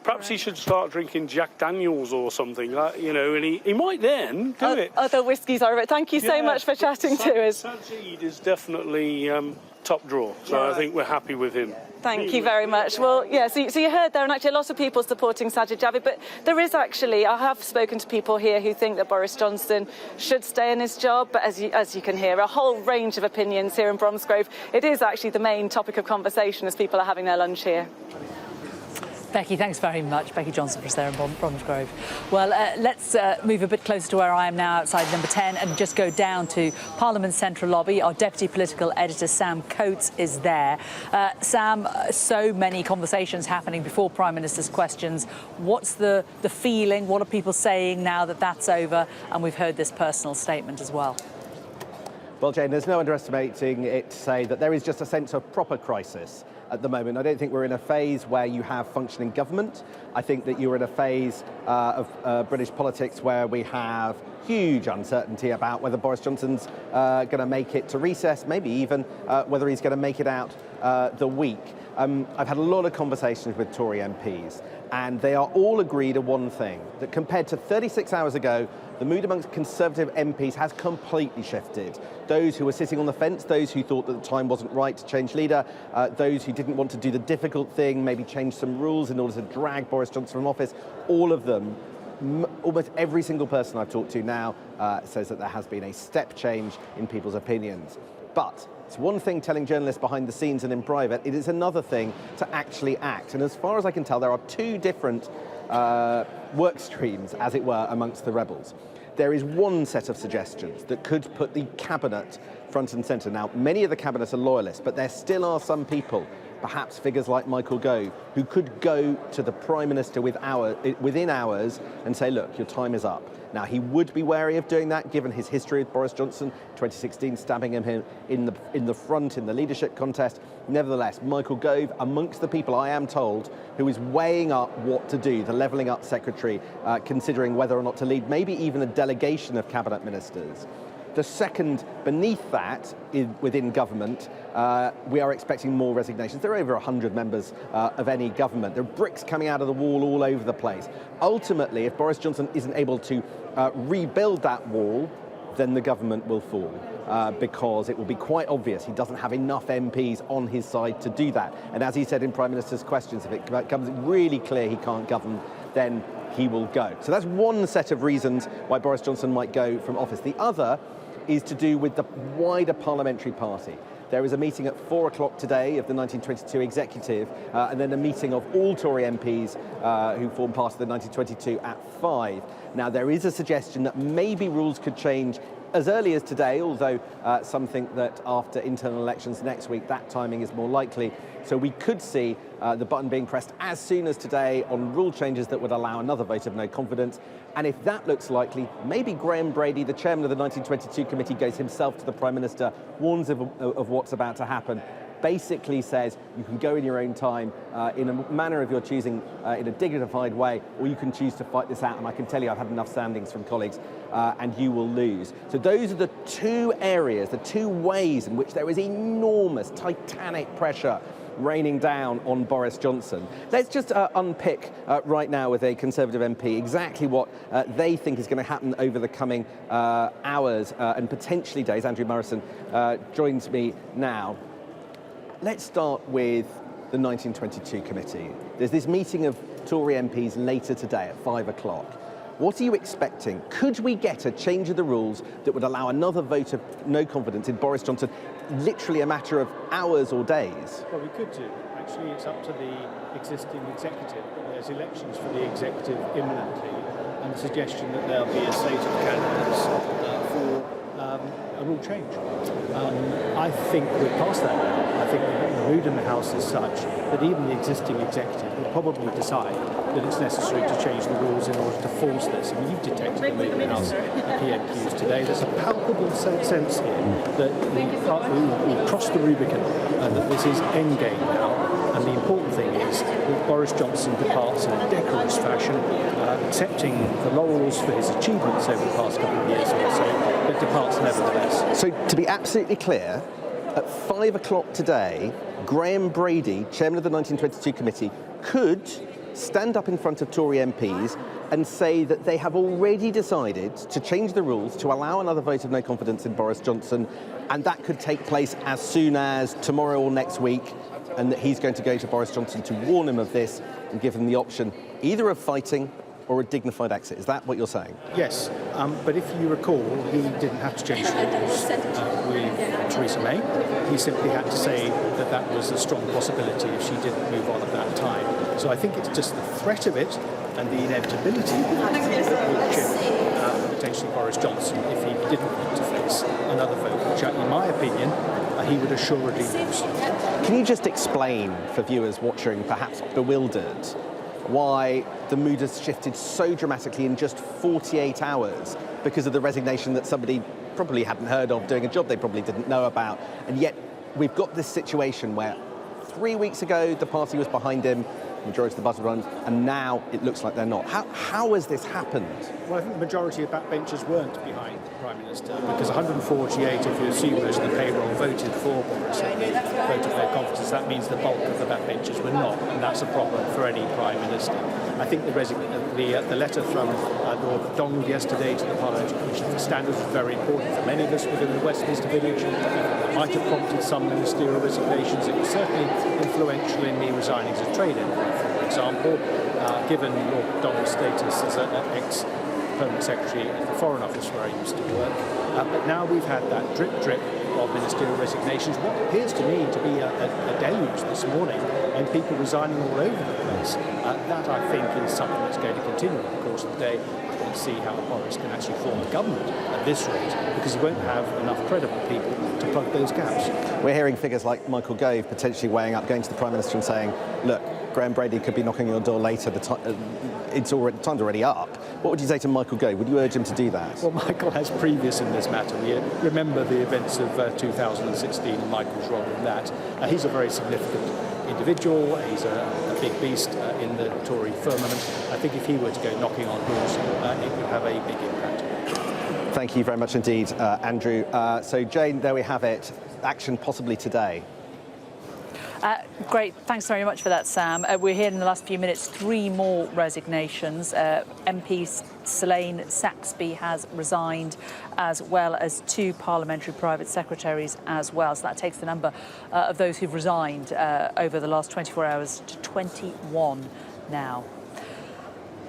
Perhaps he should start drinking Jack Daniels or something, you know, and he might then do it. Other whiskies are... Thank you so much for chatting to us. Sajid is definitely top draw, so I think we're happy with him. Thank you very much. Well, yeah, so you heard there, and actually a lot of people supporting Sajid Javid, but there is actually, I have spoken to people here who think that Boris Johnson should stay in his job, but as you can hear, a whole range of opinions here in Bromsgrove. It is actually the main topic of conversation as people are having their lunch here. Becky, thanks very much. Becky Johnson for us there in Bromsgrove. Well, let's move a bit closer to where I am now, outside number 10, and just go down to Parliament's Central Lobby. Our Deputy Political Editor, Sam Coates, is there. Sam, so many conversations happening before Prime Minister's questions. What's the feeling? What are people saying now that that's over? And we've heard this personal statement as well. Well, Jane, there's no underestimating it to say that there is just a sense of proper crisis at the moment. I don't think we're in a phase where you have functioning government. I think that you're in a phase of British politics where we have huge uncertainty about whether Boris Johnson's going to make it to recess, maybe even whether he's going to make it out the week. I've had a lot of conversations with Tory MPs, and they are all agreed on one thing, that compared to 36 hours ago, the mood amongst Conservative MPs has completely shifted. Those who were sitting on the fence, those who thought that the time wasn't right to change leader, those who didn't want to do the difficult thing, maybe change some rules in order to drag Boris Johnson from office, all of them, almost every single person I've talked to now says that there has been a step change in people's opinions. But it's one thing telling journalists behind the scenes and in private, it is another thing to actually act. And as far as I can tell, there are two different work streams, as it were, amongst the rebels. There is one set of suggestions that could put the cabinet front and centre. Now, many of the cabinet are loyalists, but there still are some people, perhaps figures like Michael Gove, who could go to the Prime Minister within hours and say, look, your time is up. Now, he would be wary of doing that, given his history with Boris Johnson, 2016 stabbing him in the front in the leadership contest. Nevertheless, Michael Gove, amongst the people, I am told, who is weighing up what to do, the levelling up secretary, considering whether or not to lead maybe even a delegation of cabinet ministers. The second, beneath that, within government, we are expecting more resignations. There are over 100 members of any government. There are bricks coming out of the wall all over the place. Ultimately, if Boris Johnson isn't able to rebuild that wall, then the government will fall, because it will be quite obvious he doesn't have enough MPs on his side to do that. And as he said in Prime Minister's questions, if it becomes really clear he can't govern, then he will go. So that's one set of reasons why Boris Johnson might go from office. The other is to do with the wider parliamentary party. There is a meeting at 4 o'clock today of the 1922 executive, and then a meeting of all Tory MPs who form part of the 1922 at 5. Now, there is a suggestion that maybe rules could change as early as today, although some think that after internal elections next week, that timing is more likely. So we could see the button being pressed as soon as today on rule changes that would allow another vote of no confidence. And if that looks likely, maybe Graham Brady, the chairman of the 1922 committee, goes himself to the Prime Minister, warns of what's about to happen, basically says you can go in your own time in a manner of your choosing in a dignified way, or you can choose to fight this out. And I can tell you I've had enough standings from colleagues and you will lose. So those are the two areas, the two ways in which there is enormous, titanic pressure raining down on Boris Johnson. Let's just unpick right now with a Conservative MP exactly what they think is going to happen over the coming hours and potentially days. Andrew Morrison joins me now. Let's start with the 1922 committee. There's this meeting of Tory MPs later today at 5 o'clock. What are you expecting? Could we get a change of the rules that would allow another vote of no confidence in Boris Johnson, literally a matter of hours or days? Well, we could do. Actually, it's up to the existing executive. There's elections for the executive imminently, and the suggestion that there'll be a slate of candidates for a rule change. I think we're past that now. I think the mood in the House is such that even the existing executive will probably decide that it's necessary to change the rules in order to force this. I mean, you've detected the mood in the House at PMQs today. There's a palpable sense here that we've crossed the Rubicon and that this is endgame now. And the important thing is that Boris Johnson departs in a decorous fashion, accepting the laurels for his achievements over the past couple of years or so, but departs nevertheless. So, to be absolutely clear, at 5 o'clock today, Graham Brady, chairman of the 1922 committee, could stand up in front of Tory MPs and say that they have already decided to change the rules to allow another vote of no confidence in Boris Johnson, and that could take place as soon as tomorrow or next week, and that he's going to go to Boris Johnson to warn him of this and give him the option either of fighting or a dignified exit. Is that what you're saying? Yes, but if you recall, he didn't have to change the rules with Theresa May. He simply had to say that that was a strong possibility if she didn't move on at that time. So I think it's just the threat of it and the inevitability that would chip potentially Boris Johnson if he didn't want to face another vote, which in my opinion, he would assuredly lose. Can you just explain for viewers watching, perhaps bewildered, why the mood has shifted so dramatically in just 48 hours because of the resignation that somebody probably hadn't heard of, doing a job they probably didn't know about, and yet we've got this situation where 3 weeks ago the party was behind him, majority of the buzz runs, and now it looks like they're not. How has this happened? Well, I think the majority of backbenchers weren't behind the Prime Minister, because 148, if you assume most of the payroll, voted for Boris, voted their confidence. That means the bulk of the backbenchers were not, and that's a problem for any Prime Minister. I think the letter from Lord MacDonald yesterday to the Parliamentary Commission for Standards was very important for many of us within the Westminster village. It might have prompted some ministerial resignations. It was certainly influential in me resigning as a trade envoy, for example, given Lord MacDonald's status as an ex-Permanent Secretary at the Foreign Office where I used to work. But now we've had that drip of ministerial resignations, what appears to me to be a deluge this morning, and people resigning all over the place. That, I think, is something that's going to continue in the course of the day. And see how Boris can actually form a government at this rate, because he won't have enough credible people to plug those gaps. We're hearing figures like Michael Gove potentially weighing up, going to the Prime Minister and saying, look, Graham Brady could be knocking on your door later, time's already up. What would you say to Michael Gove? Would you urge him to do that? Well, Michael has previous in this matter. We remember the events of 2016 and Michael's role in that. He's a very significant individual. He's a big beast in the Tory firmament. I think if he were to go knocking on doors, it would have a big impact. Thank you very much indeed, Andrew. So, Jane, there we have it. Action possibly today. Great, thanks very much for that, Sam. We're here in the last few minutes, 3 more resignations. MP Selene Saxby has resigned, as well as 2 parliamentary private secretaries as well. So that takes the number of those who've resigned over the last 24 hours to 21 now.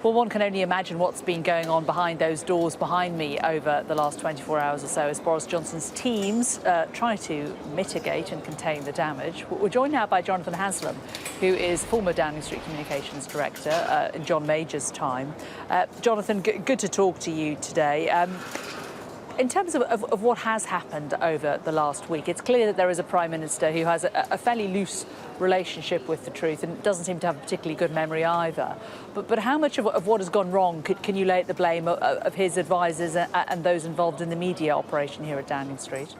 Well, one can only imagine what's been going on behind those doors behind me over the last 24 hours or so as Boris Johnson's teams try to mitigate and contain the damage. We're joined now by Jonathan Haslam, who is former Downing Street Communications Director in John Major's time. Jonathan, good to talk to you today. In terms of what has happened over the last week, it's clear that there is a Prime Minister who has a fairly loose relationship with the truth and doesn't seem to have a particularly good memory either. But how much of what has gone wrong can you lay at the blame of his advisers and those involved in the media operation here at Downing Street?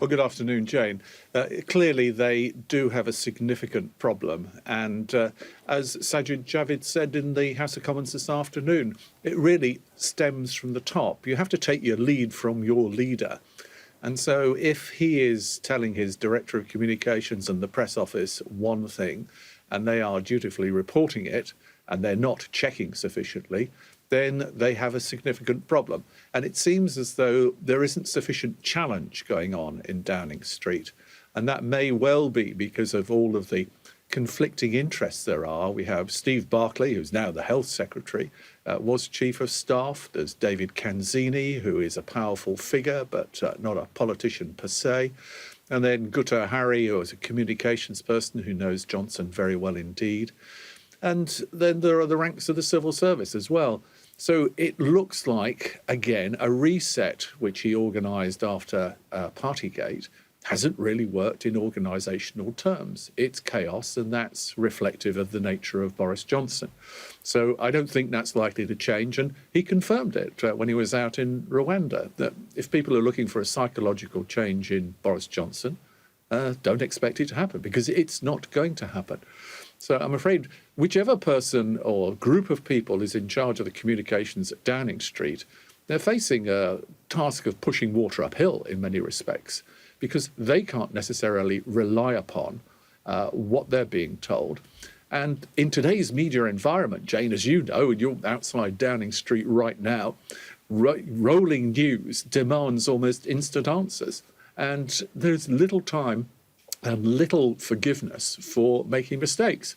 Well, good afternoon, Jane. Clearly, they do have a significant problem. And as Sajid Javid said in the House of Commons this afternoon, it really stems from the top. You have to take your lead from your leader. And so if he is telling his Director of Communications and the Press Office one thing, and they are dutifully reporting it, and they're not checking sufficiently, then they have a significant problem. And it seems as though there isn't sufficient challenge going on in Downing Street. And that may well be because of all of the conflicting interests there are. We have Steve Barclay, who's now the Health Secretary, was Chief of Staff. There's David Canzini, who is a powerful figure, but not a politician per se. And then Gutta Hari, who is a communications person who knows Johnson very well indeed. And then there are the ranks of the civil service as well. So it looks like, again, a reset which he organised after Partygate hasn't really worked in organisational terms. It's chaos, and that's reflective of the nature of Boris Johnson. So I don't think that's likely to change, and he confirmed it when he was out in Rwanda, that if people are looking for a psychological change in Boris Johnson, don't expect it to happen, because it's not going to happen. So I'm afraid whichever person or group of people is in charge of the communications at Downing Street, they're facing a task of pushing water uphill in many respects, because they can't necessarily rely upon what they're being told. And in today's media environment, Jane, as you know, and you're outside Downing Street right now, rolling news demands almost instant answers. And there's little time and little forgiveness for making mistakes.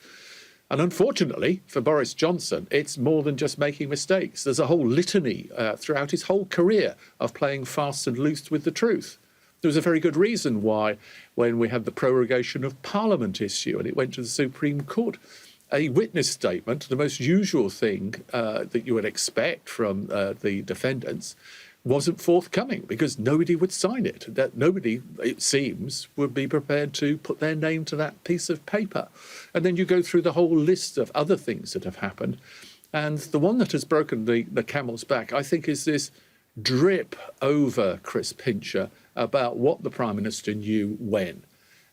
And unfortunately for Boris Johnson, it's more than just making mistakes. There's a whole litany throughout his whole career of playing fast and loose with the truth. There was a very good reason why, when we had the prorogation of Parliament issue and it went to the Supreme Court, a witness statement, the most usual thing that you would expect from the defendants, wasn't forthcoming because nobody would sign it. That nobody, it seems, would be prepared to put their name to that piece of paper. And then you go through the whole list of other things that have happened. And the one that has broken the camel's back, I think, is this drip over Chris Pincher about what the Prime Minister knew when.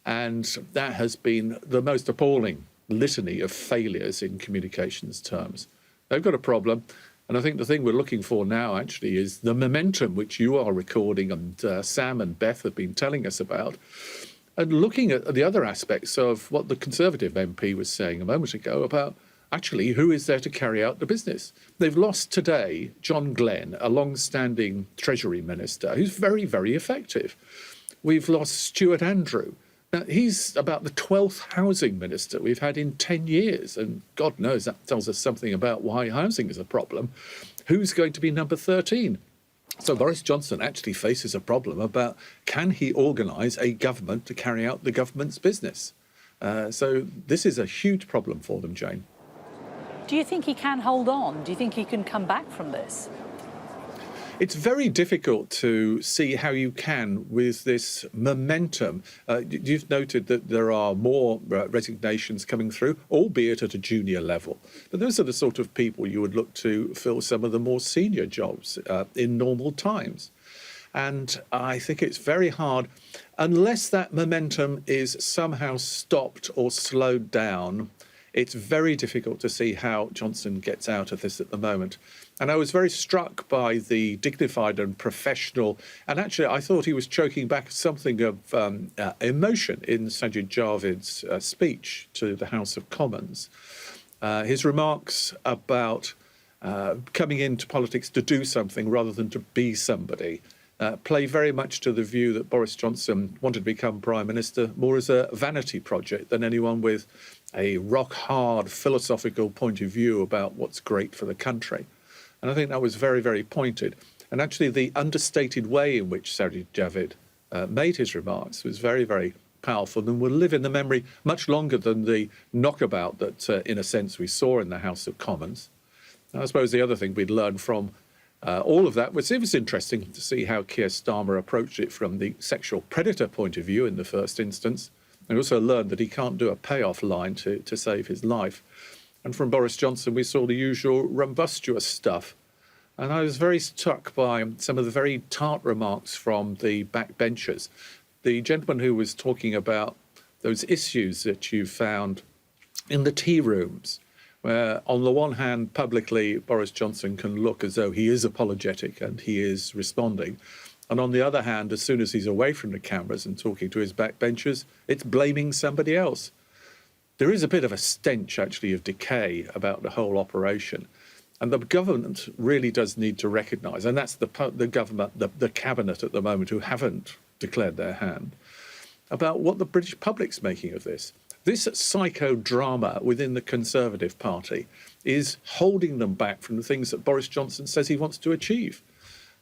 And that has been the most appalling litany of failures in communications terms. They've got a problem. And I think the thing we're looking for now, actually, is the momentum which you are recording and Sam and Beth have been telling us about, and looking at the other aspects of what the Conservative MP was saying a moment ago about, actually, who is there to carry out the business. They've lost today John Glenn, a long-standing Treasury Minister, who's very, very effective. We've lost Stuart Andrew. Now, he's about the 12th housing minister we've had in 10 years, and God knows that tells us something about why housing is a problem. Who's going to be number 13? So Boris Johnson actually faces a problem about, can he organise a government to carry out the government's business? So this is a huge problem for them, Jane. Do you think he can hold on? Do you think he can come back from this? It's very difficult to see how you can with this momentum. You've noted that there are more resignations coming through, albeit at a junior level. But those are the sort of people you would look to fill some of the more senior jobs in normal times. And I think it's very hard, unless that momentum is somehow stopped or slowed down, it's very difficult to see how Johnson gets out of this at the moment. And I was very struck by the dignified and professional, and actually I thought he was choking back something of emotion in Sajid Javid's speech to the House of Commons. His remarks about coming into politics to do something rather than to be somebody play very much to the view that Boris Johnson wanted to become Prime Minister more as a vanity project than anyone with a rock-hard philosophical point of view about what's great for the country. And I think that was very, very pointed. And actually the understated way in which Sajid Javid made his remarks was very, very powerful and will live in the memory much longer than the knockabout that, in a sense, we saw in the House of Commons. And I suppose the other thing we'd learned from all of that was it was interesting to see how Keir Starmer approached it from the sexual predator point of view in the first instance. And also learned that he can't do a payoff line to save his life. And from Boris Johnson, we saw the usual rumbustious stuff. And I was very struck by some of the very tart remarks from the backbenchers. The gentleman who was talking about those issues that you found in the tea rooms, where on the one hand, publicly, Boris Johnson can look as though he is apologetic and he is responding. And on the other hand, as soon as he's away from the cameras and talking to his backbenchers, it's blaming somebody else. There is a bit of a stench, actually, of decay about the whole operation. And the government really does need to recognise, and that's the government, the cabinet at the moment, who haven't declared their hand, about what the British public's making of this. This psychodrama within the Conservative Party is holding them back from the things that Boris Johnson says he wants to achieve.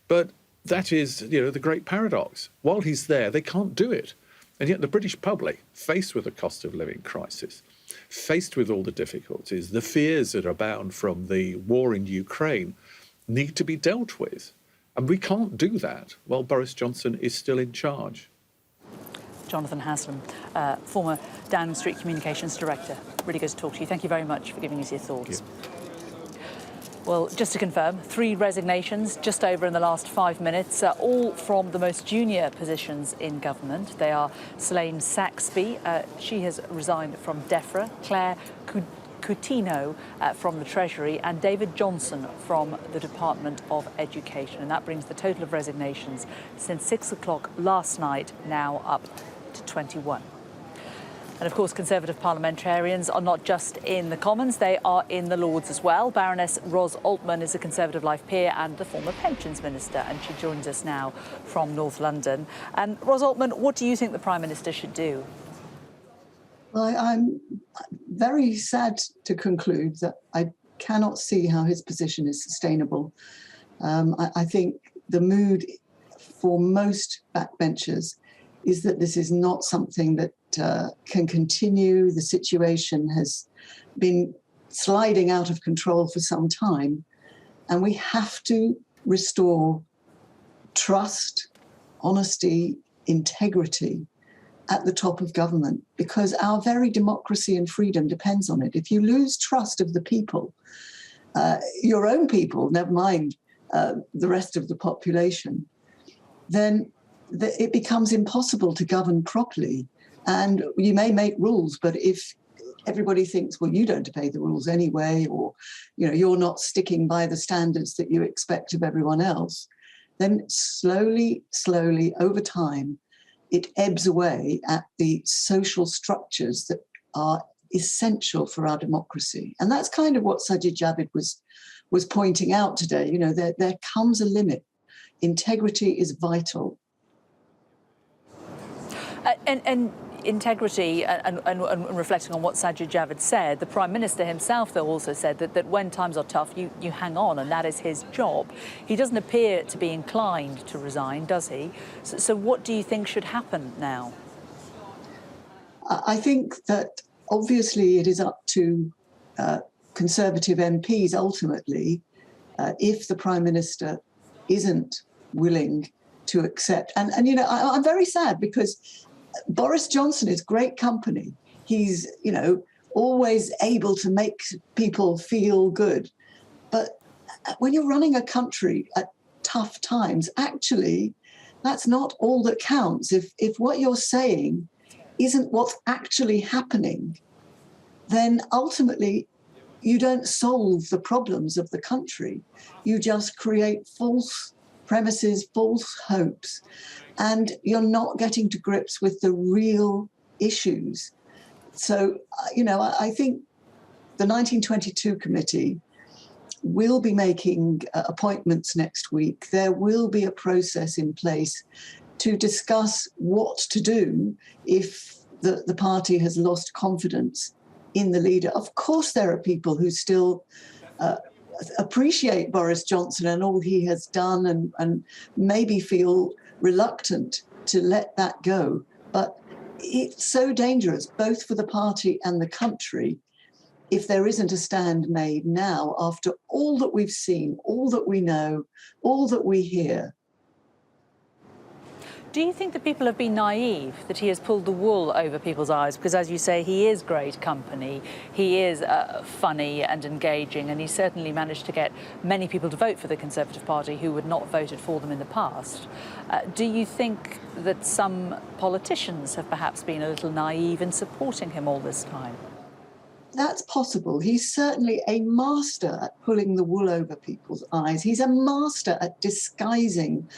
But that is, the great paradox. While he's there, they can't do it. And yet the British public, faced with a cost of living crisis, faced with all the difficulties, the fears that abound from the war in Ukraine, need to be dealt with. And we can't do that while Boris Johnson is still in charge. Jonathan Haslam, former Downing Street Communications Director. Really good to talk to you. Thank you very much for giving us your thoughts. Well, just to confirm, 3 resignations just over in the last 5 minutes, all from the most junior positions in government. They are Selene Saxby, she has resigned from DEFRA, Claire Coutinho from the Treasury, and David Johnson from the Department of Education. And that brings the total of resignations since 6 o'clock last night now up to 21. And of course, Conservative parliamentarians are not just in the Commons, they are in the Lords as well. Baroness Ros Altman is a Conservative Life peer and the former Pensions Minister, and she joins us now from North London. And Ros Altman, what do you think the Prime Minister should do? Well, I'm very sad to conclude that I cannot see how his position is sustainable. I think the mood for most backbenchers is that this is not something that can continue. The situation has been sliding out of control for some time, and we have to restore trust, honesty, integrity at the top of government, because our very democracy and freedom depends on it. If you lose trust of the people, your own people, never mind the rest of the population, then it becomes impossible to govern properly. And you may make rules, but if everybody thinks, well, you don't obey the rules anyway, or you're not sticking by the standards that you expect of everyone else, then slowly, over time, it ebbs away at the social structures that are essential for our democracy. And that's kind of what Sajid Javid was pointing out today. There comes a limit. Integrity is vital. And integrity, and reflecting on what Sajid Javid said, the Prime Minister himself, though, also said that when times are tough, you hang on, and that is his job. He doesn't appear to be inclined to resign, does he? So what do you think should happen now? I think that obviously it is up to Conservative MPs ultimately, if the Prime Minister isn't willing to accept. And I'm very sad because Boris Johnson is great company. He's, always able to make people feel good. But when you're running a country at tough times, actually, that's not all that counts. If what you're saying isn't what's actually happening, then ultimately you don't solve the problems of the country. You just create false premises, false hopes, and you're not getting to grips with the real issues. So, I think the 1922 committee will be making appointments next week. There will be a process in place to discuss what to do if the party has lost confidence in the leader. Of course, there are people who still appreciate Boris Johnson and all he has done and maybe feel reluctant to let that go. But it's so dangerous, both for the party and the country, if there isn't a stand made now after all that we've seen, all that we know, all that we hear. Do you think that people have been naive, that he has pulled the wool over people's eyes? Because, as you say, he is great company, he is funny and engaging, and he certainly managed to get many people to vote for the Conservative Party who would not voted for them in the past. Do you think that some politicians have perhaps been a little naive in supporting him all this time? That's possible. He's certainly a master at pulling the wool over people's eyes. He's a master at disguising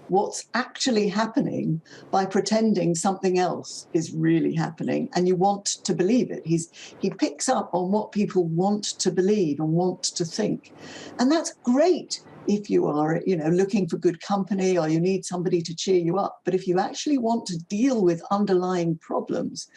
what's actually happening by pretending something else is really happening, and you want to believe it. He picks up on what people want to believe and want to think. And that's great if you are, looking for good company or you need somebody to cheer you up. But if you actually want to deal with underlying problems,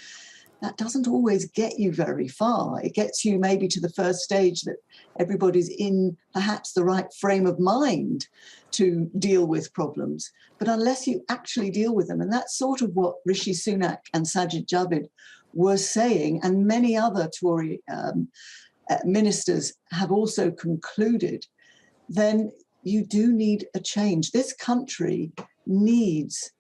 that doesn't always get you very far. It gets you maybe to the first stage that everybody's in perhaps the right frame of mind to deal with problems. But unless you actually deal with them, and that's sort of what Rishi Sunak and Sajid Javid were saying, and many other Tory ministers have also concluded, then you do need a change. This country needs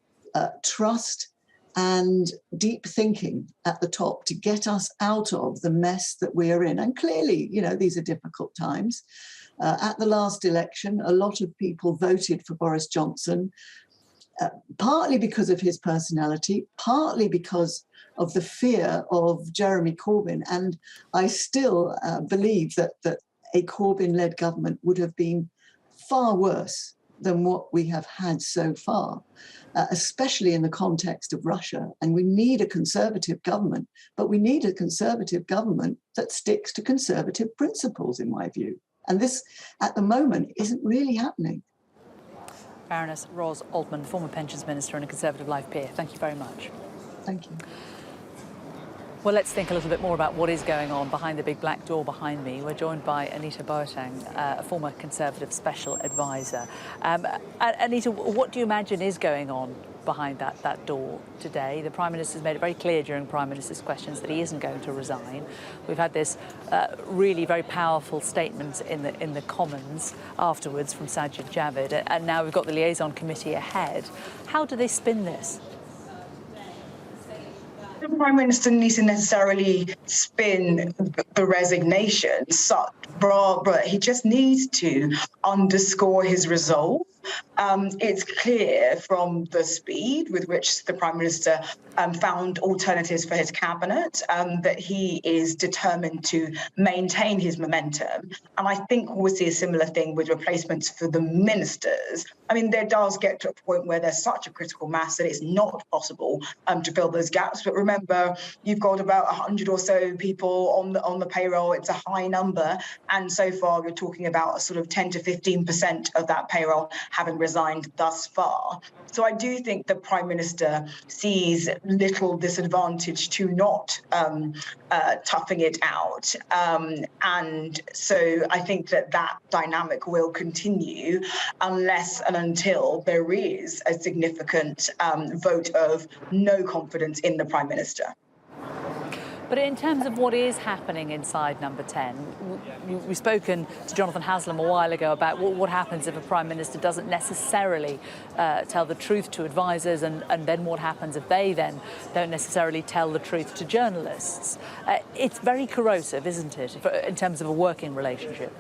trust and deep thinking at the top to get us out of the mess that we are in. And clearly, these are difficult times. At the last election, a lot of people voted for Boris Johnson, partly because of his personality, partly because of the fear of Jeremy Corbyn. And I still believe that a Corbyn-led government would have been far worse than what we have had so far, especially in the context of Russia. And we need a Conservative government, but we need a Conservative government that sticks to Conservative principles, in my view. And this, at the moment, isn't really happening. Baroness Ros Altman, former Pensions Minister and a Conservative Life peer. Thank you very much. Thank you. Well, let's think a little bit more about what is going on behind the big black door behind me. We're joined by Anita Boateng, a former Conservative Special Advisor. Anita, what do you imagine is going on behind that door today? The Prime Minister's made it very clear during Prime Minister's questions that he isn't going to resign. We've had this really very powerful statement in the Commons afterwards from Sajid Javid, and now we've got the liaison committee ahead. How do they spin this? The Prime Minister needs to necessarily spin the resignation, but he just needs to underscore his resolve. It's clear from the speed with which the Prime Minister found alternatives for his cabinet that he is determined to maintain his momentum. And I think we'll see a similar thing with replacements for the ministers. I mean, there does get to a point where there's such a critical mass that it's not possible to fill those gaps. But remember, you've got about 100 or so people on the payroll. It's a high number. And so far, we're talking about a sort of 10 to 15% of that payroll having resigned thus far. So I do think the Prime Minister sees little disadvantage to not toughing it out. And so I think that dynamic will continue unless and until there is a significant vote of no confidence in the Prime Minister. But in terms of what is happening inside Number 10, we've spoken to Jonathan Haslam a while ago about what happens if a Prime Minister doesn't necessarily tell the truth to advisers, and then what happens if they then don't necessarily tell the truth to journalists. It's very corrosive, isn't it, in terms of a working relationship?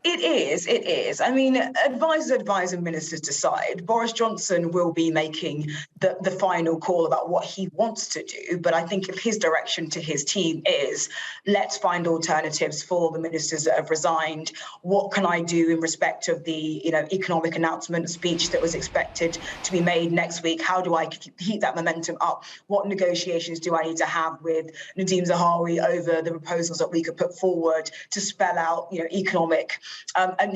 It is. I mean, advisors advise and ministers decide. Boris Johnson will be making the final call about what he wants to do. But I think if his direction to his team is, let's find alternatives for the ministers that have resigned. What can I do in respect of the economic announcement speech that was expected to be made next week? How do I keep that momentum up? What negotiations do I need to have with Nadhim Zahawi over the proposals that we could put forward to spell out, an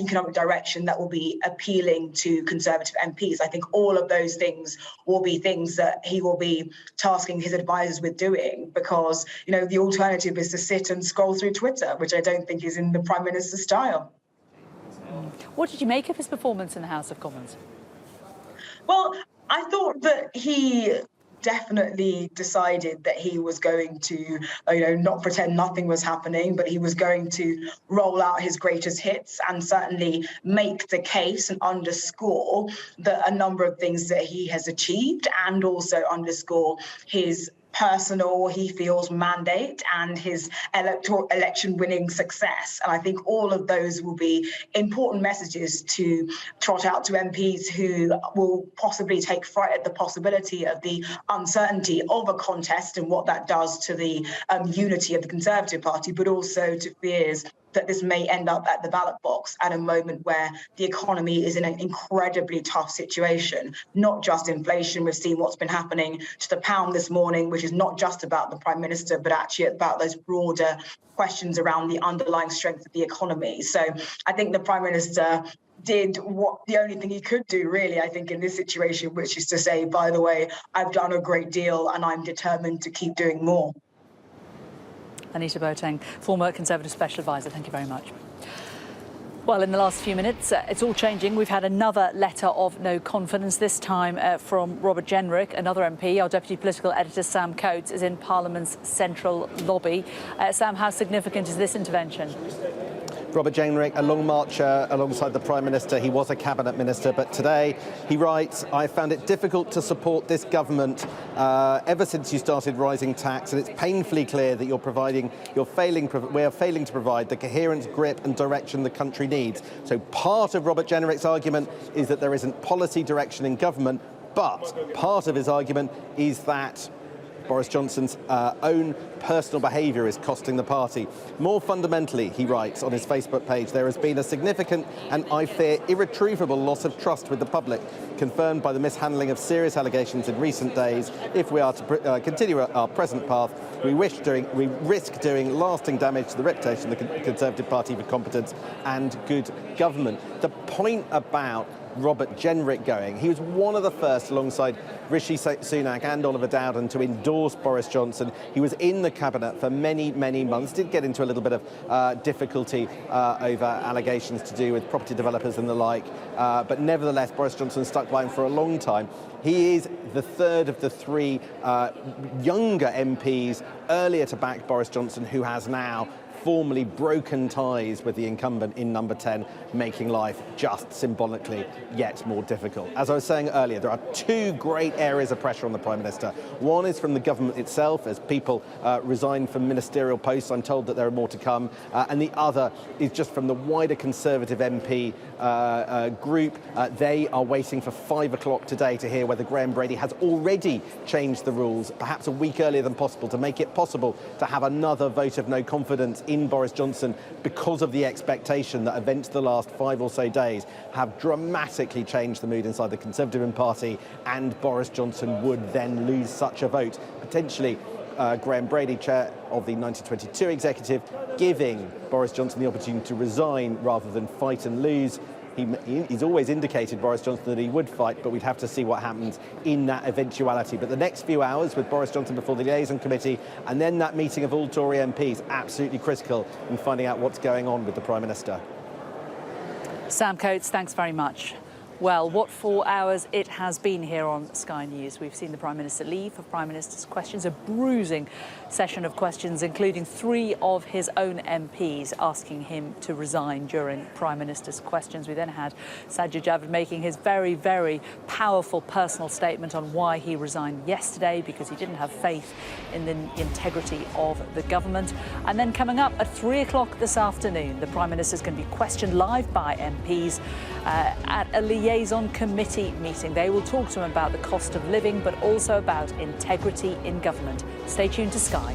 economic direction that will be appealing to Conservative MPs? I think all of those things will be things that he will be tasking his advisors with doing, because, the alternative is to sit and scroll through Twitter, which I don't think is in the Prime Minister's style. What did you make of his performance in the House of Commons? Well, I thought that he definitely decided that he was going to, not pretend nothing was happening, but he was going to roll out his greatest hits and certainly make the case and underscore a number of things that he has achieved, and also underscore his personal, he feels, mandate and his election-winning success. And I think all of those will be important messages to trot out to MPs who will possibly take fright at the possibility of the uncertainty of a contest and what that does to the unity of the Conservative Party, but also to fears that this may end up at the ballot box at a moment where the economy is in an incredibly tough situation. Not just inflation, we've seen what's been happening to the pound this morning, which is not just about the Prime Minister, but actually about those broader questions around the underlying strength of the economy. So I think the Prime Minister did the only thing he could do, really, I think, in this situation, which is to say, by the way, I've done a great deal and I'm determined to keep doing more. Anita Boateng, former Conservative Special Advisor, thank you very much. Well, in the last few minutes, it's all changing. We've had another letter of no confidence, this time from Robert Jenrick, another MP. Our Deputy Political Editor, Sam Coates, is in Parliament's central lobby. Sam, how significant is this intervention? Robert Jenrick, a long marcher alongside the Prime Minister. He was a cabinet minister, but today he writes, "I found it difficult to support this government ever since you started rising tax, and it's painfully clear that we are failing to provide the coherent grip and direction the country needs." So part of Robert Jenrick's argument is that there isn't policy direction in government, but part of his argument is that Boris Johnson's own personal behaviour is costing the party. More fundamentally, he writes on his Facebook page, there has been a significant and, I fear, irretrievable loss of trust with the public, confirmed by the mishandling of serious allegations in recent days. If we are to continue our present path, we risk doing lasting damage to the reputation of the Conservative Party for competence and good government. The point about Robert Jenrick going, he was one of the first, alongside Rishi Sunak and Oliver Dowden, to endorse Boris Johnson. He was in the cabinet for many, many months, did get into a little bit of difficulty over allegations to do with property developers and the like, but nevertheless Boris Johnson stuck by him for a long time. He is the third of the three younger MPs earlier to back Boris Johnson, who has now formally broken ties with the incumbent in number 10, making life just symbolically yet more difficult. As I was saying earlier, there are two great areas of pressure on the Prime Minister. One is from the government itself, as people resign from ministerial posts. I'm told that there are more to come. And the other is just from the wider Conservative MP group. They are waiting for 5 o'clock today to hear whether Graham Brady has already changed the rules, perhaps a week earlier than possible, to make it possible to have another vote of no confidence in Boris Johnson, because of the expectation that events the last 5 or so days have dramatically changed the mood inside the Conservative Party, and Boris Johnson would then lose such a vote. Potentially Graham Brady, chair of the 1922 executive, giving Boris Johnson the opportunity to resign rather than fight and lose. He's always indicated, Boris Johnson, that he would fight, but we'd have to see what happens in that eventuality. But the next few hours with Boris Johnson before the liaison committee, and then that meeting of all Tory MPs, absolutely critical in finding out what's going on with the Prime Minister. Sam Coates, thanks very much. Well, what 4 hours it has been here on Sky News. We've seen the Prime Minister leave for Prime Minister's questions, a bruising session of questions, including 3 of his own MPs asking him to resign during Prime Minister's questions. We then had Sajid Javid making his very, very powerful personal statement on why he resigned yesterday, because he didn't have faith in the integrity of the government. And then coming up at 3 o'clock this afternoon, the Prime Minister is going to be questioned live by MPs at a liaison committee meeting. They will talk to him about the cost of living, but also about integrity in government. Stay tuned to Sky.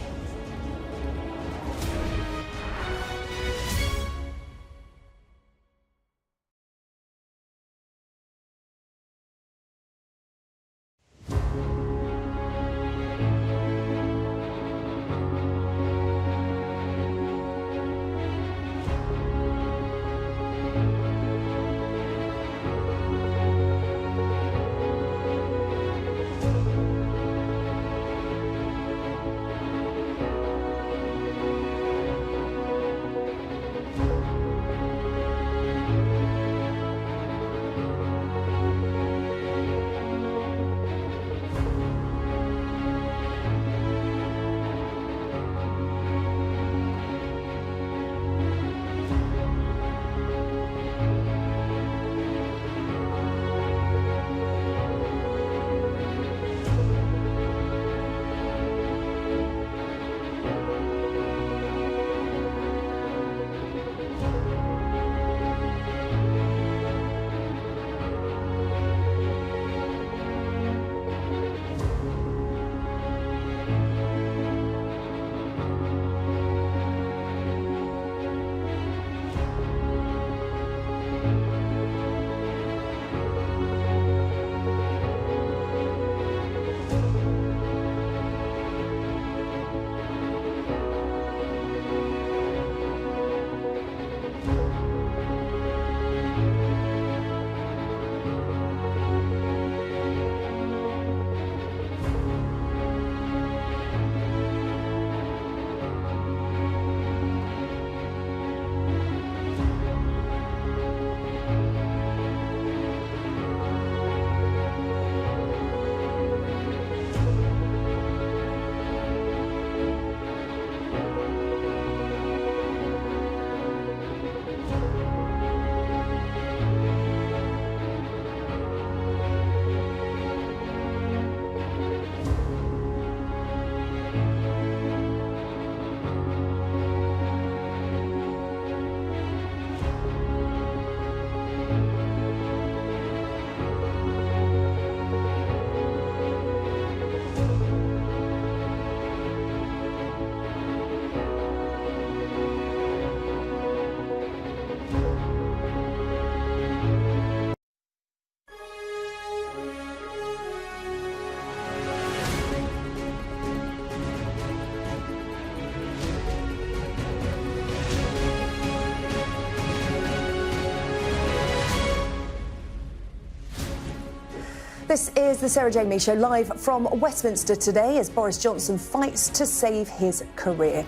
This is the Sarah Jamie Show, live from Westminster today as Boris Johnson fights to save his career.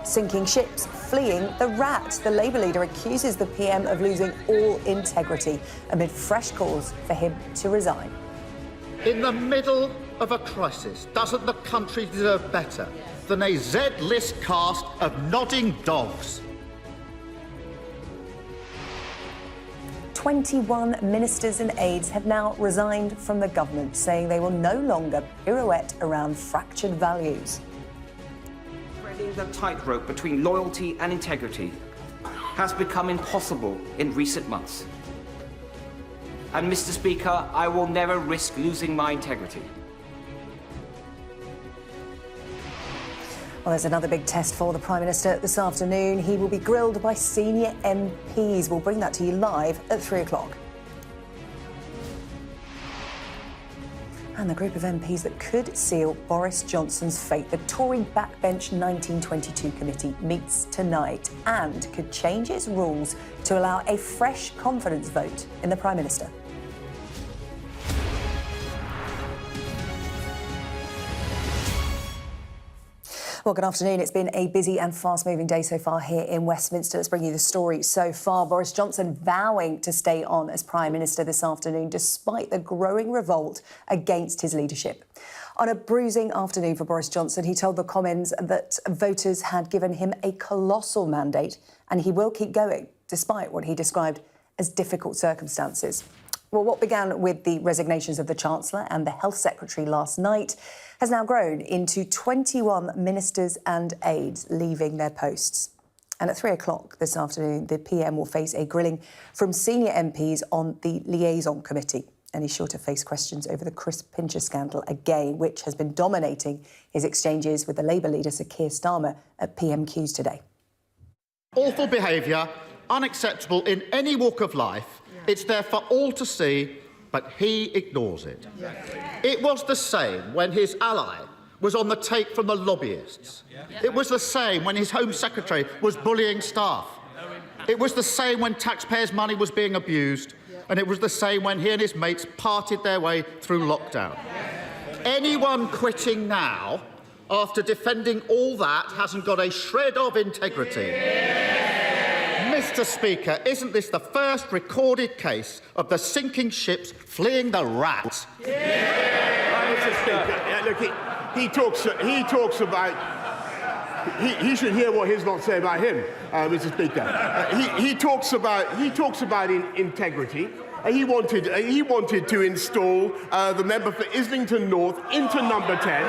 Sinking ships, fleeing the rat. The Labour leader accuses the PM of losing all integrity amid fresh calls for him to resign. In the middle of a crisis, doesn't the country deserve better than a Z-list cast of nodding dogs? 21 ministers and aides have now resigned from the government, saying they will no longer pirouette around fractured values. Treading the tightrope between loyalty and integrity has become impossible in recent months. And, Mr. Speaker, I will never risk losing my integrity. Well, there's another big test for the Prime Minister this afternoon. He will be grilled by senior MPs. We'll bring that to you live at 3 o'clock. And the group of MPs that could seal Boris Johnson's fate, the Tory Backbench 1922 committee, meets tonight and could change its rules to allow a fresh confidence vote in the Prime Minister. Well, good afternoon. It's been a busy and fast-moving day so far here in Westminster. Let's bring you the story so far. Boris Johnson vowing to stay on as Prime Minister this afternoon, despite the growing revolt against his leadership. On a bruising afternoon for Boris Johnson, he told the Commons that voters had given him a colossal mandate and he will keep going, despite what he described as difficult circumstances. Well, what began with the resignations of the Chancellor and the Health Secretary last night has now grown into 21 ministers and aides leaving their posts. And at 3 o'clock this afternoon, the PM will face a grilling from senior MPs on the liaison committee. And he's sure to face questions over the Chris Pincher scandal again, which has been dominating his exchanges with the Labour leader, Sir Keir Starmer, at PMQs today. Awful behaviour, unacceptable in any walk of life. It's there for all to see, but he ignores it. It was the same when his ally was on the take from the lobbyists. It was the same when his Home Secretary was bullying staff. It was the same when taxpayers' money was being abused. And it was the same when he and his mates parted their way through lockdown. Anyone quitting now, after defending all that, hasn't got a shred of integrity. Mr. Speaker, isn't this the first recorded case of the sinking ships fleeing the rat? Mr. Speaker, look, he talks about. He should hear what his lot say about him, Mr. Speaker. He talks about integrity. He wanted to install the member for Islington North into number 10,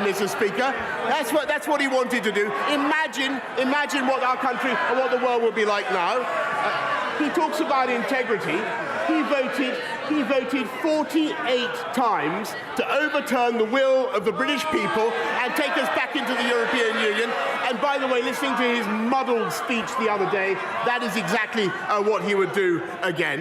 Mr. Speaker. That's what he wanted to do. Imagine what our country and what the world would be like now. He talks about integrity. He voted 48 times to overturn the will of the British people and take us back into the European Union. And by the way, listening to his muddled speech the other day, that is exactly what he would do again.